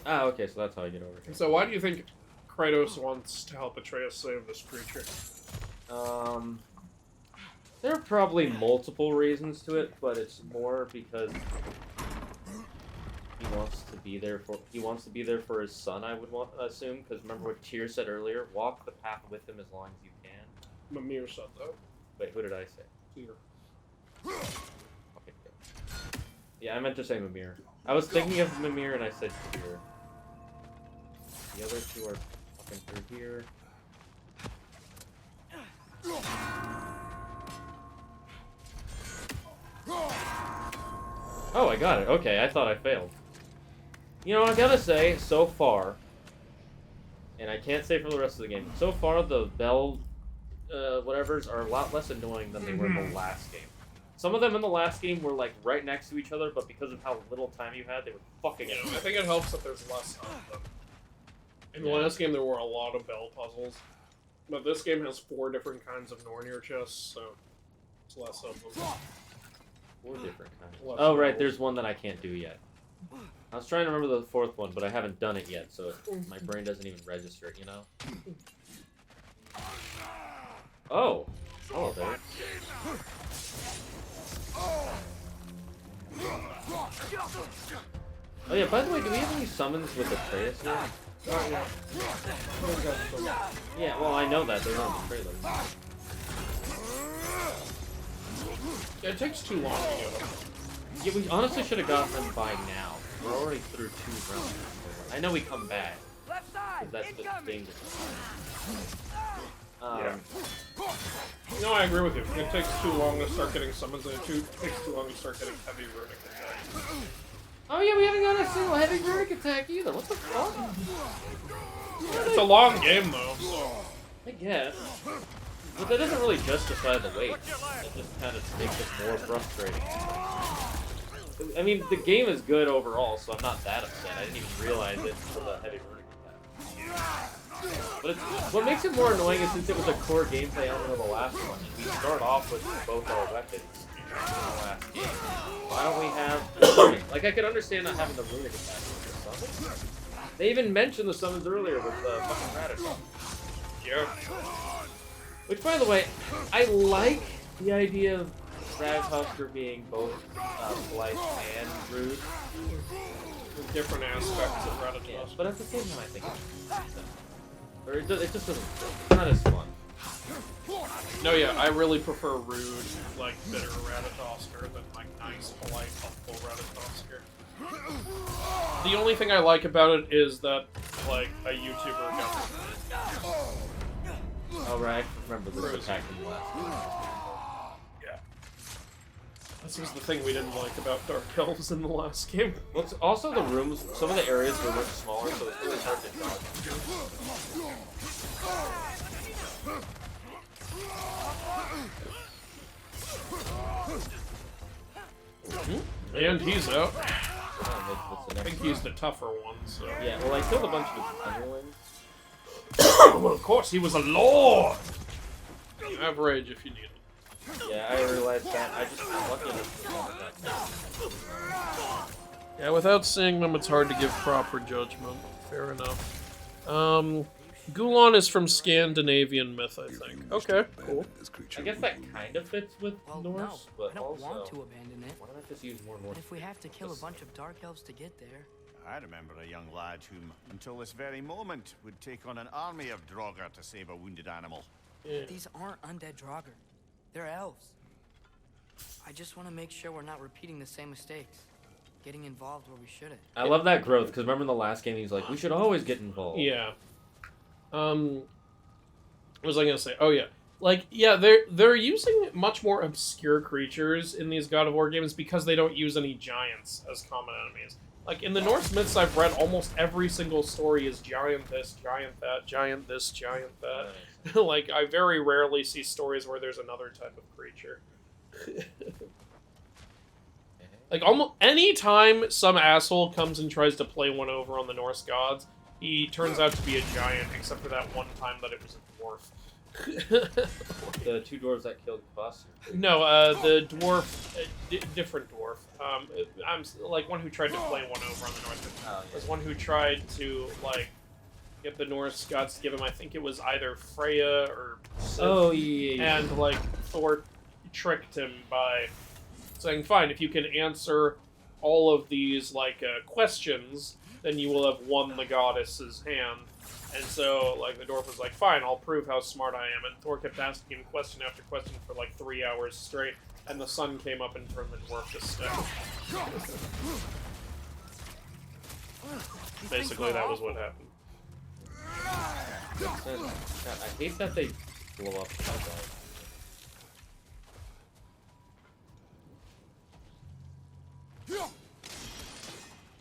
Ah, okay, so that's how I get over here. So why do you think Kratos wants to help Atreus save this creature? There are probably multiple reasons to it, but it's more because he wants to be there for his son. I would assume, because remember what Tyr said earlier: walk the path with him as long as you can. Mimir said that. Wait, who did I say? Tyr. Okay, good. Yeah, I meant to say Mimir. I was thinking of Mimir and I said Tyr. The other two are fucking through here. Oh, I got it. Okay, I thought I failed. You know, I gotta say, so far, and I can't say for the rest of the game, so far the bell whatevers are a lot less annoying than they were in the last game. Some of them in the last game were like right next to each other, but because of how little time you had, they were fucking annoying. I think it helps that there's less of them. In the last game, there were a lot of bell puzzles, but this game has 4 different kinds of Nornir chests, so it's less of them. 4 different kinds. Less Oh, right, levels. there's one that I can't do yet. I was trying to remember the 4th one, but I haven't done it yet, so my brain doesn't even register it, you know? Oh! Oh, there. Oh yeah, by the way, do we have any summons with Atreus here? Yeah, well, I know that. They're not in the trailer. Yeah, it takes too long to get them. Yeah, we honestly should have gotten them by now. We're already through 2 rounds. I know we come back. Left side, That's the dangerous. Yeah. No, I agree with you. It takes too long to start getting summons, and it takes too long to start getting heavy runic attacks. Oh yeah, we haven't got a single heavy runic attack either. What the fuck? It's a long game, though, so... I guess. But that doesn't really justify the wait. It just kind of makes it more frustrating. I mean, the game is good overall, so I'm not that upset. I didn't even realize it until the heavy runic attack. But what makes it more annoying is since it was a core gameplay element of the last one, and we start off with both our weapons in the last game. Why don't we have... Like, I could understand not having the runic attack with the summons. They even mentioned the summons earlier with fucking Kratos. Yeah. Which, by the way, I like the idea of Ragnarök being both polite and rude. Different aspects of Ragnarok. Yeah, but at the same time, I think or it just doesn't. It's not as fun. No, yeah, I really prefer rude, like bitter Ratatosker than like nice, polite, helpful Ratatosker. The only thing I like about it is that like a YouTuber got. Oh right, I remember this attack from the last one. Yeah. This was the thing we didn't like about Dark Elves in the last game. Well, it's also the rooms, some of the areas were much smaller, so it's really hard to dodge. And he's out. Oh, I think he's the tougher one, so... Yeah, well, I killed a bunch of underlings. Well, of course, he was a lord! Have rage if you need it. Yeah, I realized that. I'm lucky enough to remember that. Yeah, without seeing them, it's hard to give proper judgment. Fair enough. Gulan is from Scandinavian myth, I think. Okay, cool. I guess that kind of fits with Well, Norse, no, but I don't also... want to abandon it. Why don't I just use more Norse? But if we have to kill a bunch of dark elves to get there... I remember a young lad whom, until this very moment, would take on an army of Draugr to save a wounded animal. Yeah. These aren't undead Draugr. They're elves. I just want to make sure we're not repeating the same mistakes. Getting involved where we shouldn't. I love that growth, because remember in the last game, he's like, we should always get involved. Yeah. What was I gonna say? Oh yeah. Like, yeah, they're using much more obscure creatures in these God of War games because they don't use any giants as common enemies. Like, in the Norse myths I've read, almost every single story is giant this, giant that, giant this, giant that. Nice. Like, I very rarely see stories where there's another type of creature. Like, almost any time some asshole comes and tries to play one over on the Norse gods, he turns out to be a giant, except for that one time that it was a dwarf. The 2 dwarves that killed Bus? No, the dwarf, different dwarf. I'm like one who tried to play one over on the North. Oh, yeah. Was one who tried to like get the Norse gods to give him. I think it was either Freya or Sif. Oh yeah. And like Thor tricked him by saying, fine, if you can answer all of these, like, questions, then you will have won the goddess's hand. And so, like, the dwarf was like, fine, I'll prove how smart I am. And Thor kept asking him question after question for, like, 3 hours straight. And the sun came up and turned the dwarf to stone. Basically, that was what happened. God, I hate that they blow up my guy.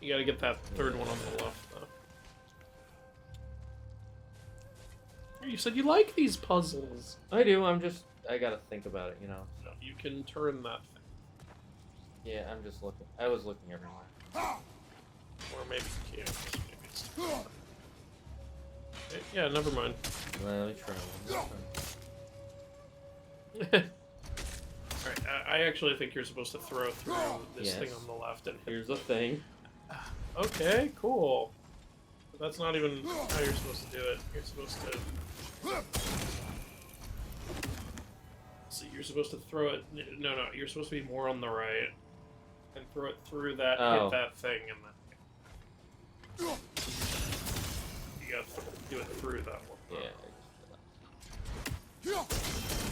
You gotta get that third one on the left, though. You said you like these puzzles. I do, I gotta think about it, you know. No, you can turn that thing. Yeah, I'm just looking. I was looking everywhere. Or maybe you can't. Maybe it's too far. Okay, yeah, never mind. Let me try one more time. Alright, I actually think you're supposed to throw through this thing on the left. And here's the thing. Okay, cool. But that's not even how you're supposed to do it. You're supposed to... So you're supposed to throw it... No, you're supposed to be more on the right. And throw it through that, hit that thing, and then... You gotta do it through that one. Yeah.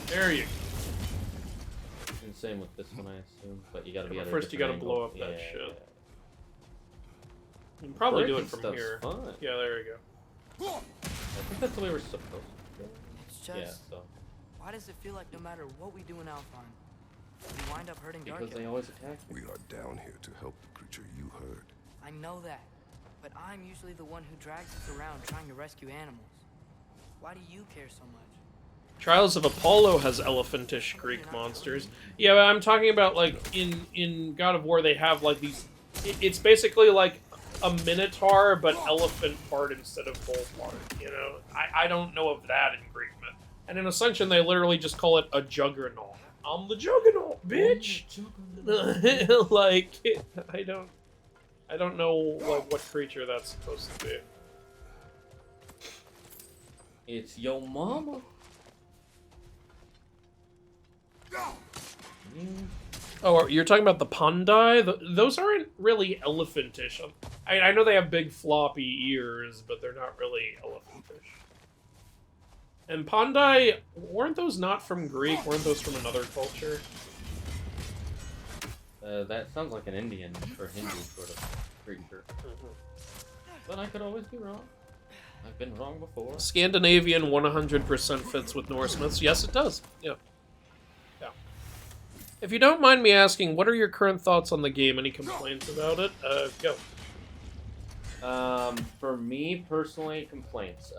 There you go. And same with this one, I assume. But you gotta be at a first you gotta different blow angle. up that shit. Yeah. You can probably do it Breaking from stuff's here. fun. Yeah, there you go. I think that's the way we're supposed to go. It's just... so. Why does it feel like no matter what we do in Alpine, we wind up hurting Dark Because they Elves? always attack you. We are down here to help the creature you heard. I know that, but I'm usually the one who drags us around trying to rescue animals. Why do you care so much? Trials of Apollo has elephantish Greek monsters. Yeah, but I'm talking about, like, in God of War, they have, like, these... It's basically, like, a minotaur, but elephant part instead of bull part, you know? I don't know of that in Greek myth. And in Ascension, they literally just call it a juggernaut. I'm the juggernaut, bitch! Like, I don't know, like, what creature that's supposed to be. It's your mama. Oh, you're talking about the Pandai? Those aren't really elephantish. I know they have big floppy ears, but they're not really elephantish. And Pandai, weren't those not from Greek? Weren't those from another culture? That sounds like an Indian or Hindu sort of creature. But I could always be wrong. I've been wrong before. Scandinavian 100% fits with Norse myths. Yes, it does. Yeah. Yeah. If you don't mind me asking, what are your current thoughts on the game? Any complaints about it? Go. For me personally, complaints.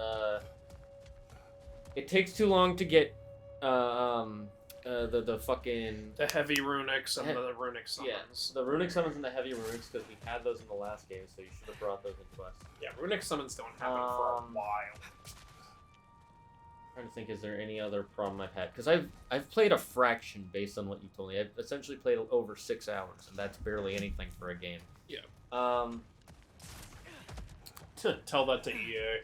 It takes too long to get the fucking... The heavy runics and the runic summons. Yeah, the runic summons and the heavy runics, because we had those in the last game, so you should have brought those into us. Yeah, runic summons don't happen for a while. I'm trying to think, is there any other problem I've had? Because I've played a fraction based on what you told me. I've essentially played over 6 hours, and that's barely anything for a game. Yeah. Tell that to EA.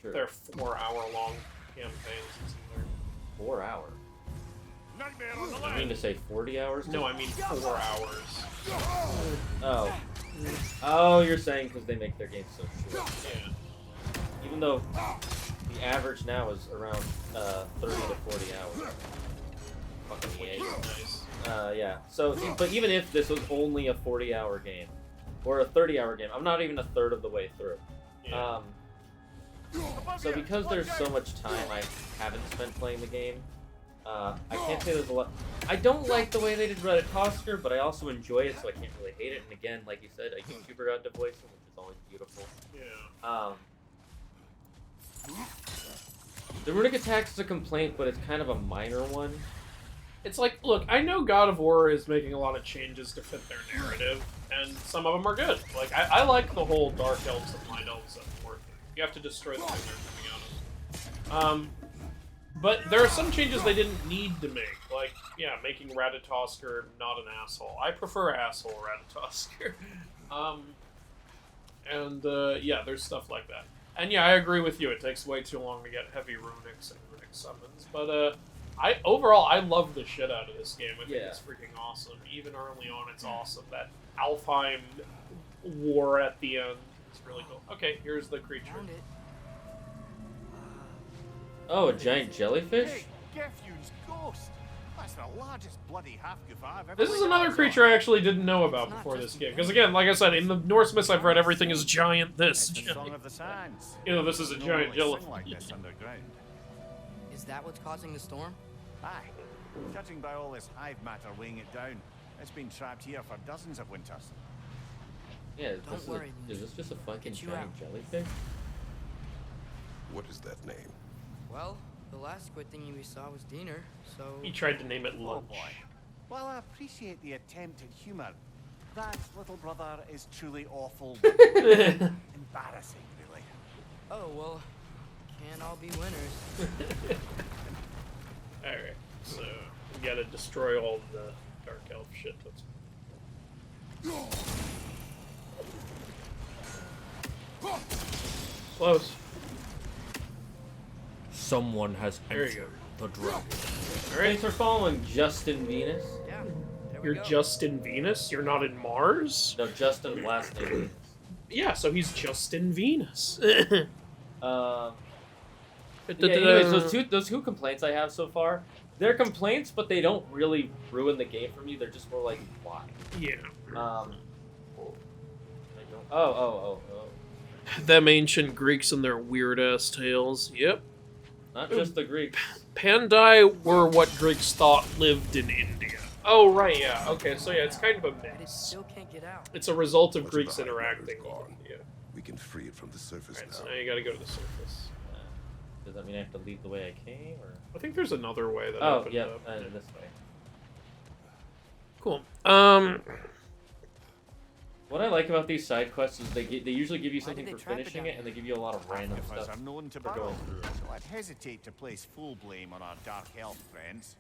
Sure. They're 4-hour-long campaigns. 4 hours? I mean to say 40 hours? No, I mean 4 hours. Oh. Oh, you're saying because they make their games so short. Yeah. Even though the average now is around 30 to 40 hours. Fucking EA. Nice. Yeah. So, but even if this was only a 40-hour game, or a 30-hour game, I'm not even a third of the way through. Yeah. So because there's so much time I haven't spent playing the game, I can't say there's a lot. I don't like the way they did Ratatoskr, but I also enjoy it, so I can't really hate it. And again, like you said, a YouTuber got to voice it, which is always beautiful. Yeah. The runic attacks is a complaint, but it's kind of a minor one. It's like, look, I know God of War is making a lot of changes to fit their narrative, and some of them are good. Like, I like the whole Dark Elves and Light Elves and War thing. You have to destroy the thing they're coming out of. But there are some changes they didn't need to make. Like, yeah, making Ratatoskr not an asshole. I prefer asshole Ratatoskr. Yeah, there's stuff like that. And yeah, I agree with you. It takes way too long to get heavy runics and runic summons. But Overall, I love the shit out of this game. I think Yeah. it's freaking awesome. Even early on, it's awesome. That Alfheim war at the end is really cool. Okay, here's the creature. Found it. Oh, a giant jellyfish? Hey, Gefyun's ghost! That's the largest bloody half-goof I've ever This is laid another eyes creature on. I actually didn't know about before this game. Because again, like I said, in the Norse myths I've read, everything is giant this. It's the Song of the Sands. You know, this is a No giant one jellyfish. sing like this underground. Is that what's causing the storm? Aye. Judging by all this hive matter weighing it down, it's been trapped here for dozens of winters. Yeah, Don't worry, is this just a fucking Get you giant out. jellyfish? What is that name? Well, the last squid thingy we saw was Diener, so... He tried to name it Oh Lunch. boy. Well, I appreciate the attempt at humour. That little brother is truly awful. Embarrassing, really. Oh, well, can't all be winners. Alright, so we gotta destroy all the Dark Elf shit. That's... Close. Someone has There you entered the dragon. Thanks for following Justin Venus. Yeah, there we You're go. just in Venus? You're not in Mars? No, Justin last name Venus. Yeah, so he's just in Venus. Yeah, anyways, those two complaints I have so far, they're complaints, but they don't really ruin the game for me. They're just more like, why? Yeah. I don't, oh. Them ancient Greeks and their weird-ass tales. Yep. Not just the Greeks. Pandai were what Greeks thought lived in India. Oh, right, yeah. Okay, so yeah, it's kind of a But it mix. still can't get out. It's a result of Much Greeks the hive matter interacting. is gone. Yeah. We can free it from the surface Alright, so now. now you gotta go to the surface. Does that mean I have to leave the way I came, or? I think there's another way that Oh, opened yeah, up. this way. Cool. What I like about these side quests is they usually give you Why something did for they trap it finishing down it, and they give you a lot of random Half-goofers stuff are known to for burrow, going through it. so I'd hesitate to place full blame on our dark elf friends.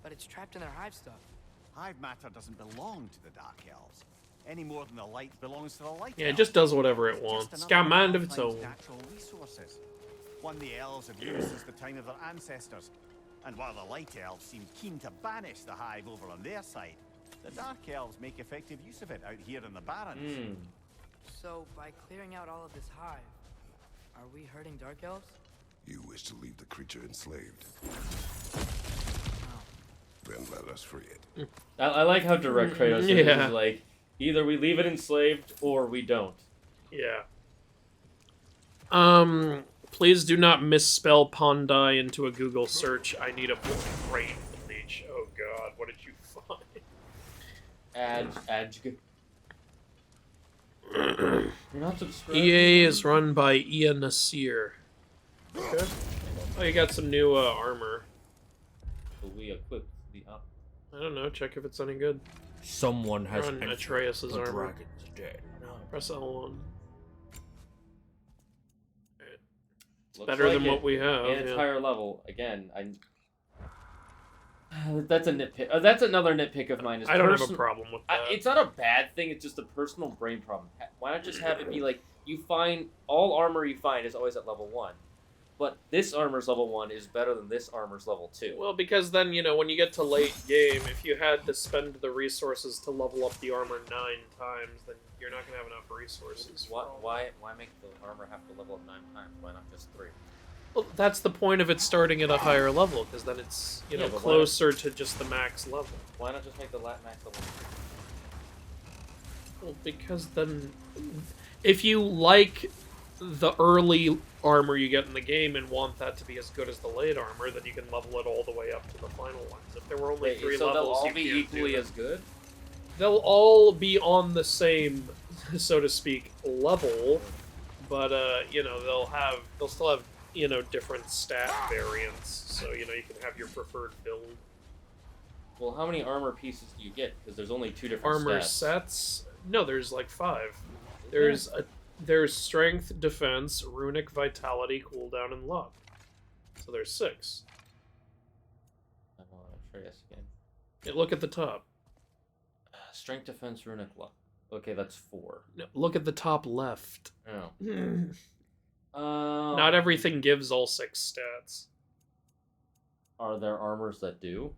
But it's trapped in their hive stuff. Hive matter doesn't belong to the dark elves, any more than the light belongs to the light Yeah, it elves. just does whatever it It's wants. just It's got a another mind of its Alpine's own. natural resources. One the elves have used since the time of their ancestors. And while the light elves seem keen to banish the hive over on their side, the dark elves make effective use of it out here in the barrens. So, by clearing out all of this hive, are we hurting Dark Elves? You wish to leave the creature enslaved. Then let us free it. I like how direct Kratos is. Yeah. He's like, either we leave it enslaved or we don't. Yeah. Please do not misspell Pandai into a Google search. I need a brain bleach. Oh god, what did you find? You're not subscribed. EA is run by Ian Nasir. Okay. Oh, you got some new armor. We equip the up. I don't know, check if it's any good. Someone has Run entered Atreus's the armor. dragon's den. Press L1. Looks Better like than it. what we have. And it's Yeah. higher level. Again, that's a nitpick. That's another nitpick of mine. Is I don't have a problem with that. It's not a bad thing. It's just a personal brain problem. Why not just have it be like you find all armor you find is always at level 1, but this armor's level 1 is better than this armor's level 2. Well, because then, you know, when you get to late game, if you had to spend the resources to level up the armor 9 times, then you're not going to have enough resources. Why make the armor have to level up 9 times? Why not just 3? Well, that's the point of it starting at a higher level, because then it's, you know, Yeah, but closer to just the max level. Why not just make the max level 3? Well, because then, if you like the early armor you get in the game and want that to be as good as the late armor, then you can level it all the way up to the final ones. If there were only Wait, 3 so they'll levels, all you be can't do equally that. as good? They'll all be on the same, so to speak, level, but you know, they'll still have, you know, different stat variants. So, you know, you can have your preferred build. Well, how many armor pieces do you get? Because there's only 2 different Armor stats. sets? No, there's like 5. There's strength, defense, runic vitality, cooldown, and luck. So there's 6. I want Atreus again. Yeah, look at the top. Strength, defense, runic, luck. Okay, that's 4. No, look at the top left. Oh. Not everything gives all 6 stats. Are there armors that do?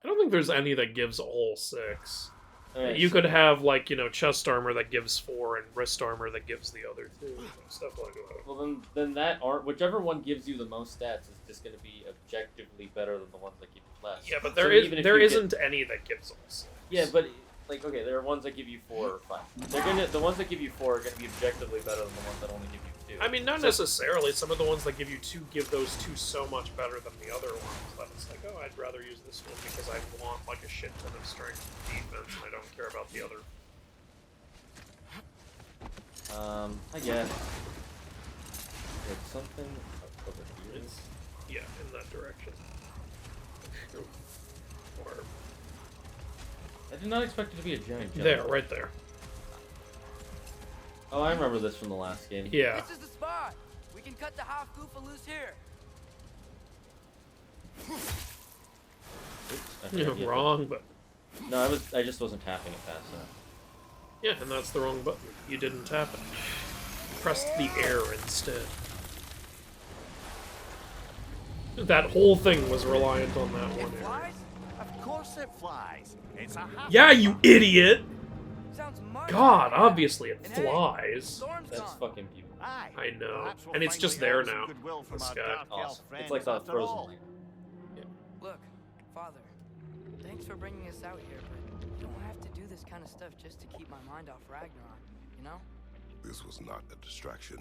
I don't think there's any that gives all 6. Okay, You so- could have, like, you know, chest armor that gives 4 and wrist armor that gives the other 2. Stuff like that. Well, then that whichever one gives you the most stats is just going to be objectively better than the ones that give you less. Yeah, but So there even if you isn't any that gives all 6. Yeah, but like, okay, there are ones that give you 4 or 5. The ones that give you 4 are gonna be objectively better than the ones that only give you 2. I mean, not necessarily. Some of the ones that give you 2 give those 2 so much better than the other ones that it's like, oh, I'd rather use this one because I want like a shit ton of strength and defense, and I don't care about the other. I guess. There's something over here. It's, yeah, in that direction. Or I did not expect it to be a giant jump. there, right there. Oh, I remember this from the last game. Yeah. This is the spot. We can cut the half goofa loose here. Oops, I You're forgot the- wrong, but No, I just wasn't tapping it fast enough. yeah, and that's the wrong button. You didn't tap it. Pressed the air instead. That whole thing was reliant on that one area. Flies? Of course it flies. It's a half. Yeah, you idiot! Sounds mighty God, bad. obviously it And hey, flies. storm's That's gone. fucking people. Aye. I know. Perhaps we'll And it's just finally there earn some now. goodwill from This our guy. dark elf Awesome. friends It's like the after frozen all. land. Look, Father, thanks for bringing us out here, but you don't have to do this kind of stuff just to keep my mind off Ragnarok, you know? This was not a distraction.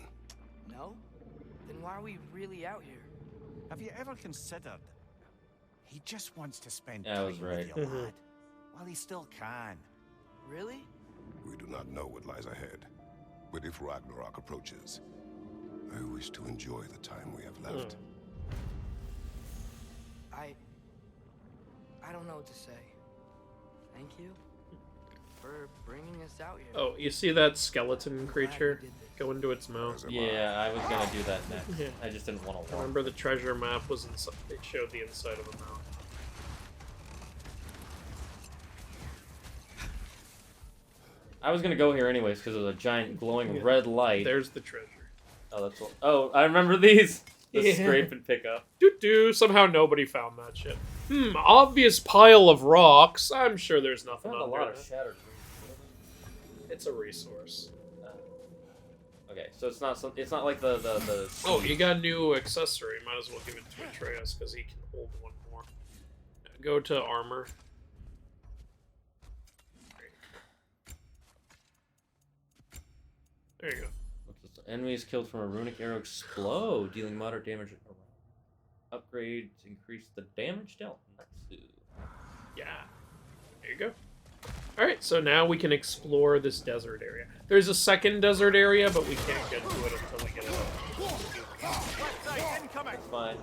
No? Then why are we really out here? Have you ever considered? He just wants to spend Yeah, I was time right. with you, Mhm. lad. While he still can. Really? We do not know what lies ahead. But if Ragnarok approaches, I wish to enjoy the time we have left. I don't know what to say. Thank you for bringing us out here. Oh, you see that skeleton I'm glad creature you did this. go into its mouth? As am Yeah, I was gonna do that next. Yeah. I just didn't want to walk. Remember the treasure map was inside, it showed the inside of the mouth. I was gonna go here anyways because there's a giant glowing Yeah. red light. There's the treasure. Oh, that's what. Oh, I remember these. The Yeah. scrape and pick up. Doo-doo, somehow nobody found that shit. Obvious pile of rocks. I'm sure there's I nothing found a under lot of that. shattered. It's a resource. Okay, so it's not like the. Oh, you got a new accessory. Might as well give it to Atreus because he can hold one more. Go to armor. There you go. What's this? Enemies killed from a runic arrow explode, dealing moderate damage. Upgrades increase the damage dealt. Natsu. Yeah. There you go. Alright, so now we can explore this desert area. There's a second desert area, but we can't get to it until we get it up. That's fine.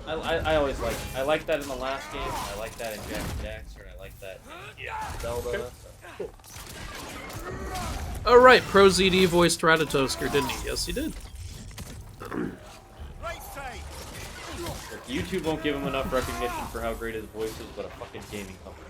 I always like that in the last game. I like that in Jack and Daxter. I like that in Zelda. Okay. So. Alright, Pro ZD voiced Ratatosker, didn't he? Yes, he did. Right side. YouTube won't give him enough recognition for how great his voice is, but a fucking gaming company.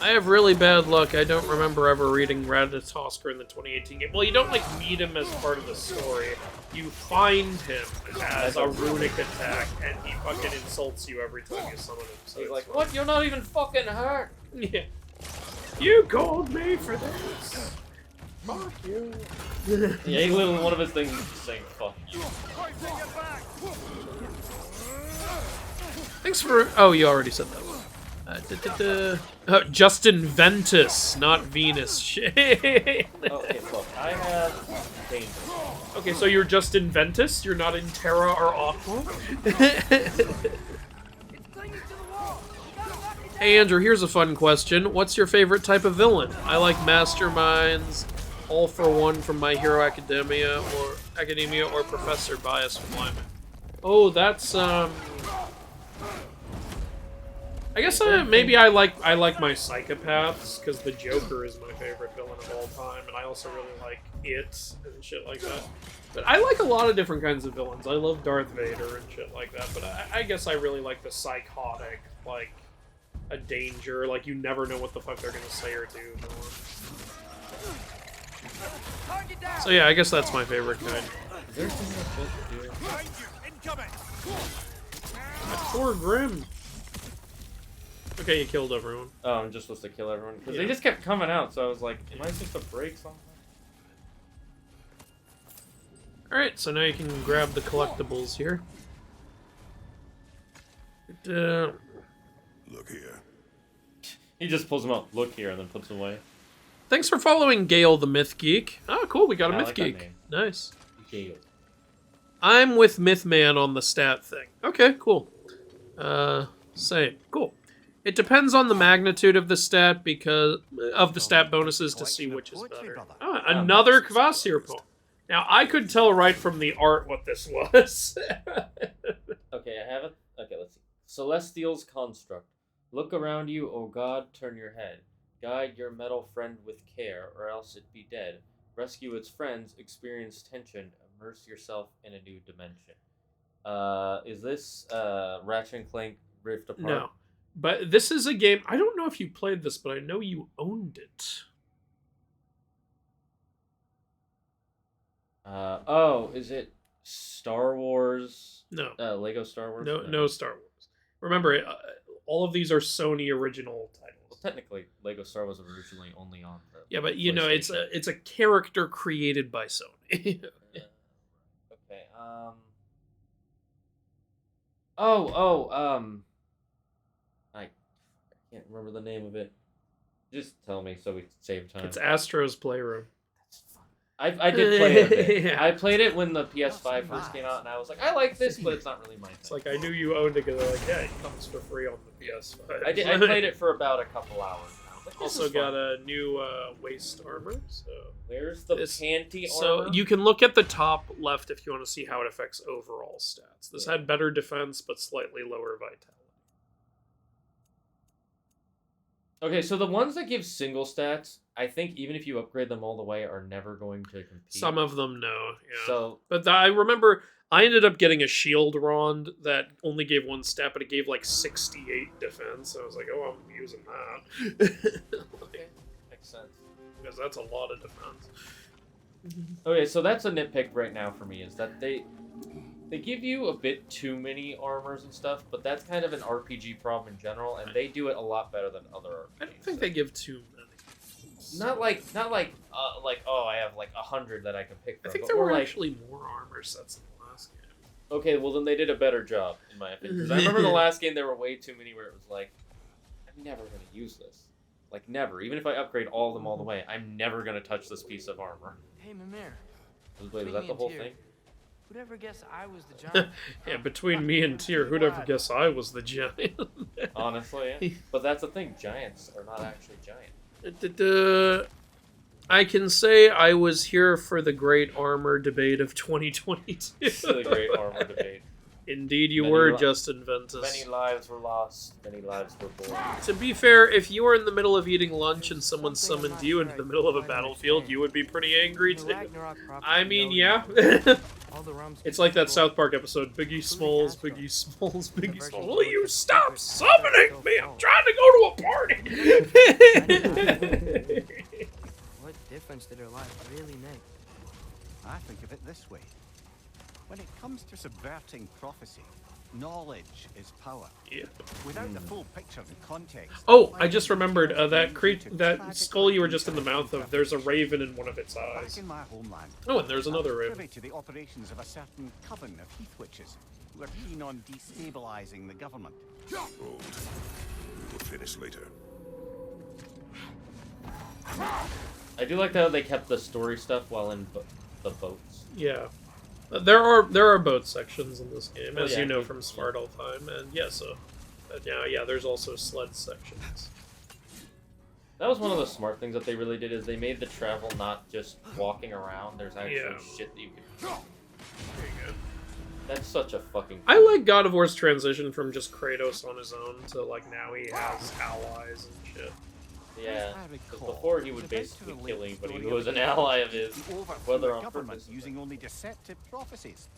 I have really bad luck. I don't remember ever reading Ratatosker in the 2018 game. Well, you don't, like, meet him as part of the story. You find him as a runic attack, and he fucking insults you every time you summon him. So He's it's like, fun. what? You're not even fucking hurt. Yeah. You called me for this. Fuck you. Yeah, he literally, one of his things is just saying, fuck you. Thanks for... Oh, you already said that one. Justin Ventus, not Venus. Shit. Okay, look, I have danger. Okay, so you're just in Ventus? You're not in Terra or Aqua? Hey Andrew, here's a fun question. What's your favorite type of villain? I like masterminds, All for One from My Hero Academia, or Professor Bias from Lyman. Oh, that's I guess maybe I like my psychopaths because the Joker is my favorite villain of all time, and I also really like It and shit like that. But I like a lot of different kinds of villains. I love Darth Vader and shit like that. But I guess I really like the psychotic, like a danger, like you never know what the fuck they're gonna say or do. So yeah, I guess that's my favorite kind. Is there something I'm supposed to do? Behind you, incoming. Poor Grim. Okay, you killed everyone. Oh, I'm just supposed to kill everyone because Yeah. they just kept coming out. So I was like, am I supposed to break something? All right, so now you can grab the collectibles here. Look here. He just pulls them out. Look here, and then puts them away. Thanks for following Gale the Myth Geek. Oh, cool, we got a I Myth like that Geek. name. Nice. Gale. I'm with Mythman on the stat thing. Okay, cool. Same. Cool. It depends on the magnitude of the stat because of the stat bonuses to see which is better. Ah, another Kvasir poem. Now I could tell right from the art what this was. Okay, I have it. Okay, let's see. Celestial's construct. Look around you, O God, turn your head. Guide your metal friend with care, or else it be dead. Rescue its friends, experience tension, immerse yourself in a new dimension. Is this Ratchet and Clank Rift Apart? No. But this is a game, I don't know if you played this, but I know you owned it. Oh, is it Star Wars? No. Lego Star Wars? No Star Wars. Remember, all of these are Sony original titles. Well, technically, Lego Star Wars was originally only on the Yeah, but you know, it's a character created by Sony. Okay. I can't remember the name of it. Just tell me so we save time. It's Astro's Playroom. I did play it a bit. Yeah. I played it when the PS5 first came out, and I was like, I like this, but it's not really my thing. It's like I knew you owned it because they're like, yeah, it comes for free on the PS5. I played it for about a couple hours. And I was like, this Also is got fun. a new waist armor. So Where's the panty So armor? you can look at the top left if you want to see how it affects overall stats. This had better defense but slightly lower vitality. Okay, so the ones that give single stats, I think even if you upgrade them all the way, are never going to compete. Some of them, no. Yeah. So, But I remember I ended up getting a shield rond that only gave one stat, but it gave like 68 defense. I was like, oh, I'm using that. okay, makes sense. Because that's a lot of defense. Okay, so that's a nitpick right now for me, is that they give you a bit too many armors and stuff, but that's kind of an RPG problem in general, and they do it a lot better than other RPGs. I don't think they give too many. Not like oh, I have like 100 that I can pick from. I think but there more were like, actually more armor sets in the last game. Okay, well then they did a better job, in my opinion. Because I remember the last game there were way too many where it was like, I'm never going to use this. Like, never. Even if I upgrade all of them all the way, I'm never going to touch this piece of armor. Hey, Mimir. Wait, is that the whole thing? Who'd ever guess I was the giant? Yeah, between me and Tyr, who'd ever guess I was the giant? Honestly, yeah. But that's the thing, giants are not actually giant. I can say I was here for the great armor debate of 2022. The great armor debate. Indeed you Many were, li- Justin Ventus. Many lives were lost, many lives were born. To be fair, if you were in the middle of eating lunch and someone summoned you into the middle of a battlefield, you would be pretty angry too. I mean, yeah. It's like that South Park episode, Biggie Smalls, Biggie Smalls, Biggie Smalls. Will you stop summoning me? I'm trying to go to a party! What difference did her life really make? I think of it this way. When it comes to subverting prophecy, knowledge is power. Yeah. Without the full picture and context. Oh, I just remembered that skull you were just in the mouth of. There's a raven in one of its eyes. Back in my homeland, Oh, and there's another I was raven. privy to the operations of a certain coven of heath witches who are keen on destabilizing the government. Hold. We will finish later. I do like how they kept the story stuff while in the boats. Yeah. There are boat sections in this game, Oh, as yeah, you know it- from Alpine, and yeah, so yeah, there's also sled sections. That was one of the smart things that they really did, is they made the travel not just walking around. There's actually shit that you can. There you go. That's such a fucking. I like God of War's transition from just Kratos on his own to like now he has allies and shit. Yeah, because before he would basically kill anybody who was an ally of his, whether on purpose. Using only deceptive prophecies.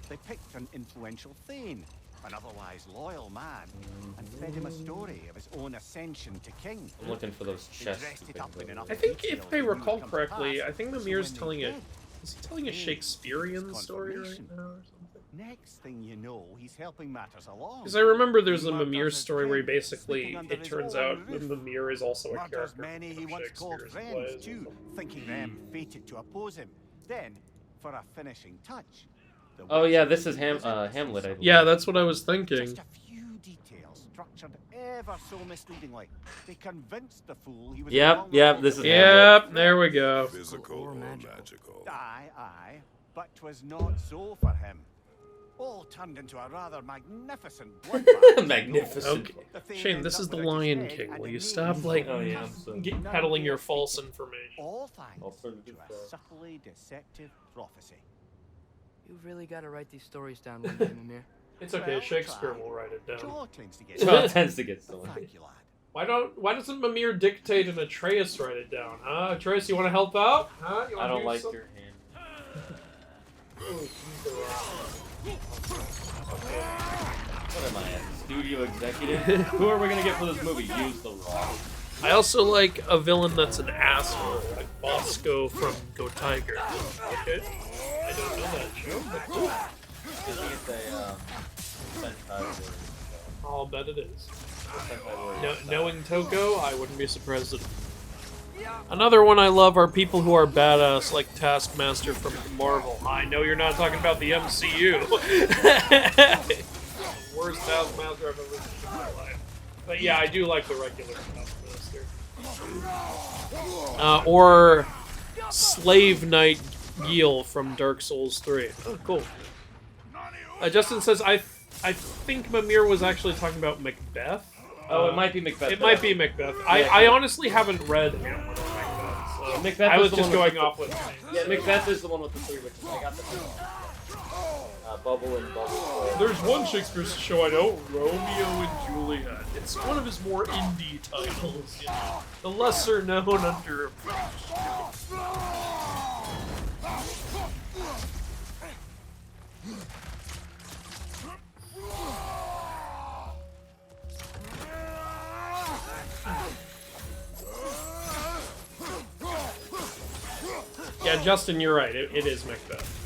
They picked an influential Thane, an otherwise loyal man, and fed him a story of his own ascension to king. I'm looking for those chests. I think if I recall correctly, I think Mimir's telling a... Is he telling a Shakespearean story right now or something? Next thing you know, he's helping matters along. Because I remember there's a He Mimir murders his story where he friends, basically, sleeping under it his turns own out roof. that Mimir is also a Murders character many he from once called Shakespeare's friends plays. too, thinking them fated to oppose him. Then, for a finishing touch. the Oh yeah, witch this is reveals Hamlet, I innocence. believe. Yeah, that's what I was thinking. Just a few details structured ever so misleadingly. They convinced the fool he was Yep, this is Yep, there we go. Physical or magical? Aye, but 'twas not so for him. All turned into a rather magnificent bloodbath. Magnificent. Okay. Shane, this is the Lion King. Will you stop, like, Oh, yeah, I'm sorry. peddling your false information? All thanks Alternative to a subtly deceptive prophecy. You've really got to write these stories down one day, Mimir. It's okay, Shakespeare will write it down. Jaw tends to get Jaw tends to get stolen. Thank you, lad. Why doesn't Mimir dictate and Atreus write it down? Huh? Atreus, you want to help out? Huh? You I wanna don't do like something? your hand. What am I, a studio executive? Who are we gonna get for this movie? Use the Rock. I also like a villain that's an asshole, like Bosco from Go Tiger. Okay? I don't know that show, but cool. Because it's a, Sentai word. I'll bet it is. Sentai word. Knowing Toko, I wouldn't be surprised at all. Another one I love are people who are badass, like Taskmaster from Marvel. I know you're not talking about the MCU. Worst Taskmaster I've ever seen in my life. But yeah, I do like the regular Taskmaster. Or Slave Knight Gil from Dark Souls 3. Oh, cool. Justin says, I think Mimir was actually talking about Macbeth. Oh, it might be Macbeth. It might be Macbeth. I honestly haven't read Hamlet or Macbeth, so Macbeth I was is the just one going with off with Yeah, Macbeth is the one with the three witches. I got the Bubble and Bubble. There's one Shakespeare show I know, Romeo and Juliet. It's one of his more indie titles, you know, the lesser known under. Yeah, Justin, you're right. It is Macbeth.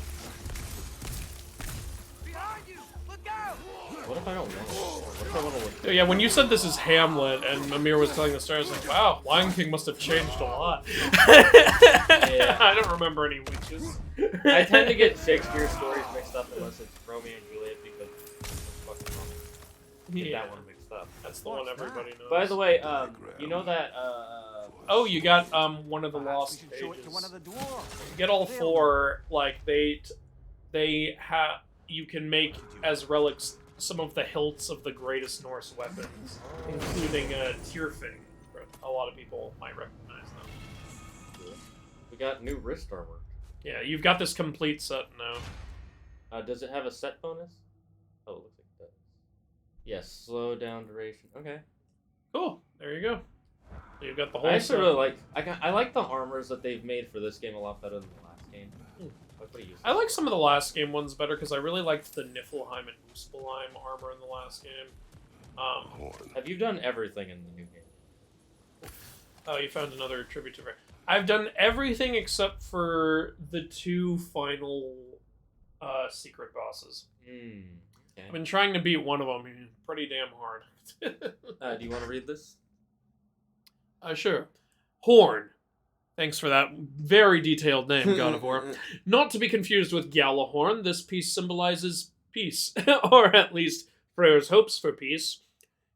What if I don't know? What if I want to look? Yeah, when you said this is Hamlet and Mimir was telling the story, I was like, wow, Lion King must have changed a lot. Yeah. I don't remember any witches. I tend to get Shakespeare stories mixed up unless it's Romeo and Juliet because it's fucking wrong. Get that one mixed up. That's the one everybody knows. By the way, you know that oh, you got one of the lost pages. Show it to one of the dwarves. You get all four. Like they have. You can make as relics some of the hilts of the greatest Norse weapons, including Tyrfing. A lot of people might recognize them. we got new wrist armor. Yeah, you've got this complete set now. Does it have a set bonus? Oh, it looks like it does. Yes, slow down duration. Okay. Cool. There you go. You've got the whole I set. actually really like. I like the armors that they've made for this game a lot better than the last game. Like, what do you? I like some of the last game ones better because I really liked the Niflheim and Muspelheim armor in the last game. Have you done everything in the new game? Oh, you found another tribute to. I've done everything except for the two final secret bosses. Okay. I've been trying to beat one of them. Pretty damn hard. Do you want to read this? Sure. Horn. Thanks for that very detailed name, God of War. Not to be confused with Gjallarhorn, this piece symbolizes peace, or at least Freyr's hopes for peace.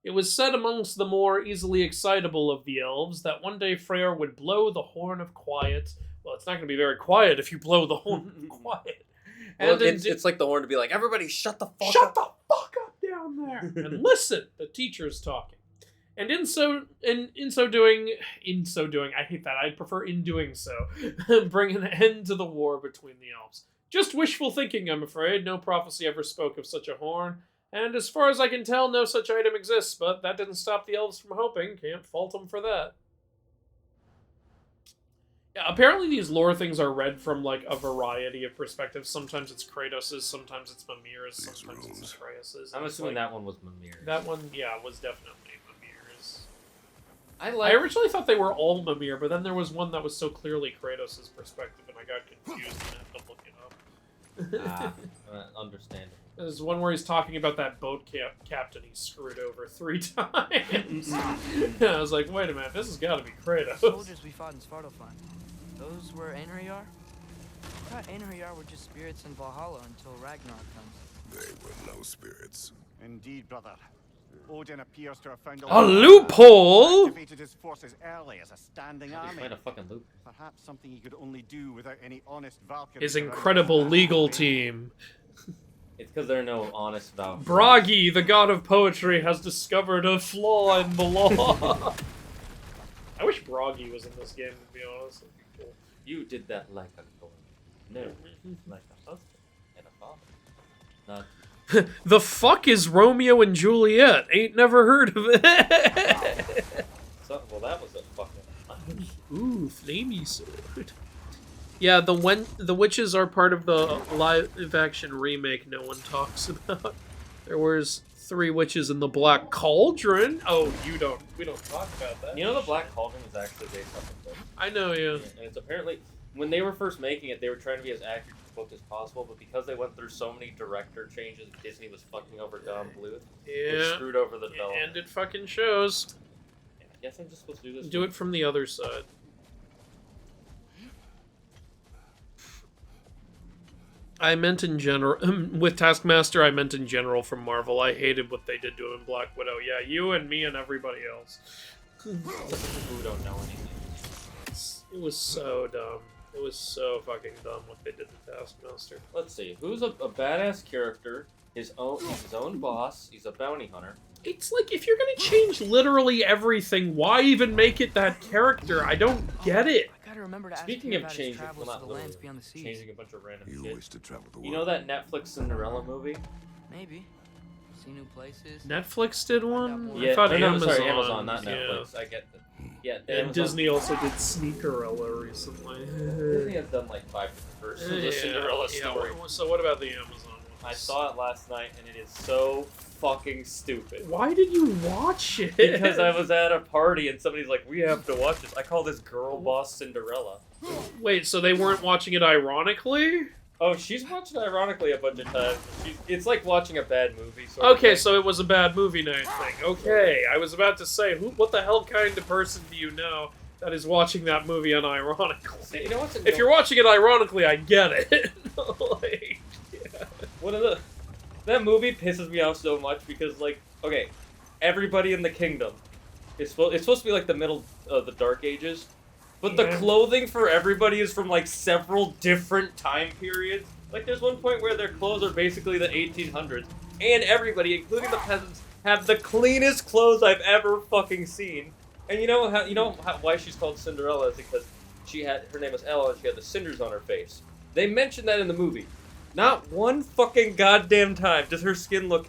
It was said amongst the more easily excitable of the elves that one day Freyr would blow the horn of quiet. Well, it's not going to be very quiet if you blow the horn of quiet. Well, it's like the horn to be like, everybody shut the fuck up. Shut the fuck up down there and listen. The teacher's talking. And in so doing, I hate that. I'd prefer in doing so, bring an end to the war between the elves. Just wishful thinking, I'm afraid. No prophecy ever spoke of such a horn. And as far as I can tell, no such item exists, but that didn't stop the elves from hoping. Can't fault them for that. Yeah, apparently these lore things are read from, like, a variety of perspectives. Sometimes it's Kratos's, sometimes it's Mimir's, sometimes it's Atreus's. I'm assuming that one was Mimir. That one, yeah, was definitely Mimir's. I originally thought they were all Mimir, but then there was one that was so clearly Kratos's perspective, and I got confused and had to look it up. Understandable. There's one where he's talking about that boat captain he screwed over 3 times. I was like, wait a minute, this has got to be Kratos. The soldiers we fought in Svartalfheim, those were Einherjar? I thought Einherjar were just spirits in Valhalla until Ragnarok comes. They were no spirits. Indeed, brother. Odin appears to have found A loophole? activated his forces early as a standing army. Find a fucking loop. Perhaps something he could only do without any honest Valkyries. His around incredible his legal army. team. It's because there are no honest Valkyries. Bragi, the god of poetry, has discovered a flaw in the law. I wish Bragi was in this game, to be honest. That'd be cool. You did that like a girl. No, like a husband and a father. Not. The fuck is Romeo and Juliet? Ain't never heard of it. So, well, that was a fucking. Ooh, flamey sword. Yeah, the witches are part of the live-action remake no one talks about. There was 3 witches in the Black Cauldron. Oh, we don't talk about that. You know, the Black Cauldron was actually based off of the book. I know, yeah. And it's apparently, when they were first making it, they were trying to be as accurate to the book as possible, but because they went through so many director changes, Disney was fucking over Don Bluth. It Yeah. screwed over the development. And it fucking shows. Yeah, I guess I'm just supposed to do this. Do it from the other side. I meant in general, with Taskmaster, I meant in general from Marvel. I hated what they did to him in Black Widow. Yeah, you and me and everybody else. Who don't know anything. It was so dumb. It was so fucking dumb what they did to Taskmaster. Let's see. Who's a badass character? He's his own boss. He's a bounty hunter. It's like, if you're gonna change literally everything, why even make it that character? I don't get it. I gotta remember to ask Speaking him of about his changing, travels well, to not the lands literally, beyond the seas. changing a bunch of random You shit. wish to travel the world. You know that Netflix Cinderella movie? Maybe. See new places. Netflix did one? Yeah, I thought no, Amazon. sorry, Amazon, not yeah. Netflix. I get that. Yeah, And Amazon. Disney also did Sneakerella recently. Disney has done like 5 different versions of the Cinderella story. So what about the Amazon one? I saw it last night and it is so fucking stupid. Why did you watch it? Because I was at a party and somebody's like, we have to watch this. I call this girl boss Cinderella. Wait, so they weren't watching it ironically? Oh, she's watched it ironically a bunch of times. It's like watching a bad movie. Sort of Okay, thing. so it was a bad movie night thing. Okay, I was about to say, what the hell kind of person do you know that is watching that movie unironically? You know what's If you're watching it ironically, I get it. Like, yeah. That movie pisses me off so much because, like, okay, everybody in the kingdom it's supposed to be like the middle of the Dark Ages, but the clothing for everybody is from like several different time periods. Like, there's one point where their clothes are basically the 1800s, and everybody, including the peasants, have the cleanest clothes I've ever fucking seen. And you know why she's called Cinderella is because her name was Ella and she had the cinders on her face. They mentioned that in the movie. Not one fucking goddamn time does her skin look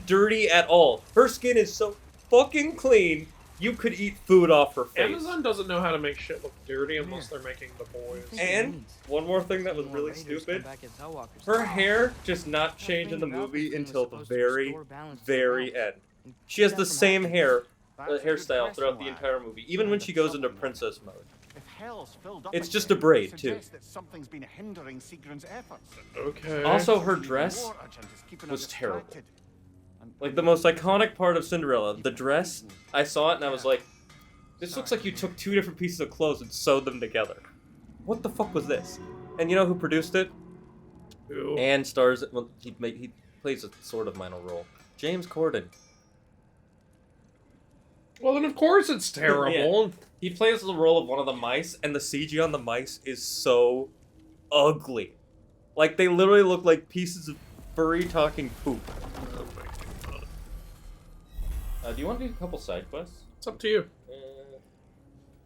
dirty at all. Her skin is so fucking clean, you could eat food off her face. Amazon doesn't know how to make shit look dirty unless they're making the boys. And one more thing that was really stupid, her hair does not change in the movie until the very, very end. She has the same hairstyle throughout the entire movie, even when she goes into princess mode. If hell's filled up It's again, just a braid, it too. suggests that something's been hindering Sigrun's efforts. Okay. Also, her dress War urchin is keeping her was terrible. distracted. And Like, the most iconic part of Cinderella, the dress, I saw it and I was like, this looks like you took 2 different pieces of clothes and sewed them together. What the fuck was this? And you know who produced it? Who? And stars, well, he plays a sort of minor role. James Corden. Well, then of course it's terrible. Yeah. He plays the role of one of the mice, and the CG on the mice is so ugly. Like, they literally look like pieces of furry talking poop. Do you want to do a couple side quests? It's up to you.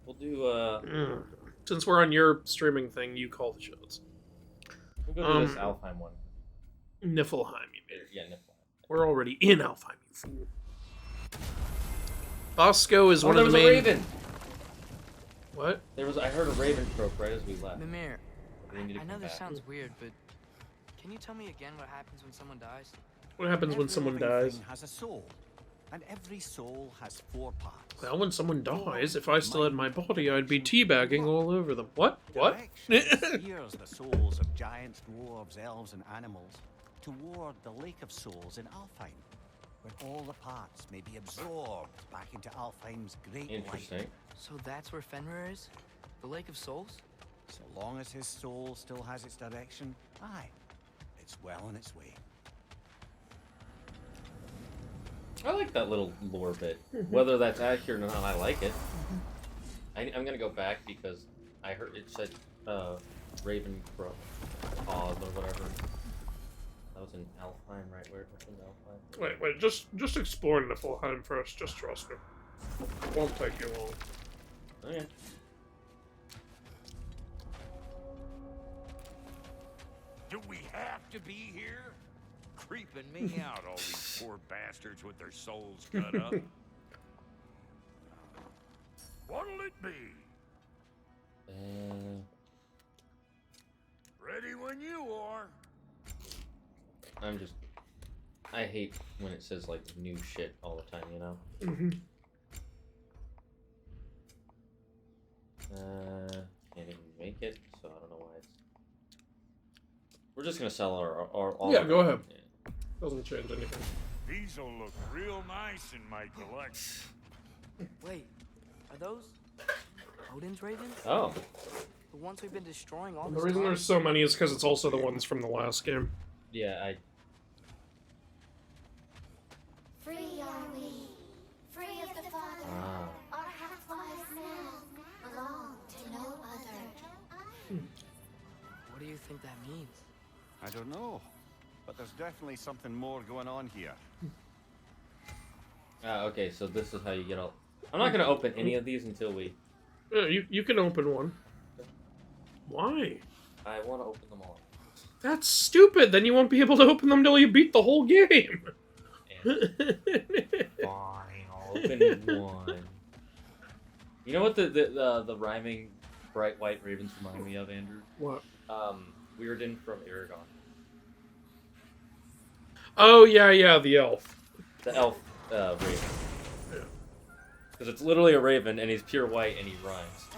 We'll do, Since we're on your streaming thing, you call the shots. we'll go do this Alpine one. Niflheim, you mean. Yeah, Niflheim. We're already in Alpheim, you fool. Bosco is one there of was the main... a raven! What? I heard a raven croak right as we left. Mimir, We need to I know come this back. sounds weird, but can you tell me again what happens when someone dies? What happens when every someone living dies? thing has a soul. And every soul has 4 parts. Well, when someone dies, if I still had my body, I'd be teabagging all over them. What? What? Steers the souls of giants, dwarves, elves, and animals toward the Lake of Souls in Alpine, where all the parts may be absorbed back into Alfheim's great Interesting. light. So that's where Fenrir is? The Lake of Souls? So long as his soul still has its direction, aye, it's well on its way. I like that little lore bit. Whether that's accurate or not, I like it. I'm gonna go back because I heard it said Raven Crow, or whatever. That was in Alpine, right? Where it was in Alpine. Wait, just explore Niflheim first. Just trust me. It won't take you long. Okay. Do we have to be here? Creeping me out, all these poor bastards with their souls cut up. What'll it be? Ready when you are. I hate when it says like new shit all the time, you know? Can't even make it, so I don't know why it's... We're just gonna sell our all Yeah, go ahead. Doesn't change anything. These'll look real nice in my collection. Wait, are those Odin's ravens? Oh. The ones we've been destroying all The this reason time? there's so many is because it's also the ones from the last game. Yeah, Free are we, free of the Father. Our half-lives now belong to no other. What do you think that means? I don't know, but there's definitely something more going on here. okay, so this is how you get all... I'm not gonna open any of these until we... Yeah, you can open one. Why? I want to open them all. That's stupid. Then you won't be able to open them till you beat the whole game. Fine, I'll open one. You know what the rhyming bright white ravens remind me of, Andrew? What? Weirden from Aragon. Oh, yeah, the elf. The elf raven. Yeah. Because it's literally a raven, and he's pure white, and he rhymes.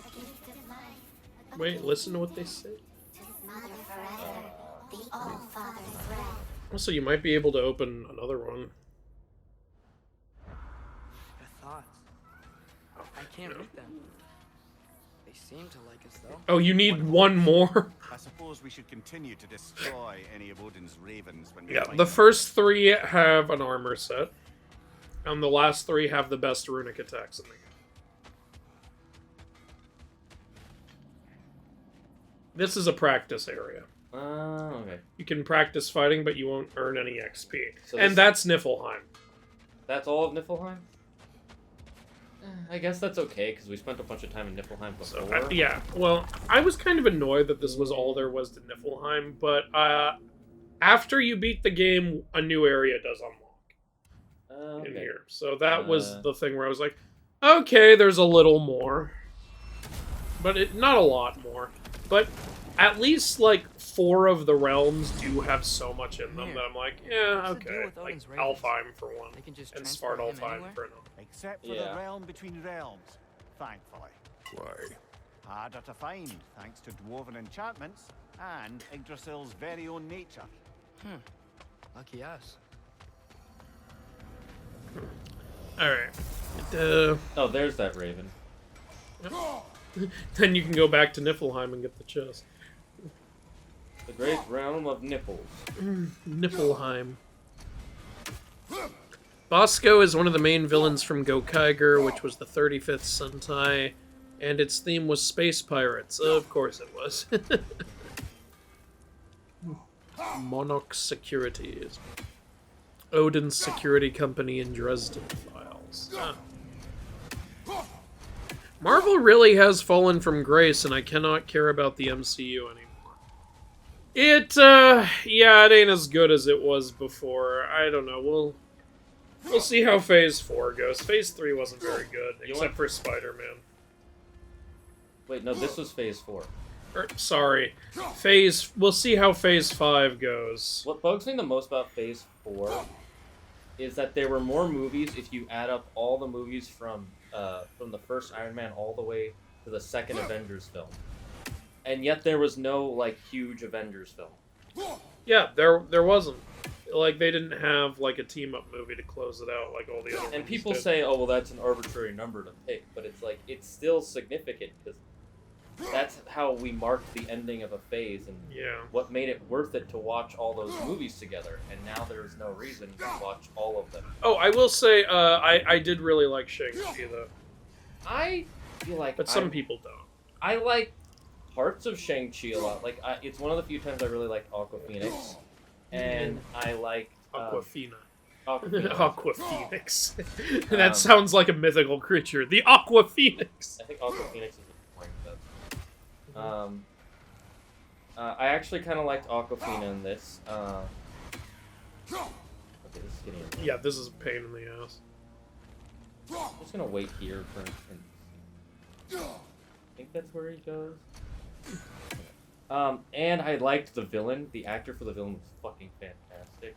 Wait, listen to what they say. Also, you might be able to open another one. Their thoughts. I can't read them. They seem to like us, though. Oh, you need one more? I suppose we should continue to destroy any of Odin's ravens when we Yeah, find the them. first 3 have an armor set. And the last 3 have the best runic attacks in the game. This is a practice area. Okay. You can practice fighting, but you won't earn any XP. So and that's Niflheim. That's all of Niflheim? I guess that's okay, because we spent a bunch of time in Niflheim before. So, yeah, well, I was kind of annoyed that this was all there was to Niflheim, but after you beat the game, a new area does unlock in here. So that was the thing where I was like, okay, there's a little more. But not a lot more. But at least, like, 4 of the realms do have so much in them that I'm like, yeah, okay. Like, Alfheim for one, and Svartalfheim for another. Except for the realm between realms, thankfully. Why? Harder to find, thanks to dwarven enchantments and Yggdrasil's very own nature. Lucky us. Alright. Oh, there's that raven. Then you can go back to Niflheim and get the chest. The great realm of nipples. Niflheim. Bosco is one of the main villains from Gokaiger, which was the 35th Sentai, and its theme was space pirates. Of course it was. Monarch Securities. Odin's security company in Dresden Files. Marvel really has fallen from grace, and I cannot care about the MCU anymore. Yeah, it ain't as good as it was before. I don't know, we'll see how Phase 4 goes. Phase 3 wasn't very good, except for Spider-Man. Wait, no, this was Phase 4. Sorry. We'll see how Phase 5 goes. What bugs me the most about Phase 4 is that there were more movies if you add up all the movies from the first Iron Man all the way to the second Avengers film, and yet there was no like huge Avengers film. Yeah, there wasn't. Like, they didn't have like a team up movie to close it out like all the other. And people did. say, "Oh, well, that's an arbitrary number to pick," but it's like it's still significant because that's how we marked the ending of a phase and what made it worth it to watch all those movies together. And now there's no reason to watch all of them. Oh, I will say, I did really like Shang-Chi though. I feel like, but some people don't. I like parts of Shang-Chi a lot. Like, it's one of the few times I really liked Aquafenix, and I like Aquafina. Aquaphoenix. That sounds like a mythical creature. The Aquaphoenix. I think Aquaphoenix is the point though. I actually kind of liked Aquafina in this. Okay, this is getting annoying. Yeah, this is a pain in the ass. I'm just gonna wait here for. I think that's where he goes. And I liked the villain. The actor for the villain was fucking fantastic.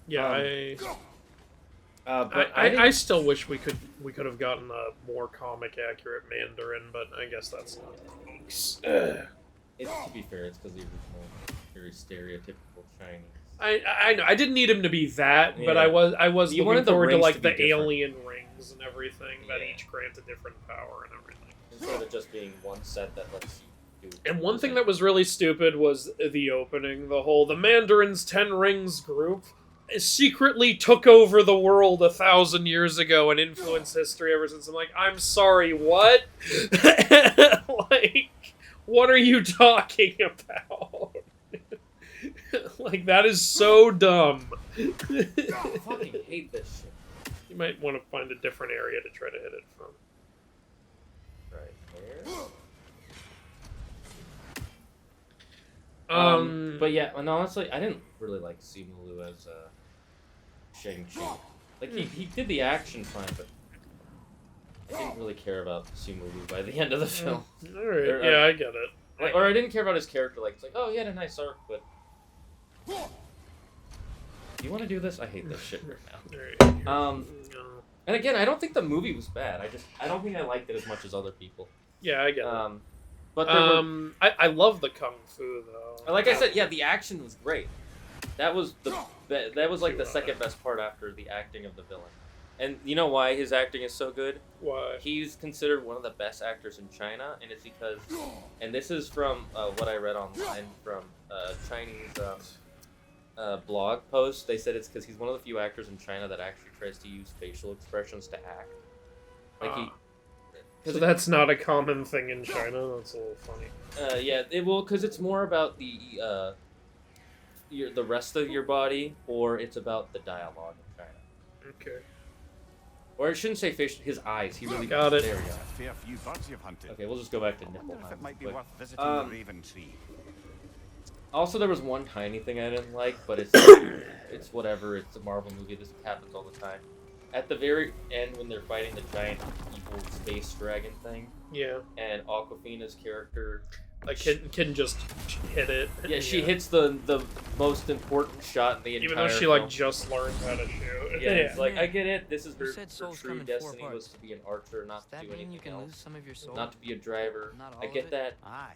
Yeah, but I still wish we could have gotten a more comic accurate Mandarin, but I guess that's not the case. To be fair, it's because the original very stereotypical Chinese. I know I didn't need him to be that, but I was You looking wanted the forward to rings like to be the different. alien rings and everything that each grant a different power and everything. Instead of just being one set that lets you do. And one thing that was really stupid was the opening. The Mandarin's 10 Rings group secretly took over the world 1,000 years ago and influenced history ever since. I'm like, I'm sorry, what? Like, what are you talking about? Like, that is so dumb. I fucking hate this shit. You might want to find a different area to try to hit it from. But yeah, and honestly, I didn't really like Simu Liu as Shang-Chi. Like, he did the action fine, but I didn't really care about Simu Liu by the end of the film. Alright, yeah, I get it. Or I didn't care about his character. Like, it's like, oh, he had a nice arc, but do you want to do this? I hate this shit right now. And again, I don't think the movie was bad. I don't think I liked it as much as other people. Yeah, I get it. But there were, I love the kung fu though. like I said, yeah, the action was great. That was like the second best part after the acting of the villain. And you know why his acting is so good? Why? He's considered one of the best actors in China, and it's because, and this is from what I read online from Chinese blog post. They said it's because he's one of the few actors in China that actually tries to use facial expressions to act. Like so that's not a common thing in China. That's a little funny. Yeah, because it's more about the rest of your body, or it's about the dialogue in China. Okay. Or I shouldn't say facial. His eyes. He really got it. There we go. Fair few birds you've hunted. Okay, we'll just go back to nipple. Wonder if it might be quick. worth visiting the Raven Tree. Also, there was one tiny thing I didn't like, but it's it's whatever. It's a Marvel movie. This happens all the time. At the very end, when they're fighting the giant evil space dragon thing, yeah, and Awkwafina's character, like, can just hit it. Yeah, she hits the most important shot in the entire. Even though she film. like just learned how to shoot. Yeah, it's like I get it. This is her souls true come in 4 destiny parts. was to be an archer, not to do anything you can else. lose some of your soul? Not to be a driver. Not all I of get it? that. Aye.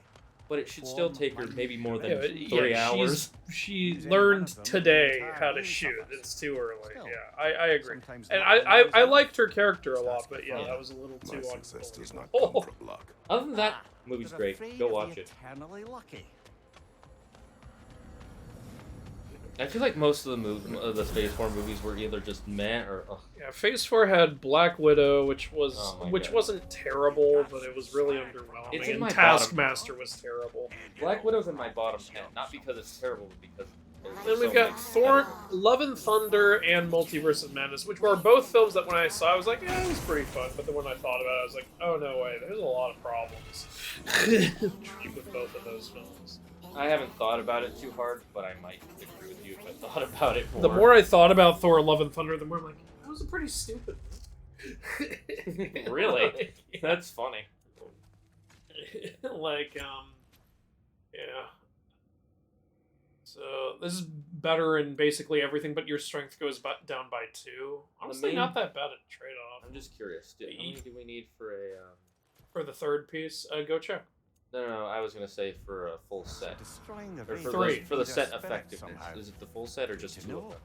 But it should still take her maybe more than Yeah, 3 hours. She learned today how to shoot. It's too early. Yeah, I agree. And I liked her character a lot, but yeah, that was a little too unbelievable. Other than that, movie's great. Go watch it. Eternally lucky. I feel like most of the Phase 4 movies were either just meh or. Ugh. Yeah, Phase 4 had Black Widow, which was God. wasn't terrible, but it was really underwhelming. It's in and my Taskmaster was terrible. Black Widow's in my bottom 10, not because it's terrible, but because. Then we've got Thor, Love and Thunder, and Multiverse of Madness, which were both films that when I saw, I was like, yeah, it was pretty fun. But then when I thought about it, I was like, oh no way, there's a lot of problems with both of those films. I haven't thought about it too hard, but I might agree with you if I thought about it more. The more I thought about Thor, Love and Thunder, the more I'm like, that was a pretty stupid. Really? That's funny. Like, yeah. So this is better in basically everything, but your strength goes down by 2. Honestly, not that bad a trade-off. I'm just curious. How many do we need for a... For the third piece? Go check. No, I was going to say for a full set. Or for 3. For the set effectiveness. Is it the full set or just 2 of them?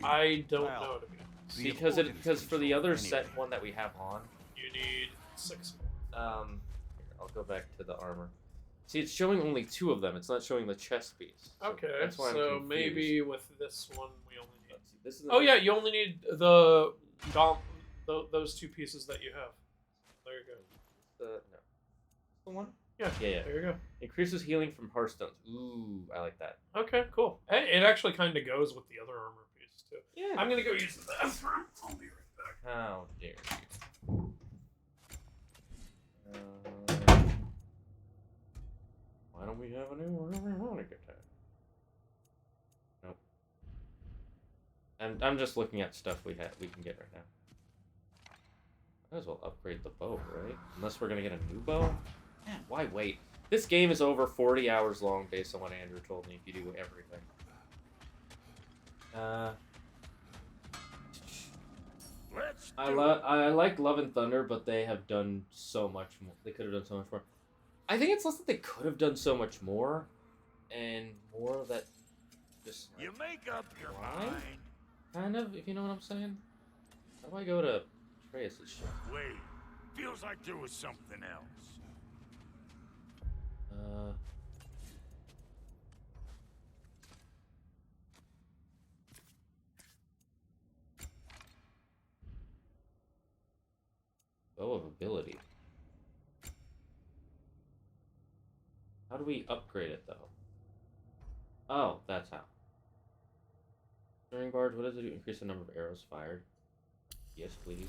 I don't know, to be honest. Because for the other set one that we have on... You need 6 more. I'll go back to the armor. See, it's showing only 2 of them. It's not showing the chest piece. So Okay, that's why I'm so confused. maybe with this one we only need... Let's see, this is Oh yeah, you only need those 2 pieces that you have. There you go. No. The one? Yeah. There you go. Increases healing from Hearthstones. Ooh, I like that. Okay, cool. Hey, it actually kind of goes with the other armor piece too. Yeah. I'm gonna go use the bathroom. I'll be right back. How dare you? Why don't we have a new harmonic attack? Nope. I'm just looking at stuff we can get right now. Might as well upgrade the bow, right? Unless we're gonna get a new bow? Man, why wait? This game is over 40 hours long based on what Andrew told me if you do everything. I like Love and Thunder, but they have done so much more. They could have done so much more. I think it's less that they could have done so much more, and more that just like, you make up your why? mind. Kind of, if you know what I'm saying. How do I go to Atreus' ship? Wait, feels like there was something else. Bow of ability. How do we upgrade it though? Oh, that's how. During barge, what does it do? Increase the number of arrows fired. Yes, please.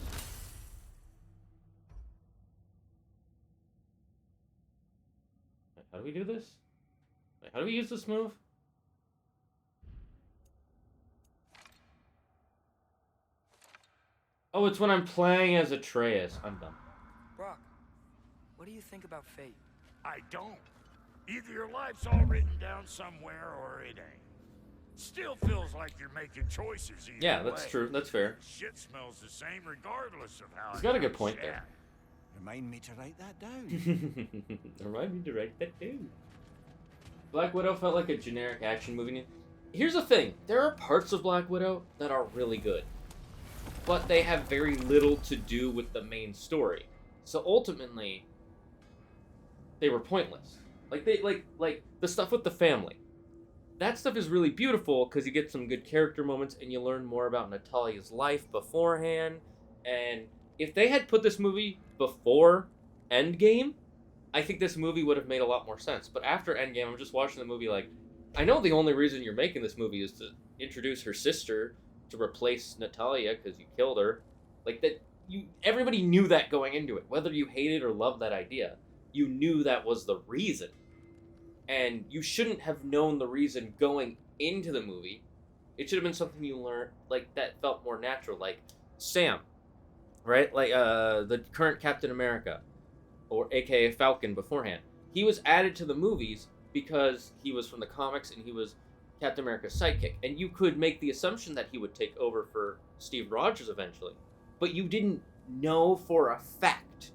Wait, how do we do this? Wait, how do we use this move? Oh, it's when I'm playing as Atreus. I'm done. Brock, what do you think about fate? I don't. Either your life's all written down somewhere or it ain't. Still feels like you're making choices either Yeah, that's way. true. That's fair. Shit smells the same regardless of how He's it got a good comes point out. there. Remind me to write that down. Remind me to write that down. Black Widow felt like a generic action movie. Here's the thing. There are parts of Black Widow that are really good. But they have very little to do with the main story. So ultimately, they were pointless. Like the stuff with the family. That stuff is really beautiful because you get some good character moments and you learn more about Natalia's life beforehand. And if they had put this movie before Endgame, I think this movie would have made a lot more sense. But after Endgame, I'm just watching the movie like, I know the only reason you're making this movie is to introduce her sister to replace Natalia because you killed her. Like that, everybody knew that going into it. Whether you hated or loved that idea, you knew that was the reason. And you shouldn't have known the reason going into the movie. It should have been something you learned, like, that felt more natural. Like, Sam, right? Like, the current Captain America, or AKA Falcon beforehand. He was added to the movies because he was from the comics and he was Captain America's sidekick. And you could make the assumption that he would take over for Steve Rogers eventually. But you didn't know for a fact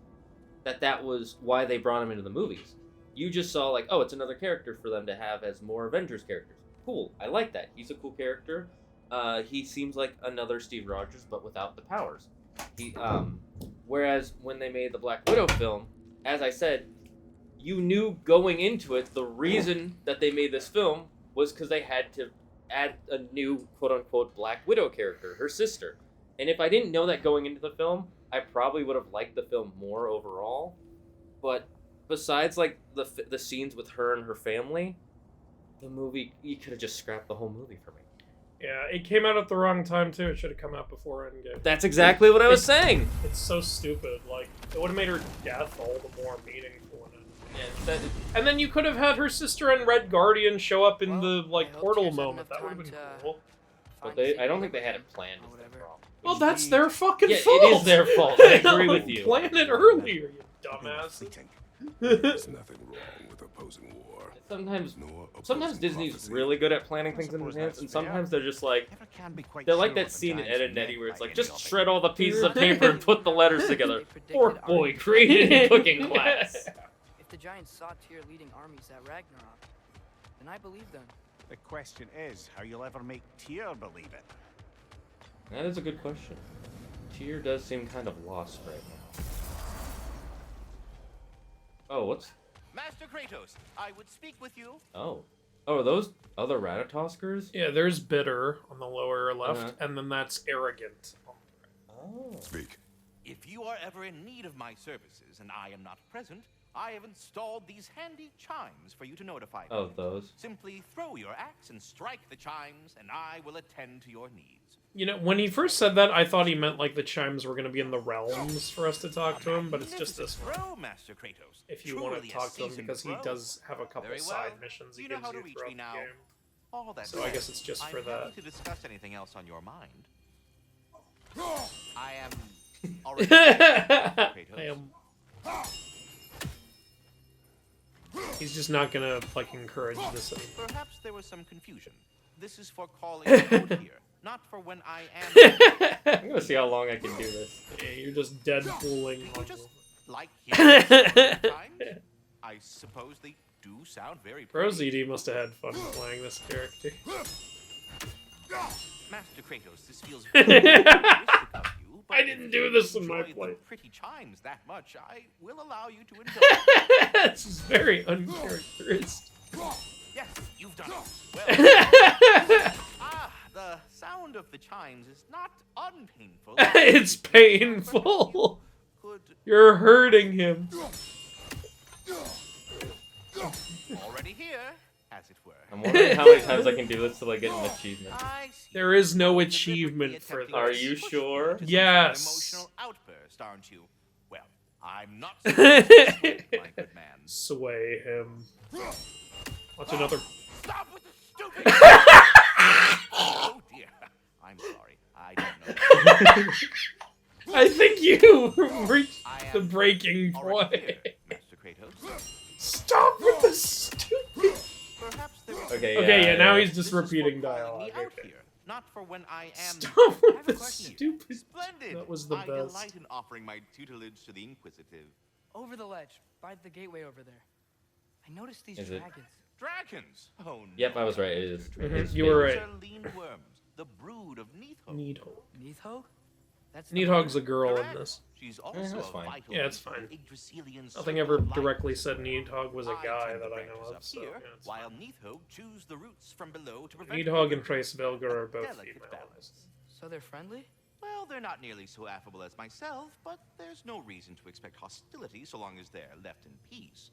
that that was why they brought him into the movies. You just saw, like, oh, it's another character for them to have as more Avengers characters. Cool, I like that. He's a cool character. He seems like another Steve Rogers, but without the powers. Whereas when they made the Black Widow film, as I said, you knew going into it the reason that they made this film was because they had to add a new quote-unquote Black Widow character, her sister. And if I didn't know that going into the film, I probably would have liked the film more overall. But besides, like, the scenes with her and her family, the movie, you could have just scrapped the whole movie for me. Yeah, it came out at the wrong time, too. It should have come out before Endgame. That's exactly what I was saying. It's so stupid. Like, it would have made her death all the more meaningful in it. And then you could have had her sister and Red Guardian show up in the, like, portal moment. That would have been cool. But I don't think they had it planned. Well, that's their fucking yeah, fault. It is their fault. I agree with you. Plan it earlier, you dumbass. There's nothing wrong with opposing war. Sometimes Disney's really good at planning things in advance, and sometimes they're just like, they're like that scene in Ed and Eddie where it's like, just shred all the pieces of paper and put the letters together. Poor boy created in cooking class. If the giants saw Tyr leading armies at Ragnarok, then I believe them. The question is how you'll ever make Tyr believe it. That is a good question. Tyr does seem kind of lost right now. Oh, what's... Master Kratos, I would speak with you. Oh. Oh, are those other Ratatoskers? Yeah, there's bitter on the lower left, and then that's arrogant. Oh. Speak. If you are ever in need of my services and I am not present, I have installed these handy chimes for you to notify me. Oh, those. Simply throw your axe and strike the chimes, and I will attend to your needs. You know, when he first said that, I thought he meant like the chimes were going to be in the realms for us to talk to him, but it's just this one. Throw, Master Kratos. If you want to talk to him, because he does have a couple side missions he gives you throughout the game. All that So I guess it's just for I'm that. happy to discuss anything else on your mind. I am already Kratos. I am. He's just not gonna like encourage this anymore. Perhaps there was some confusion. This is for calling out here, not for when I am. I'm gonna see how long I can do this. Yeah, you're just Deadpooling. Just like times. I suppose they do sound very pretty. ZD must have had fun playing this character. Master Kratos, this feels very realistic of you, but I didn't do this in my enjoy play. the pretty chimes that much. I will allow you to enjoy. This is very uncharacteristic. Yes, you've done it. Well, the sound of the chimes is not unpainful. It's painful. You're hurting him. Already here, as it were. I'm wondering how many times I can do this till I get an achievement. There is no achievement for this. Are you sure? Yes. Emotional outburst, aren't you? Well, I'm not so my good man. Sway him. Watch another. Stop with the stupid. Oh dear. I'm sorry. I don't know. I think you reached the breaking point. Master Kratos. Stop with the stupid. Okay, yeah, now he's just repeating dialogue. Okay. Not for when I am. Stop with the stupid. Splendid. That was the I best. delight in offering my tutelage to the Inquisitive. Over the ledge, by the gateway over there. I noticed these Is it? dragons. Dragons? Oh no. Yep, I was right. It is. Mhm, you were right. Those are lean worms, the brood of Needhog. Needhog. Needhog? That's Needhog's a girl in this. She's also that's a fine. vital Yeah, it's link fine. to Yggdrasilian Nothing circle ever of life. directly said Needhog was a guy tend that the I know branches of, up so here, yeah, it's while fine. Needhog chews the roots from below to prevent Needhog and Trace Belger are both delicate female. balance. So they're friendly? Well, they're not nearly so affable as myself, but there's no reason to expect hostility so long as they're left in peace.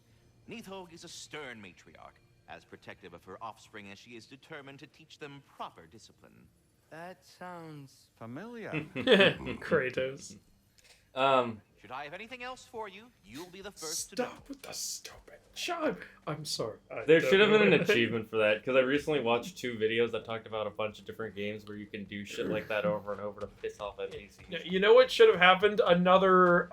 Needhog is a stern matriarch, as protective of her offspring as she is determined to teach them proper discipline. That sounds familiar. Kratos. Should I have anything else for you, you'll be the first to Stop know. with the stupid chime. I'm sorry. There should have been an achievement for that, because I recently watched 2 videos that talked about a bunch of different games where you can do shit like that over and over to piss off NPCs. Yeah, you know what should have happened? Another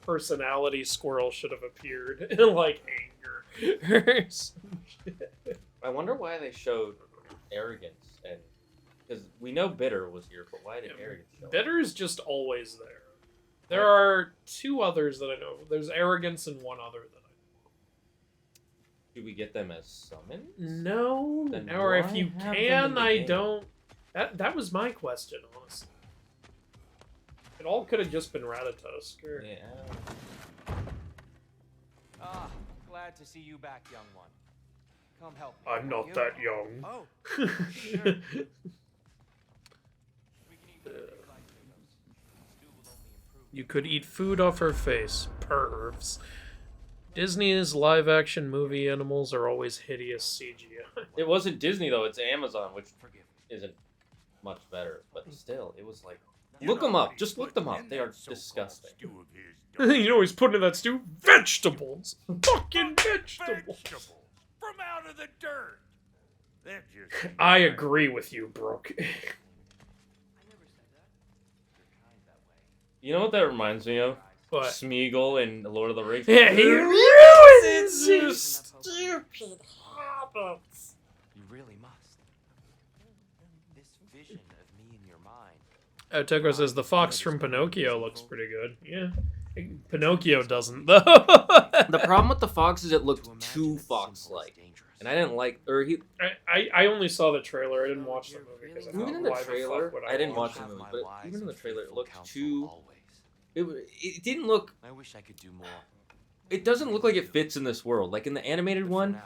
personality squirrel should have appeared in like anger or some shit. I wonder why they showed arrogance, and because we know Bitter was here, but why did arrogance show up? Bitter's just always there. There are 2 others that I know. There's arrogance and 1 other that I know. Do we get them as summons? No, Then or if why you have them in can, the I game? don't. That was my question, honestly. It all could have just been Ratatosk. Yeah. Ah, glad to see you back, young one. Come help me. I'm not You? that young. Oh, sure. You could eat food off her face. Pervs. Disney's live-action movie animals are always hideous CGI. It wasn't Disney though; it's Amazon, which isn't much better. But still, it was like, look them up. Just look them up. They are disgusting. You know he's putting in that stew? Vegetables! Fucking vegetables! From out of the dirt. That just I agree with you, Brooke. You know what that reminds me of? But Smeagol in Lord of the Rings. yeah, he ruins you stupid hobbits. You really must. This vision of me in your mind. Toko says the fox from Pinocchio looks pretty good. Yeah. Pinocchio doesn't, though. The problem with the fox is it looked too fox-like. And I didn't like... Or he... I only saw the trailer. I didn't watch the movie. Because Even in the trailer... I didn't watch the movie, but even in the trailer, it looked too... It didn't look... I wish I could do more. It doesn't look like it fits in this world. Like in the animated one,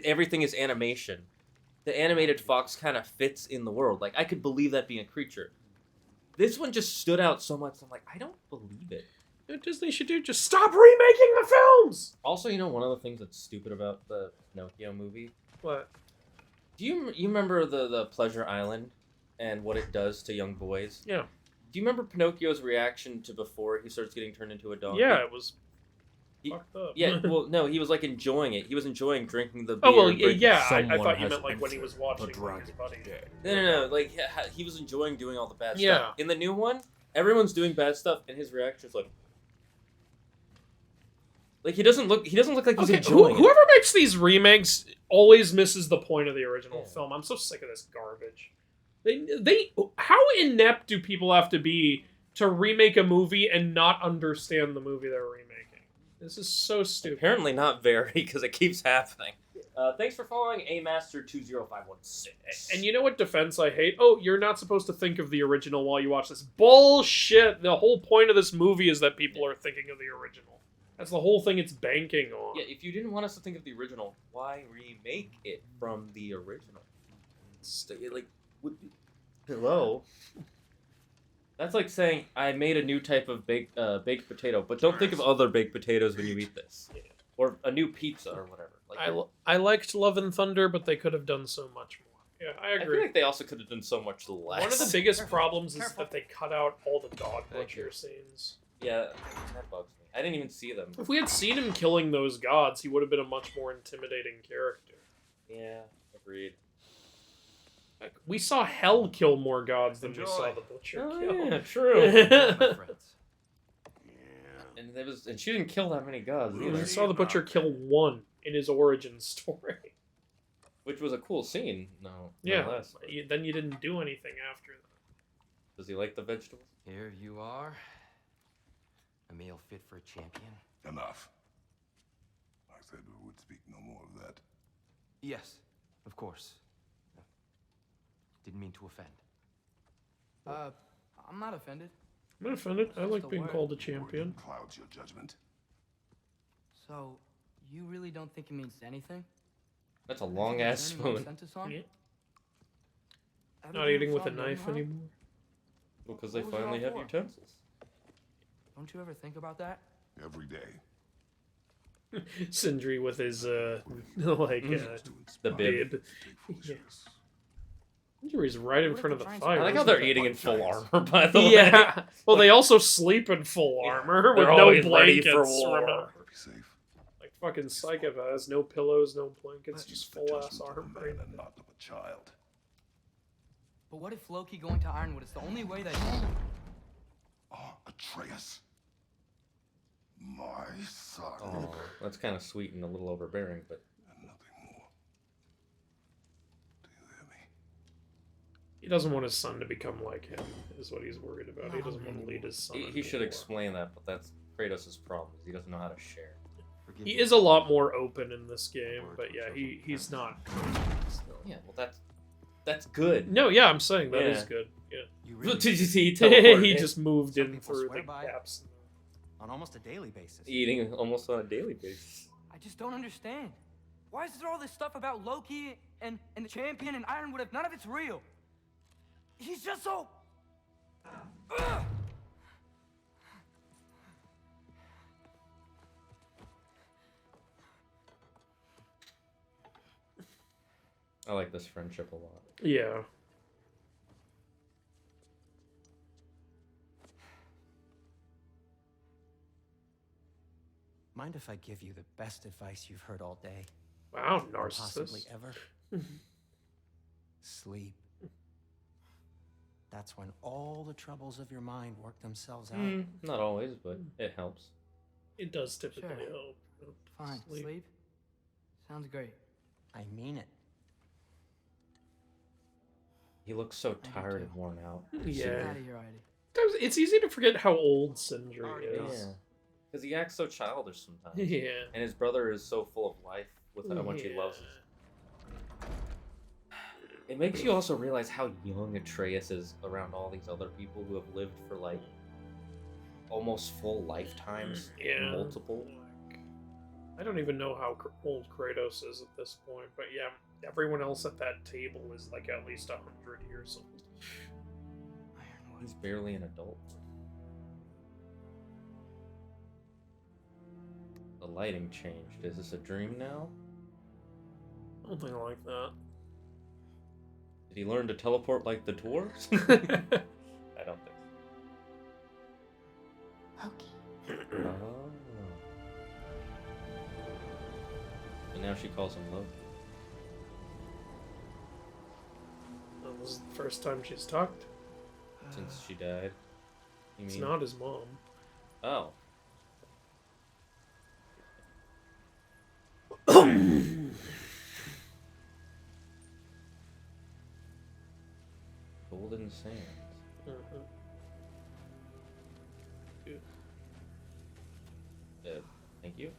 everything is animation, the animated fox kind of fits in the world. Like I could believe that being a creature. This one just stood out so much. I'm like, I don't believe it. What Disney should do, just stop remaking the films! Also, you know, one of the things that's stupid about the Pinocchio movie? What? Do you remember the Pleasure Island and what it does to young boys? Yeah. Do you remember Pinocchio's reaction to before he starts getting turned into a dog? Yeah, it was fucked up. Yeah, well, no, he was like enjoying it. He was enjoying drinking the beer. Oh, well, drinking... yeah, I thought you meant like when he was watching his buddy. No, like he was enjoying doing all the bad Yeah. stuff. In the new one, everyone's doing bad stuff, and his reaction is like he doesn't look like he's enjoying it. Whoever makes these remakes always misses the point of the original film. I'm so sick of this garbage. They how inept do people have to be to remake a movie and not understand the movie they're remaking? This is so stupid. Apparently not very, because it keeps happening. Thanks for following Amaster20516. And you know what defense I hate? Oh, you're not supposed to think of the original while you watch this. Bullshit! The whole point of this movie is that people are thinking of the original. That's the whole thing it's banking on. Yeah, if you didn't want us to think of the original, why remake it from the original? Hello? That's like saying, I made a new type of baked potato, but don't think of other baked potatoes when you eat this. Yeah. Or a new pizza or whatever. Like, I liked Love and Thunder, but they could have done so much more. Yeah, I agree. I feel like they also could have done so much less. One of the biggest problems is that they cut out all the dog butcher scenes. Yeah, that bugs me. I didn't even see them. If we had seen him killing those gods, he would have been a much more intimidating character. Yeah, agreed. Like, we saw Hell kill more gods than we saw the Butcher kill. Yeah, true. And she didn't kill that many gods either. We saw the Butcher kill one in his origin story. Which was a cool scene, no less. Then you didn't do anything after that. Does he like the vegetables? Here you are. A meal fit for a champion. Enough. I said we would speak no more of that. Yes, of course. Didn't mean to offend. I'm not offended. I'm not offended. I like being called a champion. Clouds your judgment. So, you really don't think it means anything? That's a long ass spoon. Yeah. Not eating with a knife anymore. Well, because they finally have utensils. Don't you ever think about that? Every day. Sindri with his the bib. Yeah. Sindri's right in front of the fire. I like how they're eating in full armor, by the way. Yeah. Well, they also sleep in full armor with no blankets. For war. Safe. Like fucking psychopaths. No pillows, no blankets, just full ass armor. Man and not of a child. But what if Loki going to Ironwood is the only way that... Atreus. My son. Oh, that's kind of sweet and a little overbearing, but... And nothing more. Do you hear me? He doesn't want his son to become like him, is what he's worried about. He doesn't want to lead his son. He should explain that, but that's Kratos' problem. He doesn't know how to share. He is a lot more open in this game, but yeah, he's not. Yeah, well, that's good. No, yeah, I'm saying that is good. Yeah. Did you see he just moved in through the gaps. On almost a daily basis. Eating almost on a daily basis. I just don't understand. Why is there all this stuff about Loki and the champion and Ironwood if none of it's real? He's just so... I like this friendship a lot. Yeah. Mind if I give you the best advice you've heard all day? Wow, Or narcissist. possibly ever? Sleep. That's when all the troubles of your mind work themselves out. Not always, but it helps. It does typically Sure. help. Fine. Sleep. Sounds great. I mean it. He looks so tired and worn out. Yeah. Get out of here, Heidi. It's easy to forget how old Sindri Yeah. is. Because he acts so childish sometimes. Yeah. And his brother is so full of life with how much he loves us. It makes you also realize how young Atreus is around all these other people who have lived for like almost full lifetimes. Yeah. Multiple. I don't even know how old Kratos is at this point, but yeah, everyone else at that table is like at least 100 years old. He's barely an adult. The lighting changed. Is this a dream now? Something like that. Did he learn to teleport like the dwarves? I don't think so. Loki. Oh. And now she calls him Loki. That was the first time she's talked. Since she died. You It's mean? not his mom. Oh. Golden Sands. Thank you.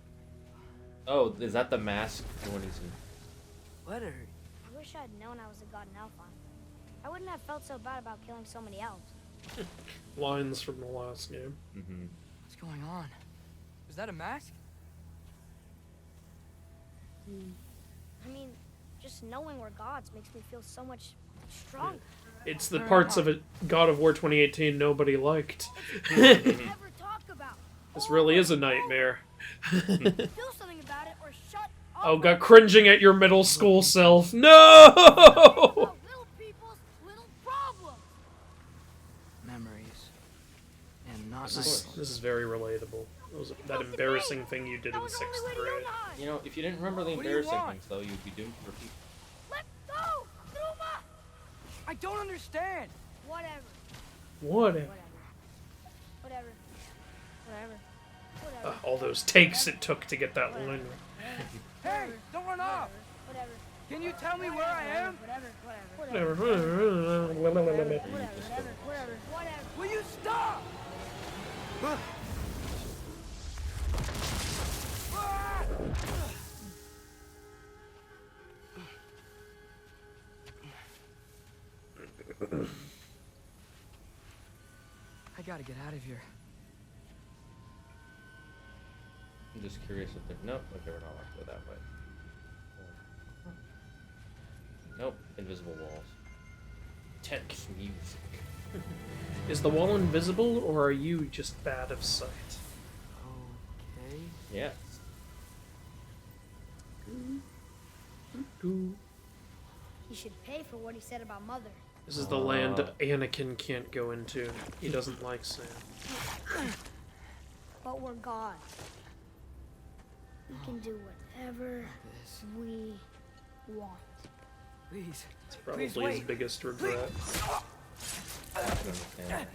Oh, is that the mask when he's in... Letter. I wish I'd known I was a god in Alpine. I wouldn't have felt so bad about killing so many elves. Lines from the last game. Mm-hmm. What's going on? Was that a mask? I mean, just knowing we're gods makes me feel so much stronger. It's the parts of it God of War 2018 nobody liked. Ever talk about. This really is a nightmare. Do something about it or shut up. Oh god, cringing at your middle school self. No! Little people's little problems. Memories. And not This is very relatable. It was that embarrassing thing you did in 6th grade. You know, if you didn't remember the What do you embarrassing want? things, though, you'd be doomed to repeat. Let go, Numa. I don't understand. Whatever. Whatever. Whatever. Whatever. Whatever. All those takes it took to get that line right. Hey, don't run off. Whatever. Can you tell me where I am? Whatever. Whatever. Will you stop? I gotta get out of here. I'm just curious if they're... Nope, okay, we're not allowed to go that way. Nope, invisible walls. Tense music. Is the wall invisible, or are you just bad of sight? Okay. Yes. He should pay for what he said about Mother. This is the land Anakin can't go into. He doesn't like sand. But we're gods. We can do whatever we want. Please. It's probably Please his wait. biggest regret. I can understand.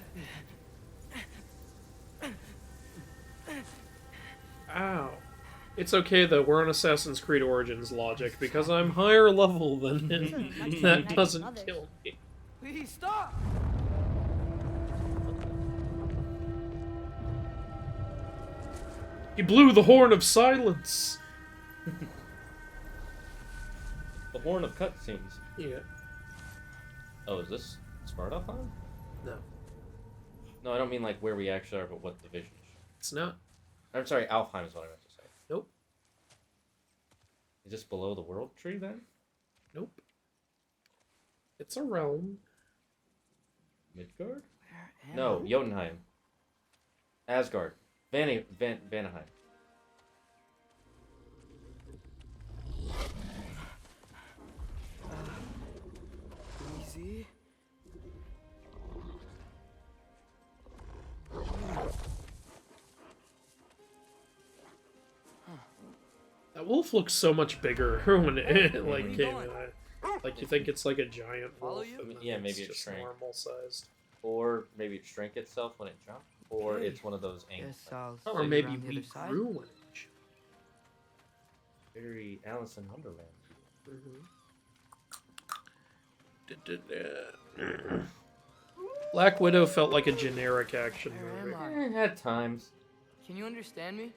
Ow. It's okay though, we're on Assassin's Creed Origins logic, because I'm higher level than him. That doesn't kill me. Please stop. He blew the horn of silence! The horn of cutscenes. Yeah. Oh, is this Sparta-Alpine? No. No, I don't mean like where we actually are, but what the vision is. It's not. I'm sorry, Alfheim is what I meant to say. Nope. Is this below the world tree then? Nope. It's a realm. Midgard? No, Jotunheim. Asgard. Vanaheim. Easy. That wolf looks so much bigger when it like came in. Like Like, you think it's like a giant Follow wolf, you? and then Yeah, it's maybe it just shrank. normal sized. Or maybe it shrank itself when it jumped. Or Okay. it's one of those angles. Guess I'll Or see maybe you around the we other side. grew when it jumped. Very Alice in Wonderland. Black Widow felt like a generic action Where movie. am I? At times. Can you understand me?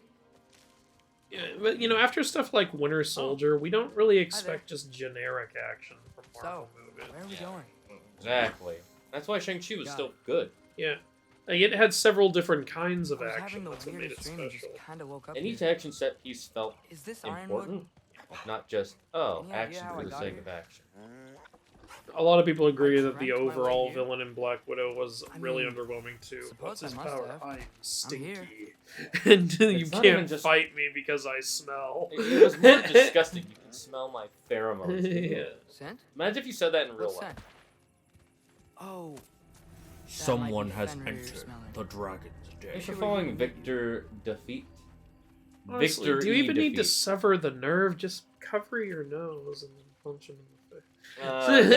Yeah, but you know, after stuff like Winter Soldier, we don't really expect just generic action from Marvel movies. Where are we going? Exactly. That's why Shang-Chi was Got still it. good. Yeah. Like, it had several different kinds of I was action. having the That's what made it weirdest dream and special. just kind of woke up And each here. action set piece felt Is this Ironwood? important. Not just, oh, Any idea action how for I the got sake here? of action. A lot of people agree I that the drank my way overall here. villain in Black Widow was I really mean, underwhelming too. suppose What's his I must power? have. I'm here. stinky. And you It's not even can't just- fight me because I smell. It was more disgusting. You can smell my pheromones. Yeah. Scent? Imagine if you said that in real What life. scent? Oh. Someone be has Fenrir you're entered smelling. the dragon's den. Thanks for following Victor Defeat. Honestly, Victor do you E. even need to Defeat. sever the nerve? Just cover your nose and then punch him in the face.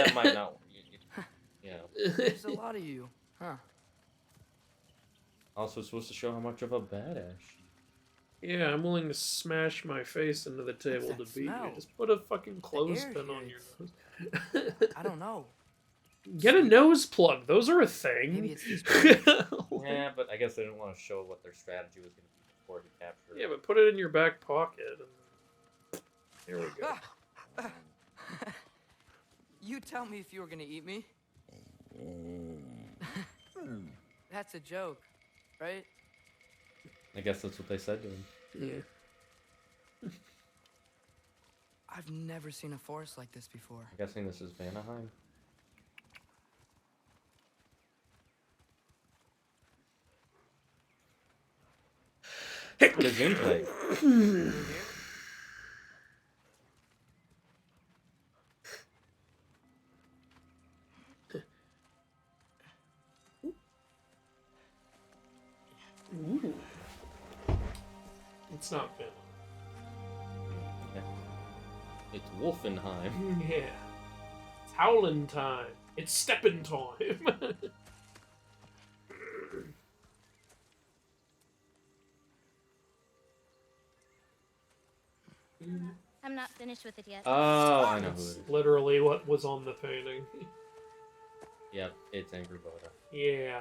That might not work. Yeah. There's a lot of you, huh? Also supposed to show how much of a badass she Yeah, I'm willing to smash my face into the table to that beat you. smell? Just put a fucking air clothespin here on your is- nose. I don't know. Get a nose plug. Those are a thing. Maybe it's just Yeah, but I guess they didn't want to show what their strategy was going to be before he captured Yeah, her. but put it in your back pocket. And... Here we go. You tell me if you were gonna eat me. That's a joke, right? I guess that's what they said to him. Yeah. I've never seen a forest like this before. I'm guessing this is Vanaheim. Gameplay. Ooh. It's not Venom. It's Wolfenheim. Yeah. It's howling time. It's stepping time. I'm not finished with it yet. Oh, I know who it That's is. literally what was on the painting. Yep, it's Angry Boda. Yeah.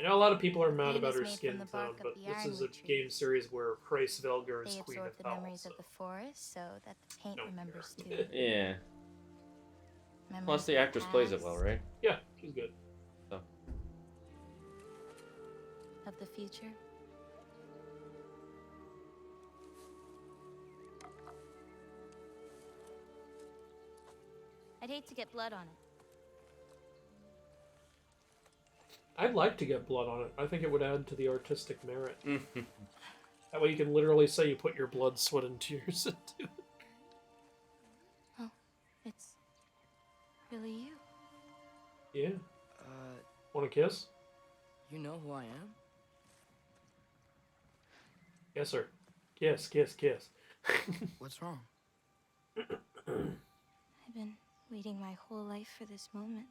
I know a lot of people are mad Paint about is her made skin from the tone, bark of but the this is a ironwood game trees. series where Chris Velger is They Queen absorb of the Hell. memories So. of the forest so that the paint Don't remembers care. too. Yeah. Memories Plus, of the actress plays it past, well, right? Yeah, she's good. So. Of the future. I'd hate to get blood on it. I'd like to get blood on it. I think it would add to the artistic merit. Mm-hmm. That way you can literally say you put your blood, sweat, and tears into it. Oh, it's really you. Yeah. Want a kiss? You know who I am? Yes, sir. Kiss, kiss, kiss. What's wrong? I've been waiting my whole life for this moment.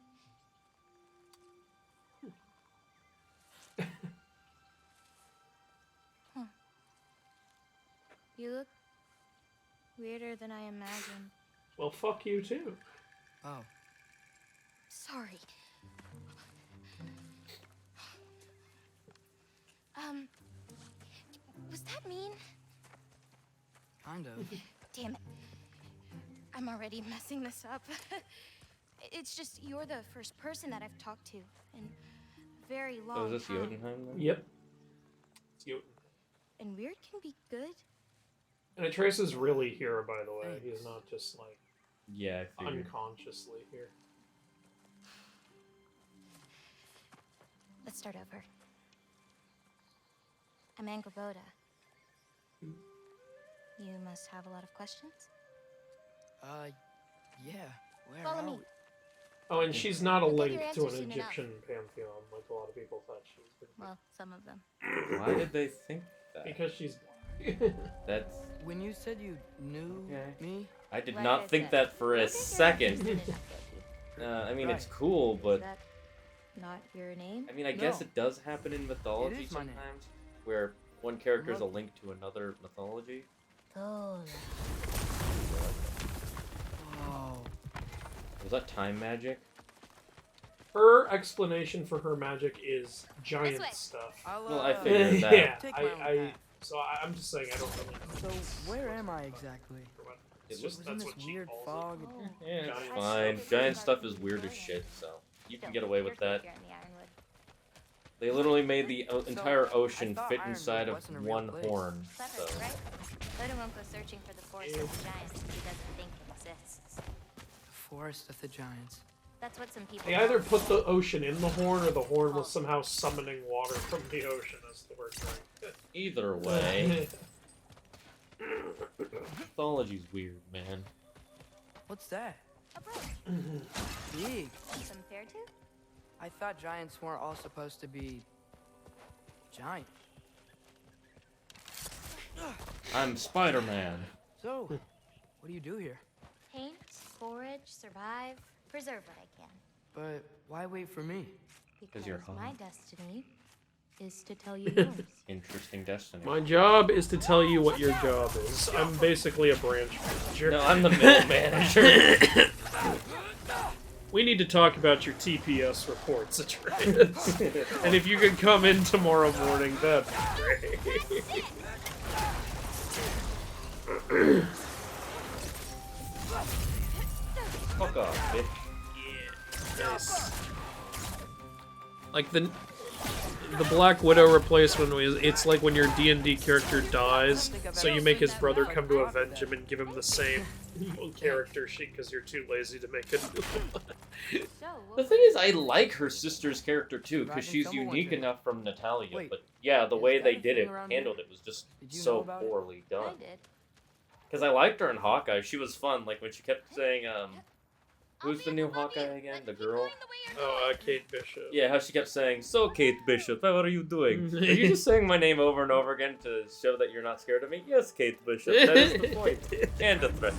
Huh. You look weirder than I imagined. Well, fuck you too. Oh. Sorry. Was that mean? Kind of. Damn it. I'm already messing this up. It's just you're the first person that I've talked to in a very long So is this time. Jotunheim then? Yep. It's Jotun. And weird can be good. And Atreus is really here, by the way. He's not just, like, Yeah, I figured. unconsciously here. Let's start over. I'm Angraboda. You must have a lot of questions? Yeah. Where Follow are me. we? Oh, and she's not a You'll get link your to answers an soon enough. Egyptian pantheon, like a lot of people thought she was. Well, some of them. Why did they think that? Because she's black. That's... When you said you knew me, I did Like not I think said, that for I a think you're second. interested enough, Loki. I mean, it's Right. cool, but... Is that not your name? I mean, I guess No. it does happen in mythology is my name. sometimes, where one character is a Look. link to another mythology. Tola. Oh. Was that time magic? Her explanation for her magic is giant This way. stuff. Well, I figured that. Yeah, Take my own path. so I'm just saying I don't really know. So where am I exactly? It's It just Was in that's this what she weird calls fog. Yeah, it's Giant fine. stuff. Giant stuff is weird as shit, so you can get away with that. You're in the Ironwood. They literally made the entire ocean I thought fit Ironwood inside of wasn't a real one place. horn. Clever, So right? Let him won't go searching for the forest of the giants if he doesn't think it exists. The forest of the giants. That's what some people They either put the ocean in the horn, or the horn was somehow summoning water from the ocean as the word going. either way, mythology's weird, man. What's that? A brook. Big. Compared to? I thought giants weren't all supposed to be giant. I'm Spider-Man. So, what do you do here? Paint, forage, survive, preserve what I can. But why wait for me? Because you're my hot. destiny is to tell you yours. Interesting destiny. My job is to tell you what your job is. I'm basically a branch manager. No, I'm the middle manager. We need to talk about your TPS reports, Atreus. And if you could come in tomorrow morning, that'd be great. Fuck off, bitch. Nice. Like the Black Widow replacement was, it's like when your D&D character dies, so you make his brother come to avenge him and give him the same character sheet because you're too lazy to make a new one. The thing is, I like her sister's character too, because she's unique enough from Natalia. Wait, but yeah, the way that they a did thing it, around handled here? it, was just Did you know so about it? poorly I done. did. Because I liked her in Hawkeye. She was fun. Like when she kept saying, who's the new Hawkeye again? The girl? Oh, Kate Bishop. Yeah, how she kept saying, "So Kate Bishop, how are you doing? Are you just saying my name over and over again to show that you're not scared of me?" Yes, Kate Bishop. That is the point. And a threat.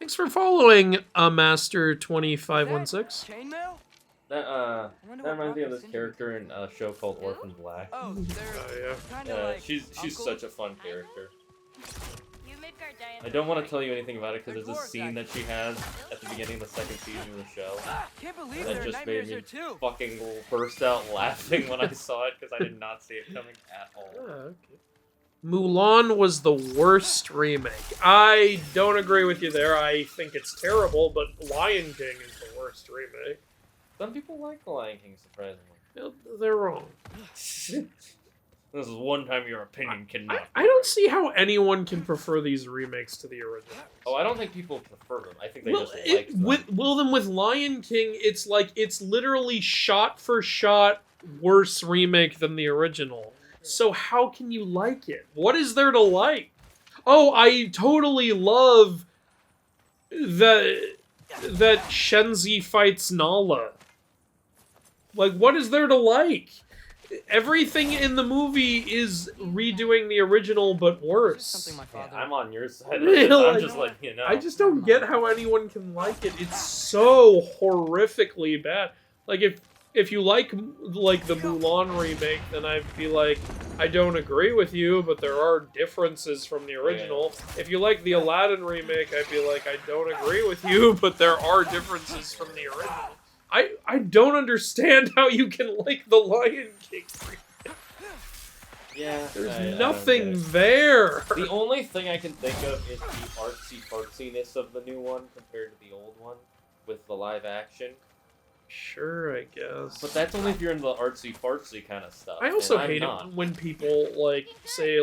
Thanks for following, Master 2516. Chainmail? That wonder that what reminds me of brought this this into character in a show called Orphan Black. Oh, they're yeah. kind of like She's uncles? such a fun character. You Midgard giants. I don't want to tell you anything about it because They're there's a dwarves, scene that she has at the beginning of the second season of the show. Can't believe That there are just made nightmares me here too. fucking burst out laughing when I saw it because I did not see it coming at all. Okay. Mulan was the worst remake. I don't agree with you there. I think it's terrible, but Lion King is the worst remake. Some people like The Lion King, surprisingly. They're wrong. This is one time your opinion cannot. I don't see how anyone can prefer these remakes to the original. Oh, I don't think people prefer them. I think they Well, just like them. with Lion King, it's like it's literally shot for shot worse remake than the original. So how can you like it? What is there to like? Oh, I totally love that Shenzi fights Nala. Like, what is there to like? Everything in the movie is redoing the original, but worse. Something my Yeah, father. I'm on your side. Of this. I'm Like, just like, you know. I just don't get how anyone can like it. It's so horrifically bad. Like if you like the Mulan remake, then I'd be like, I don't agree with you, but there are differences from the original. If you like the Aladdin remake, I'd be like, I don't agree with you, but there are differences from the original. I don't understand how you can like the Lion King remake. Yeah. There's I don't nothing get it. there. The only thing I can think of is the artsiness of the new one compared to the old one with the live action. Sure, I guess. But that's only if you're into the artsy-fartsy kind of stuff. I also and I'm hate not. it when people say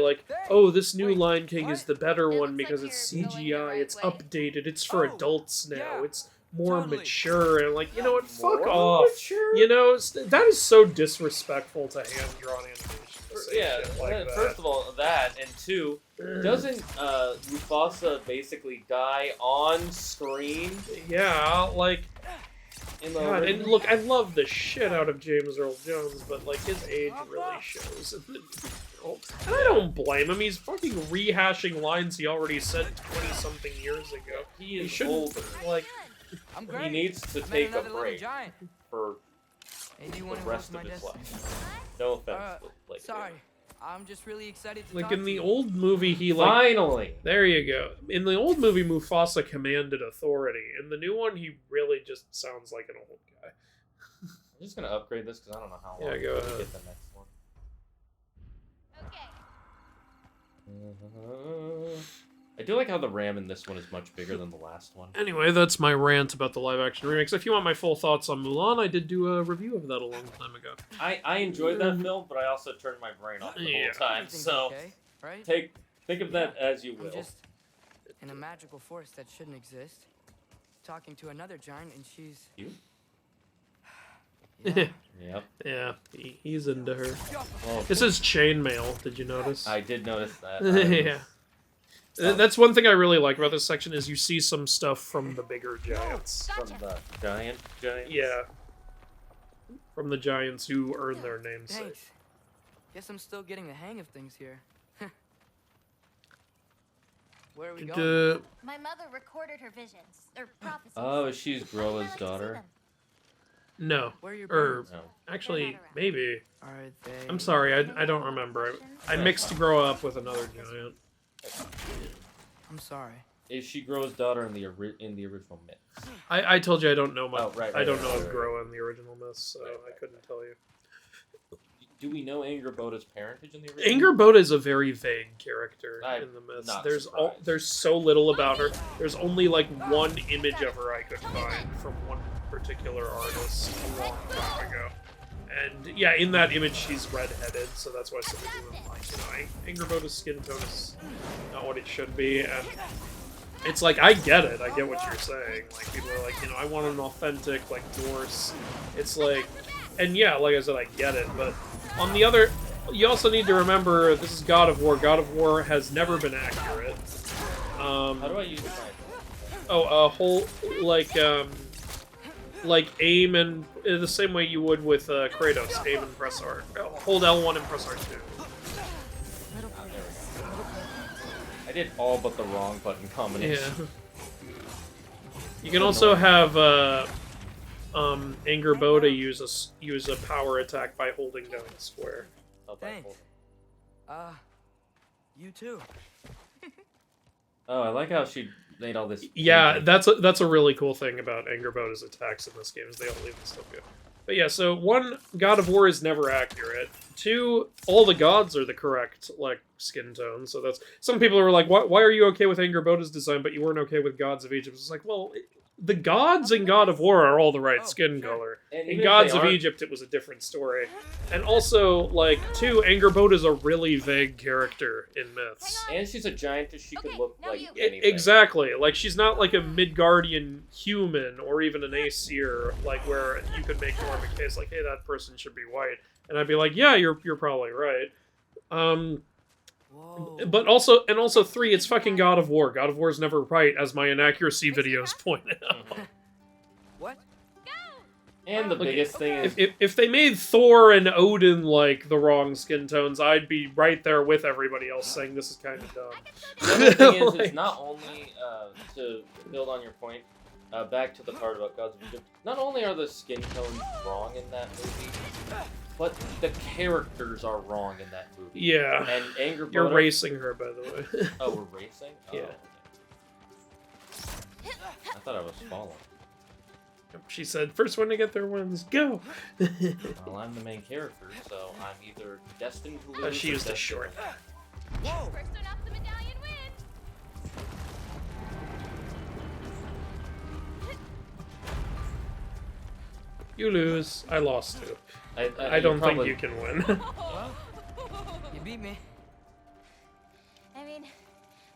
oh, this new Lion King is the better one because it's CGI, it's updated, it's for adults now, it's more mature, and like, you know what, fuck More off. mature? You know, that is so disrespectful to hand-drawn animation. To say Yeah, shit like that. first of all, that, and two, doesn't Mufasa basically die on screen? Yeah, like, God, and look, I love the shit out of James Earl Jones, but like his age really shows in the world. And I don't blame him. He's fucking rehashing lines he already said 20-something years ago. He shouldn't older. like. He needs to take a break for the rest of his life. No offense, like. Sorry, I'm just really excited to Like talk in to the you. old movie, he like Finally. There you go. In the old movie, Mufasa commanded authority. In the new one, he really just sounds like an old guy. I'm just gonna upgrade this because I don't know how long. Yeah, go to ahead. get the next one. I do like how the RAM in this one is much bigger than the last one. Anyway, that's my rant about the live-action remakes. If you want my full thoughts on Mulan, I did do a review of that a long time ago. I enjoyed that film, but I also turned my brain off the whole time. Everything's So okay, right? think of that as you will. I'm just in a magical forest that shouldn't exist, talking to another giant, and she's... You? Yeah. Yep. Yeah, he's into her. Well, This is chainmail. Did you notice? I did notice that. Yeah. That's one thing I really like about this section is you see some stuff from the bigger giants. From the giants? Yeah. From the giants who earn their namesake. Thanks. Guess I'm still getting the hang of things here. Where are we going? My mother recorded her visions, or prophecies. Oh, she's Groa's daughter. No. Where are your Or parents? actually, maybe. Are they... I'm sorry, I don't remember. I mixed Grow Up with another giant. I'm sorry. Is she Groa's daughter in the original myth? I told you I don't know much. Oh, right, I don't know right, of right. Groa in the original myths, so I couldn't tell you. Do we know Angerboda's parentage in the original? Angerboda is a very vague character I'm in the myths. not There's so little about her. There's only like one image of her I could find from one particular artist a long time ago. And yeah, in that image she's redheaded, so that's why some people are like, Angerboda's skin tone is not what it should be, and it's like, I get it, I get what you're saying. Like, people are like, I want an authentic, like, Norse. It's like, and yeah, like I said, I get it, but on the other, you also need to remember, this is God of War. God of War has never been accurate. How do I use my... Oh, whole, like aim and the same way you would with Kratos, aim and press R. Hold L1 and press R2. I did all but the wrong button combination. Yeah. You can also have Angerboda use a power attack by holding down the square. Thanks. You too. Oh, I like how she made all this. Yeah, that's a really cool thing about Angerboda's attacks in this game is they all leave the stuff go. But yeah, so one, God of War is never accurate. Two, all the gods are the correct like skin tone. So that's some people are like, why are you okay with Angerboda's design, but you weren't okay with Gods of Egypt? It's like, well, the gods in God of War are all the right skin color. And In even Gods if of they aren't- Egypt, it was a different story. And also, like, two, Angerboda's a really vague character in myths. And she's a giantess. She could look like anything. Exactly. Like, she's not like a Midgardian human or even an Aesir, like, where you could make more of a case like, hey, that person should be white. And I'd be like, yeah, you're probably right. But also three, it's fucking God of War. God of War is never right, as my inaccuracy videos point out. What? And the biggest thing is, If they made Thor and Odin like the wrong skin tones, I'd be right there with everybody else saying this is kind of dumb. the other thing is, Like- it's not only to build on your point. Back to the part about Gods of Egypt. Not only are the skin tones wrong in that movie, but the characters are wrong in that movie. Yeah. And Angerboda... You're racing her, by the way. Oh, we're racing? Oh, Yeah. okay. I thought I was following. She said, first one to get their wins, go! Well, I'm the main character, so I'm either destined to lose. She or used a destined short. to Whoa! First one up the medallion wins. You lose. I lost too. I you don't probably- think you can win. Well, you beat me. I mean,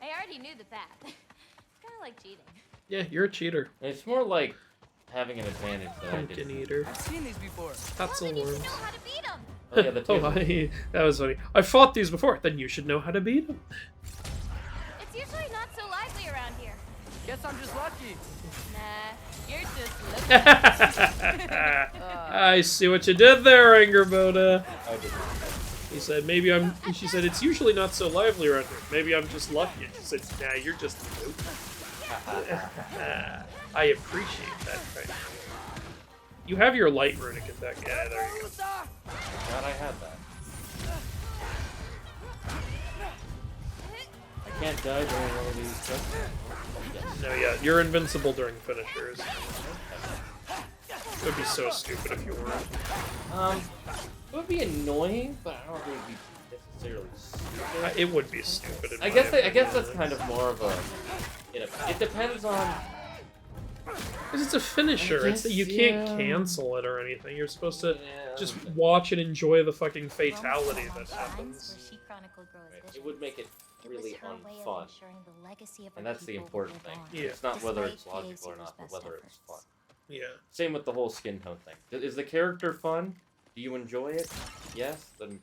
I already knew the path. It's kind of like cheating. Yeah, you're a cheater. It's more like having an advantage that I Pumpkin didn't. eater. I've seen these before. That's a worm. Know how to beat 'em. Oh, yeah, the Oh, that was funny. I fought these before. Then you should know how to beat them. It's usually not so lively around here. Guess I'm just lucky. Nah, You're just looking. I see what you did there, Angerboda. I did not. He said, maybe I'm... She said, it's usually not so lively around here. Maybe I'm just lucky. And she said, nah, you're just... I appreciate that, right? You have your light runic attack. Yeah, there you go. Glad I had that. I can't die during one of these tests. Yes. No, yeah, you're invincible during finishers. It would be so stupid if you weren't. It would be annoying, but I don't think it would be necessarily stupid. It would be stupid. I guess that's kind of more of a. It depends on. Because it's a finisher. It's that you can't cancel it or anything. You're supposed to just watch and enjoy the fucking fatality that happens. It would make it really unfun. And that's the important thing. Yeah. It's not whether it's logical or not, but whether it's fun. Yeah. Same with the whole skin tone thing. Is the character fun? Do you enjoy it? Yes? Then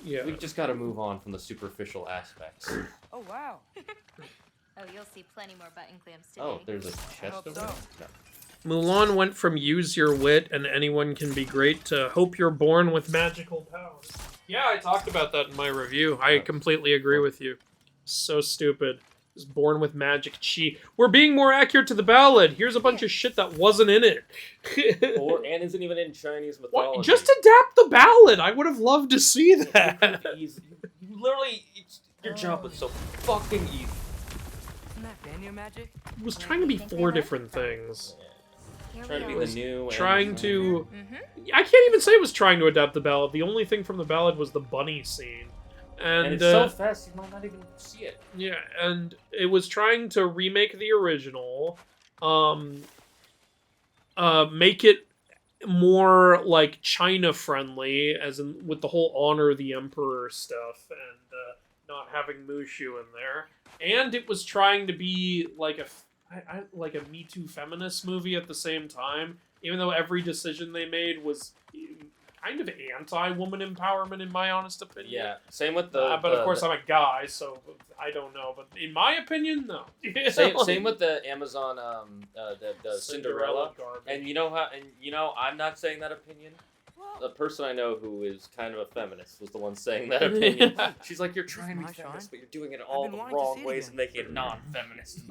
yeah. We've just got to move on from the superficial aspects. Oh, wow. Oh, you'll see plenty more button clamps today. Oh, there's a chest over there? No. Mulan went from use your wit and anyone can be great to hope you're born with magical powers. Yeah, I talked about that in my review. I completely agree with you. So stupid. Just born with magic chi. We're being more accurate to the ballad. Here's a bunch of shit that wasn't in it. And isn't even in Chinese mythology. What? Just adapt the ballad. I would have loved to see that. You literally, your job was so fucking easy. Isn't that Vanyo magic? It was trying to be 4 different things. Trying to be the new. Trying to. I can't even say it was trying to adapt the ballad. The only thing from the ballad was the bunny scene. And it's so fast you might not even see it. Yeah, and it was trying to remake the original, make it more like China friendly, as in with the whole honor the emperor stuff, and not having Mushu in there. And it was trying to be like like a Me Too feminist movie at the same time, even though every decision they made was kind of anti-woman empowerment, in my honest opinion. Yeah, same with the. But of course, I'm a guy, so I don't know. But in my opinion, no. Same with the Amazon, the Cinderella garbage. And you know, I'm not saying that opinion. The person I know who is kind of a feminist was the one saying that opinion. She's like, you're trying to be feminist, but you're doing it all the wrong ways and making it non-feminist.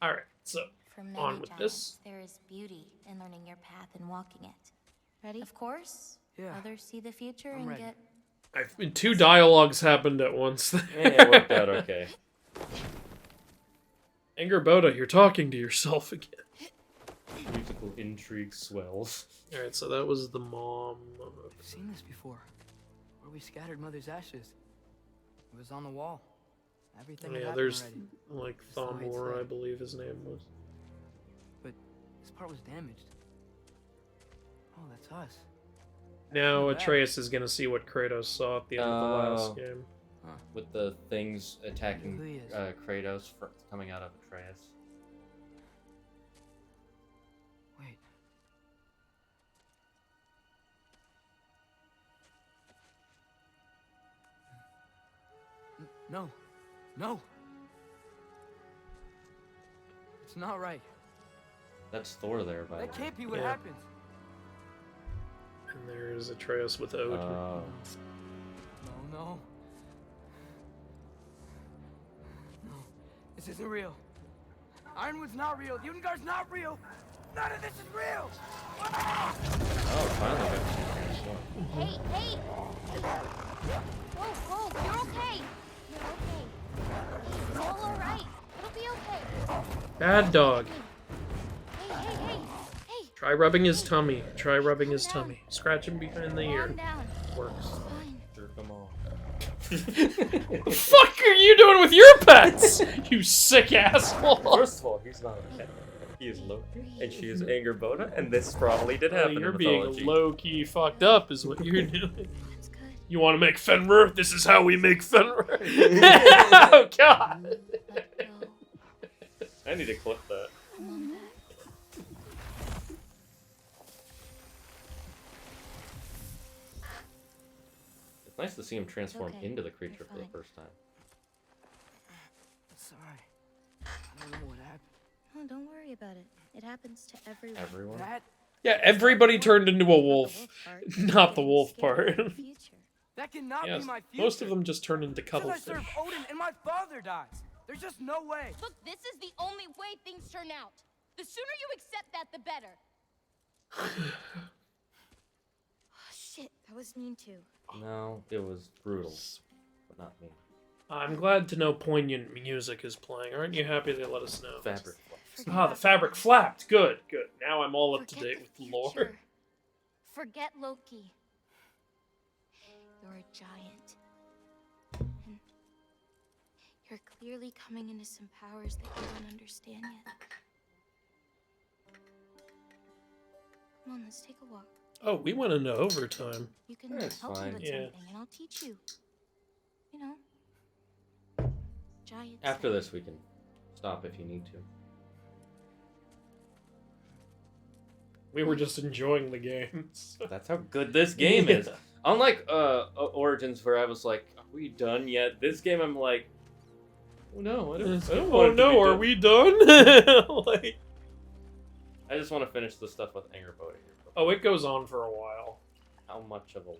All right, so From on many with giants, this. there is beauty in learning your path and walking it. Ready? Of course. Yeah. Others see the future I'm and ready. get. 2 dialogues happened at once. Yeah, it worked out okay. Angerboda, you're talking to yourself again. Musical intrigue swells. All right, so that was the mom. I've seen this before. Where we scattered Mother's ashes. It was on the wall. Everything had Yeah, happened there's already. like Just the way it's Thamur, I there. believe his name was. But this part was damaged. Oh, that's us. Now Not bad. Atreus is gonna see what Kratos saw at the end of the last game. With the things attacking Who he is. Kratos coming out of Atreus. Wait. No. No. It's not right. That's Thor there, by the way. That can't be what Yeah. happened. And there's Atreus with Odin. No, no. No. This isn't real. Ironwood's not real. Ungar's not real. None of this is real. Oh, finally got to see Kratos. Hey, hey! Whoa, you're okay. You're okay. It's all alright. It'll be okay. Bad dog. Hey. Try rubbing his tummy. Try rubbing his tummy. Scratch him behind the ear. Calm down. Works. Jerk them all. What the fuck are you doing with your pets? You sick asshole. First of all, he's not a pet. He is Loki, and she is Angerboda, and this probably did happen You're in being mythology. low-key fucked up is what you're doing. You want to make Fenrir? This is how we make Fenrir. Oh, God. I need to clip that. It's nice to see him transform okay. into the creature You're for the fine. first time. Sorry. I don't know what happened. Oh, don't worry about it. It happens to everyone. Everyone? Yeah, everybody turned into a wolf. Not the wolf part. That cannot Yes, be my future. most of them just turn into Since I cuttlefish. serve Odin and my father dies. There's just no way. Look, this is the only way things turn out. The sooner you accept that, the better. Oh, shit, that was mean too. No, it was brutal, but not me. I'm glad to know poignant music is playing. Aren't you happy they let us know? Fabric. Ah, the fabric flapped. Good, good. Now I'm all up to date with the lore. Future. Forget Loki. You're a giant. And you're clearly coming into some powers that you don't understand yet. Come on, let's take a walk. Oh, we went into overtime. You can That's help fine. me with Yeah. something, and I'll teach you. You know, giant. After this, we can stop if you need to. We were just enjoying the games. That's how good this game is. Unlike Origins, where I was like, "Are we done yet?" This game, I'm like, "Oh no, I don't Oh want it to no, be are done." we done? Like, I just want to finish the stuff with Anger Boat. oh, it goes on for a while. How much of a while?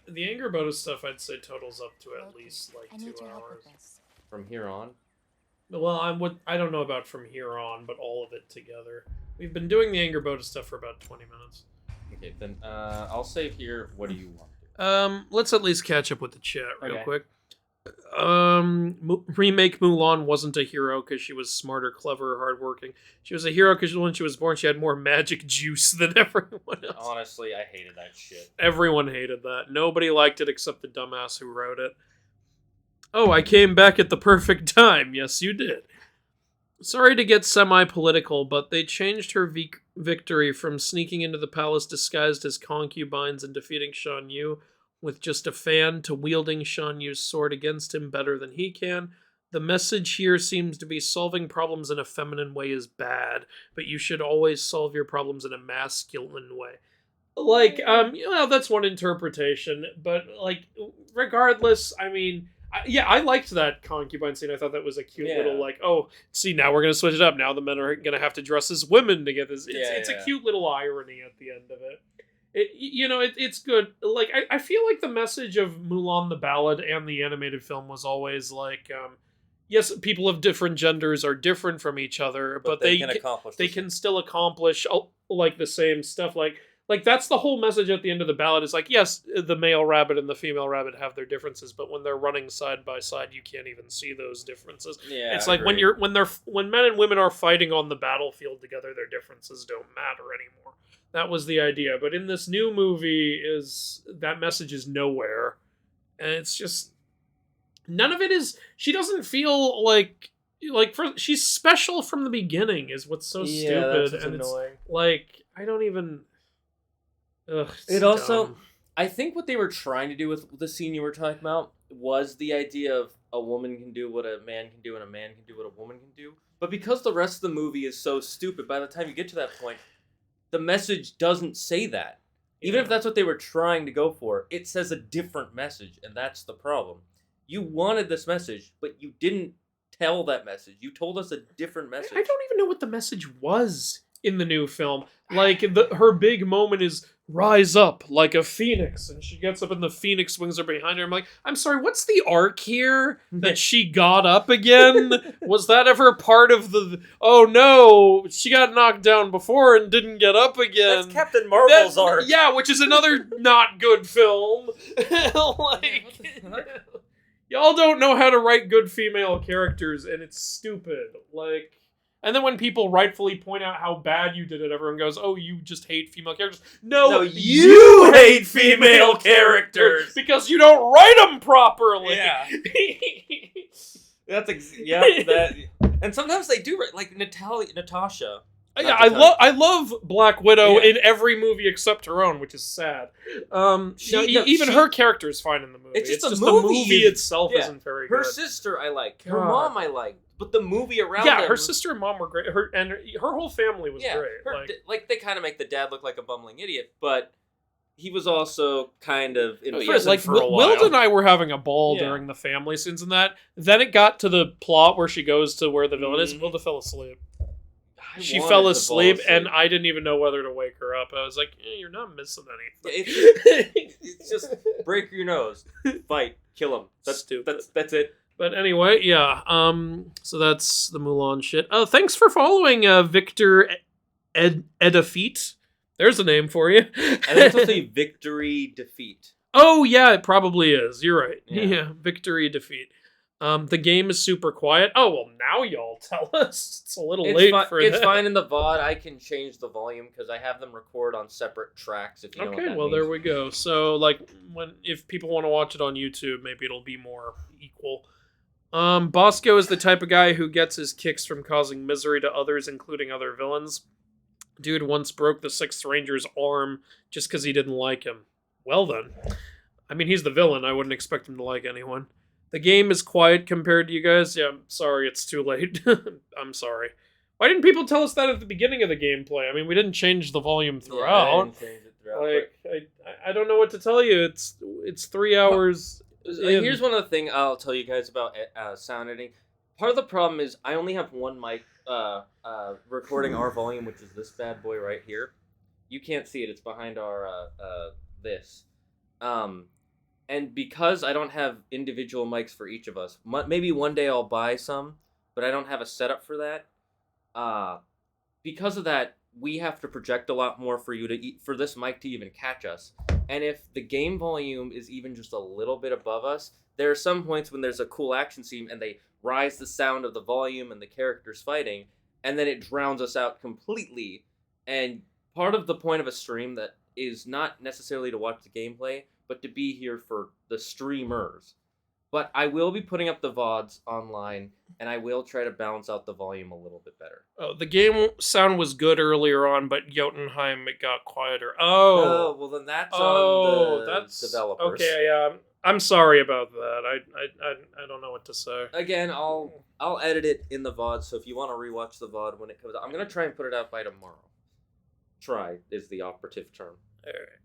The Anger Boda stuff, I'd say, totals up to at least like I 2 need your help hours. with this. From here on? Well, I don't know about from here on, but all of it together. We've been doing the Anger Boda stuff for about 20 minutes. Okay, then I'll save here. What do you want? Let's at least catch up with the chat real Okay. quick. Remake Mulan wasn't a hero because she was smarter, clever, hardworking. She was a hero because when she was born, she had more magic juice than everyone else. Honestly, I hated that shit. Everyone hated that. Nobody liked it except the dumbass who wrote it. Oh, I came back at the perfect time. Yes, you did. Sorry to get semi-political, but they changed her victory from sneaking into the palace disguised as concubines and defeating Shan Yu with just a fan to wielding Shan Yu's sword against him better than he can. The message here seems to be solving problems in a feminine way is bad, but you should always solve your problems in a masculine way. Like, that's one interpretation, but, like, regardless, I mean, I liked that concubine scene. I thought that was a cute little, like, oh, see, now we're going to switch it up. Now the men are going to have to dress as women to get this. It's a cute little irony at the end of it. It's good. Like, I feel like the message of Mulan the Ballad and the animated film was always like, yes, people of different genders are different from each other, but they can still accomplish like the same stuff. Like that's the whole message at the end of the ballad is like, yes, the male rabbit and the female rabbit have their differences, but when they're running side by side, you can't even see those differences. Yeah, it's like when men and women are fighting on the battlefield together, their differences don't matter anymore. That was the idea. But in this new movie, that message is nowhere, and it's just none of it is. She doesn't feel like she's special from the beginning. Is what's so stupid and annoying. It's like I don't even. Ugh, it also, dumb. I think what they were trying to do with the scene you were talking about was the idea of a woman can do what a man can do and a man can do what a woman can do. But because the rest of the movie is so stupid, by the time you get to that point, the message doesn't say that. Even if that's what they were trying to go for, it says a different message, and that's the problem. You wanted this message, but you didn't tell that message. You told us a different message. I don't even know what the message was in the new film. Like, her big moment is rise up like a phoenix, and she gets up and the phoenix wings are behind her. I'm like, I'm sorry, what's the arc here? That she got up again? Was that ever part of the... Oh no, she got knocked down before and didn't get up again. That's Captain Marvel's arc. Yeah, which is another not good film. Y'all don't know how to write good female characters, and it's stupid. Like... And then when people rightfully point out how bad you did it, everyone goes, oh, you just hate female characters. No, you hate female characters! Because you don't write them properly! Yeah. And sometimes they do, like Natasha. Yeah, I love Black Widow in every movie except her own, which is sad. Even her character is fine in the movie. It's just the movie itself isn't very good. Her sister I like. Her mom I like. But the movie around them... her sister and mom were great. Her whole family was great. They kind of make the dad look like a bumbling idiot, but he was also kind of in prison for a while. Wild and I were having a ball during the family scenes and that. Then it got to the plot where she goes to where the villain is, and Wilda fell asleep. she wanted fell to fall asleep, and asleep. I didn't even know whether to wake her up. I was like, you're not missing anything. It's just break your nose, fight, kill him. That's Stupid. That's it. But anyway, yeah. So that's the Mulan shit. Thanks for following, Victor Edafeet. There's a name for you. I think it's supposed to be victory, defeat. Oh yeah, it probably is. You're right. Yeah. Yeah, victory, defeat. The game is super quiet. Oh well, now y'all tell us. It's a little late for It's that. fine in the VOD. I can change the volume because I have them record on separate tracks. If you know what Okay, that well means. there we go. So like if people want to watch it on YouTube, maybe it'll be more equal. Bosco is the type of guy who gets his kicks from causing misery to others, including other villains. Dude once broke the 6th Ranger's arm just because he didn't like him. Well then. I mean, he's the villain. I wouldn't expect him to like anyone. The game is quiet compared to you guys. Yeah, I'm sorry, it's too late. I'm sorry. Why didn't people tell us that at the beginning of the gameplay? I mean, we didn't change the volume throughout. Yeah, I didn't change it throughout. Like, I don't know what to tell you. It's 3 hours. Here's one other thing I'll tell you guys about sound editing. Part of the problem is I only have one mic recording our volume, which is this bad boy right here. You can't see it. It's behind our this. And because I don't have individual mics for each of us, maybe one day I'll buy some, but I don't have a setup for that. Because of that, we have to project a lot more for you for this mic to even catch us. And if the game volume is even just a little bit above us, there are some points when there's a cool action scene and they rise the sound of the volume and the characters fighting, and then it drowns us out completely. And part of the point of a stream that is not necessarily to watch the gameplay, but to be here for the streamers. But I will be putting up the VODs online, and I will try to balance out the volume a little bit better. Oh, the game sound was good earlier on, but Jotunheim, it got quieter. Oh, well then that's on the that's developers. Okay, yeah, I'm sorry about that. I don't know what to say. Again, I'll edit it in the VOD, so if you want to rewatch the VOD when it comes out, I'm gonna try and put it out by tomorrow. Try is the operative term. All right.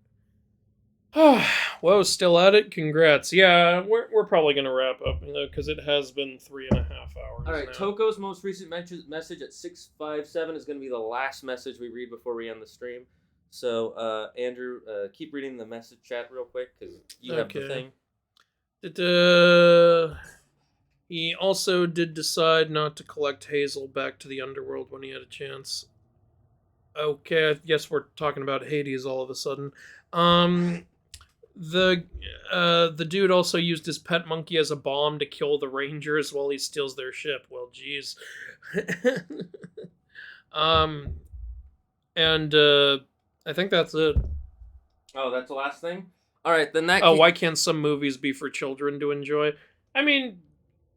Whoa, still at it? Congrats. Yeah, we're probably gonna wrap up, because it has been 3.5 hours. All right, now. Toko's most recent message at 657 is going to be the last message we read before we end the stream. So, Andrew, keep reading the message chat real quick, because you have the thing. He also did decide not to collect Hazel back to the underworld when he had a chance. Okay, I guess we're talking about Hades all of a sudden. The dude also used his pet monkey as a bomb to kill the Rangers while he steals their ship. Well, geez. And I think that's it. Oh, that's the last thing? All right, then that. Oh, why can't some movies be for children to enjoy? I mean,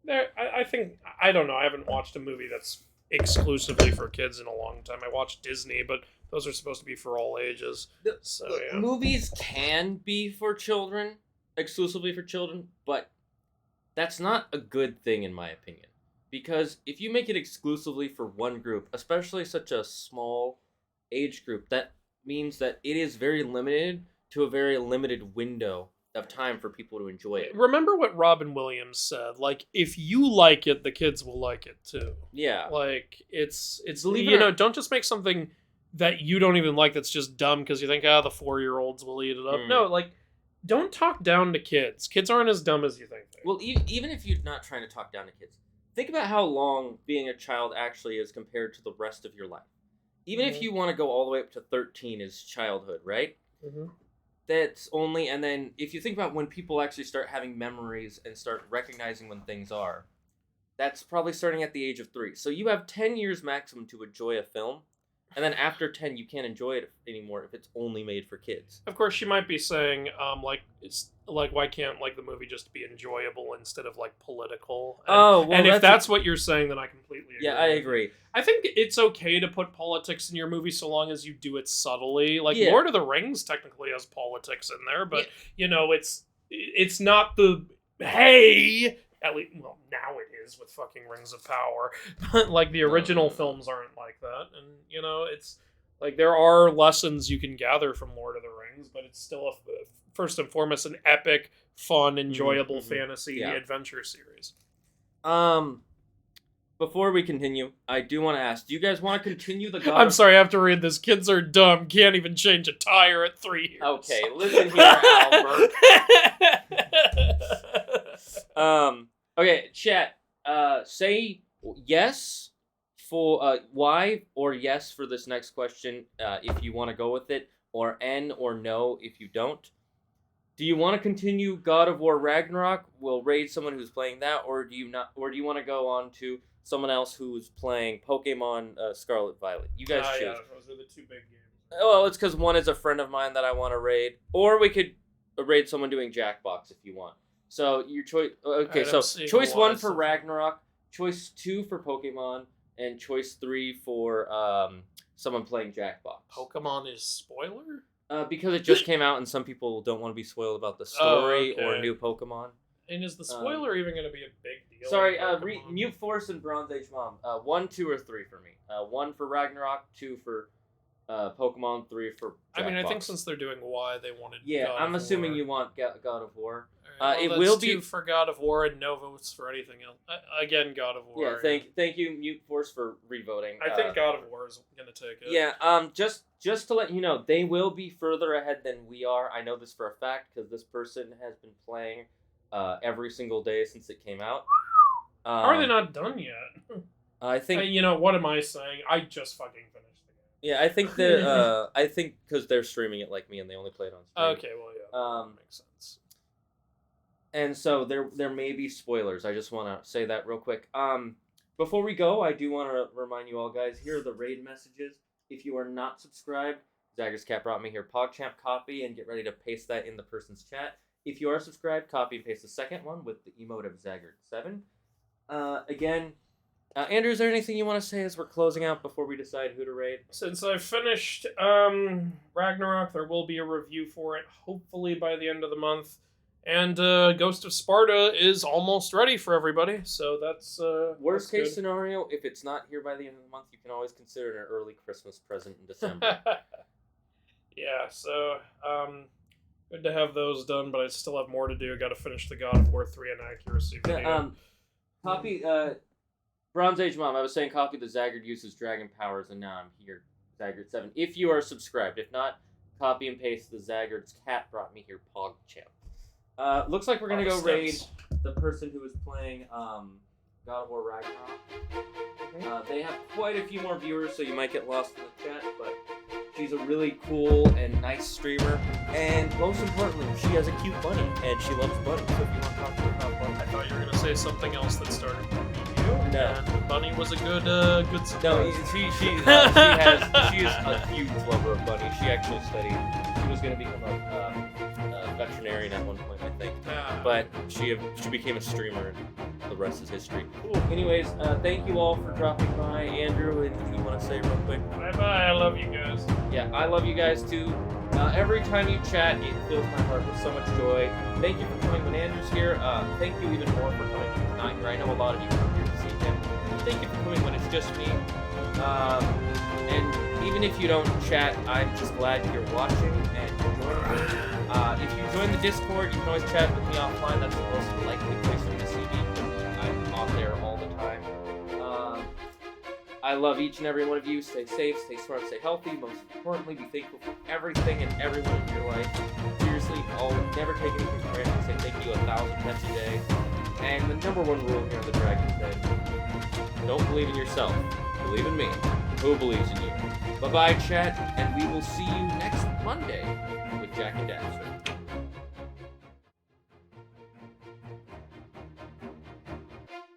I think I don't know. I haven't watched a movie that's exclusively for kids in a long time. I watched Disney, but those are supposed to be for all ages. So yeah. Movies can be for children, exclusively for children, but that's not a good thing in my opinion. Because if you make it exclusively for one group, especially such a small age group, that means that it is very limited to a very limited window of time for people to enjoy it. Remember what Robin Williams said? Like, if you like it, the kids will like it too. Yeah. Like, it's Believe it you or know, not- don't just make something that you don't even like that's just dumb because you think, the 4-year-olds will eat it up. Mm. No, like, don't talk down to kids. Kids aren't as dumb as you think they are. Well, even if you're not trying to talk down to kids, think about how long being a child actually is compared to the rest of your life. Even if you want to go all the way up to 13 is childhood, right? Mm-hmm. That's only, and then if you think about when people actually start having memories and start recognizing when things are, that's probably starting at the age of 3. So you have 10 years maximum to enjoy a film, and then after 10 you can't enjoy it anymore if it's only made for kids. Of course, she might be saying, it's like, why can't the movie just be enjoyable instead of political? And, and if that's what you're saying, then I completely agree. Yeah, I agree. I think it's okay to put politics in your movie so long as you do it subtly. Yeah. Lord of the Rings technically has politics in there, but it's not the hey. At least, well, now it is with fucking Rings of Power, but the original films aren't like that, and it's there are lessons you can gather from Lord of the Rings, but it's still first and foremost an epic, fun, enjoyable fantasy adventure series. before we continue, I do want to ask, do you guys want to continue the God I'm of... sorry, I have to read this. Kids are dumb. Can't even change a tire at 3 years. Okay, listen here, Albert. Okay, chat. Say yes for why or yes for this next question if you want to go with it, or N or no if you don't. Do you want to continue God of War Ragnarok? We'll raid someone who's playing that, or do you not? Or do you want to go on to someone else who's playing Pokemon Scarlet Violet? You guys choose. Yeah, those are the two big games. Well, it's because one is a friend of mine that I want to raid, or we could raid someone doing Jackbox if you want. So your choice. Okay, Alright, so choice 1 for Ragnarok, choice 2 for Pokemon, and choice 3 for someone playing Jackbox. Pokemon is spoiler? Because it just came out and some people don't want to be spoiled about the story or new Pokemon. And is the spoiler even going to be a big deal? Sorry, Mute Force and Bronze Age Mom. 1, 2, or 3 for me. 1 for Ragnarok, 2 for Pokemon, 3 for Jackbox. I mean, I think since they're doing Y, they wanted God I'm of assuming War. you want God of War. Well, it that's will be 2 for God of War and no votes for anything else. Again, God of War. Yeah, thank you, Mute Force, for revoting. I think God of War is going to take it. Yeah, just to let you know, they will be further ahead than we are. I know this for a fact because this person has been playing every single day since it came out. How are they not done yet? I think... you know, what am I saying? I just fucking finished the game. Yeah, I think they're... I think because they're streaming it like me and they only play it on stream. Okay, well, yeah. Makes sense. And so there may be spoilers. I just want to say that real quick. Before we go, I do want to remind you all, guys, here are the raid messages. If you are not subscribed, Zagger's Cat brought me here PogChamp copy and get ready to paste that in the person's chat. If you are subscribed, copy and paste the second one with the emote of Zaggard7. Again, Andrew, is there anything you want to say as we're closing out before we decide who to raid? Since I've finished Ragnarok, there will be a review for it, hopefully by the end of the month. And Ghost of Sparta is almost ready for everybody, so that's worst that's case good. scenario. If it's not here by the end of the month, you can always consider it an early Christmas present in December. Yeah, so good to have those done, but I still have more to do. Got to finish the God of War 3 Inaccuracy video. Copy Bronze Age Mom. I was saying copy the Zaggard uses dragon powers, and now I'm here. Zaggard7. If you are subscribed, if not, copy and paste the Zaggard's Cat brought me here PogChamp. Looks like we're gonna go raid the person who is playing God of War Ragnarok. They have quite a few more viewers, so you might get lost in the chat, but she's a really cool and nice streamer, and most importantly, she has a cute bunny, and she loves bunnies, so if you want to talk to her about bunnies. I thought you were gonna say something else that started with you. No. And Bunny was a good surprise. No, she is a huge lover of bunnies. She actually studied. She was gonna become a veterinarian at one point, I think, but she became a streamer, and the rest is history. Cool. Anyways, thank you all for dropping by. Andrew, anything you want to say real quick? Bye bye. I love you guys. Yeah, I love you guys too. Every time you chat, it fills my heart with so much joy. Thank you for coming when Andrew's here. Thank you even more for coming when he's not here. I know a lot of you come here to see him. Thank you for coming when it's just me. And even if you don't chat, I'm just glad you're watching and joining me. If you join the Discord, you can always chat with me offline. That's the most likely place you're going to see me. I'm on there all the time. I love each and every one of you. Stay safe, stay smart, stay healthy. Most importantly, be thankful for everything and everyone in your life. Seriously, never take anything for granted. Say thank you 1,000 times a day. And the number one rule here on the Dragon's Den: don't believe in yourself. Believe in me. Who believes in you? Bye-bye, chat, and we will see you next Monday with Jack and Daxter.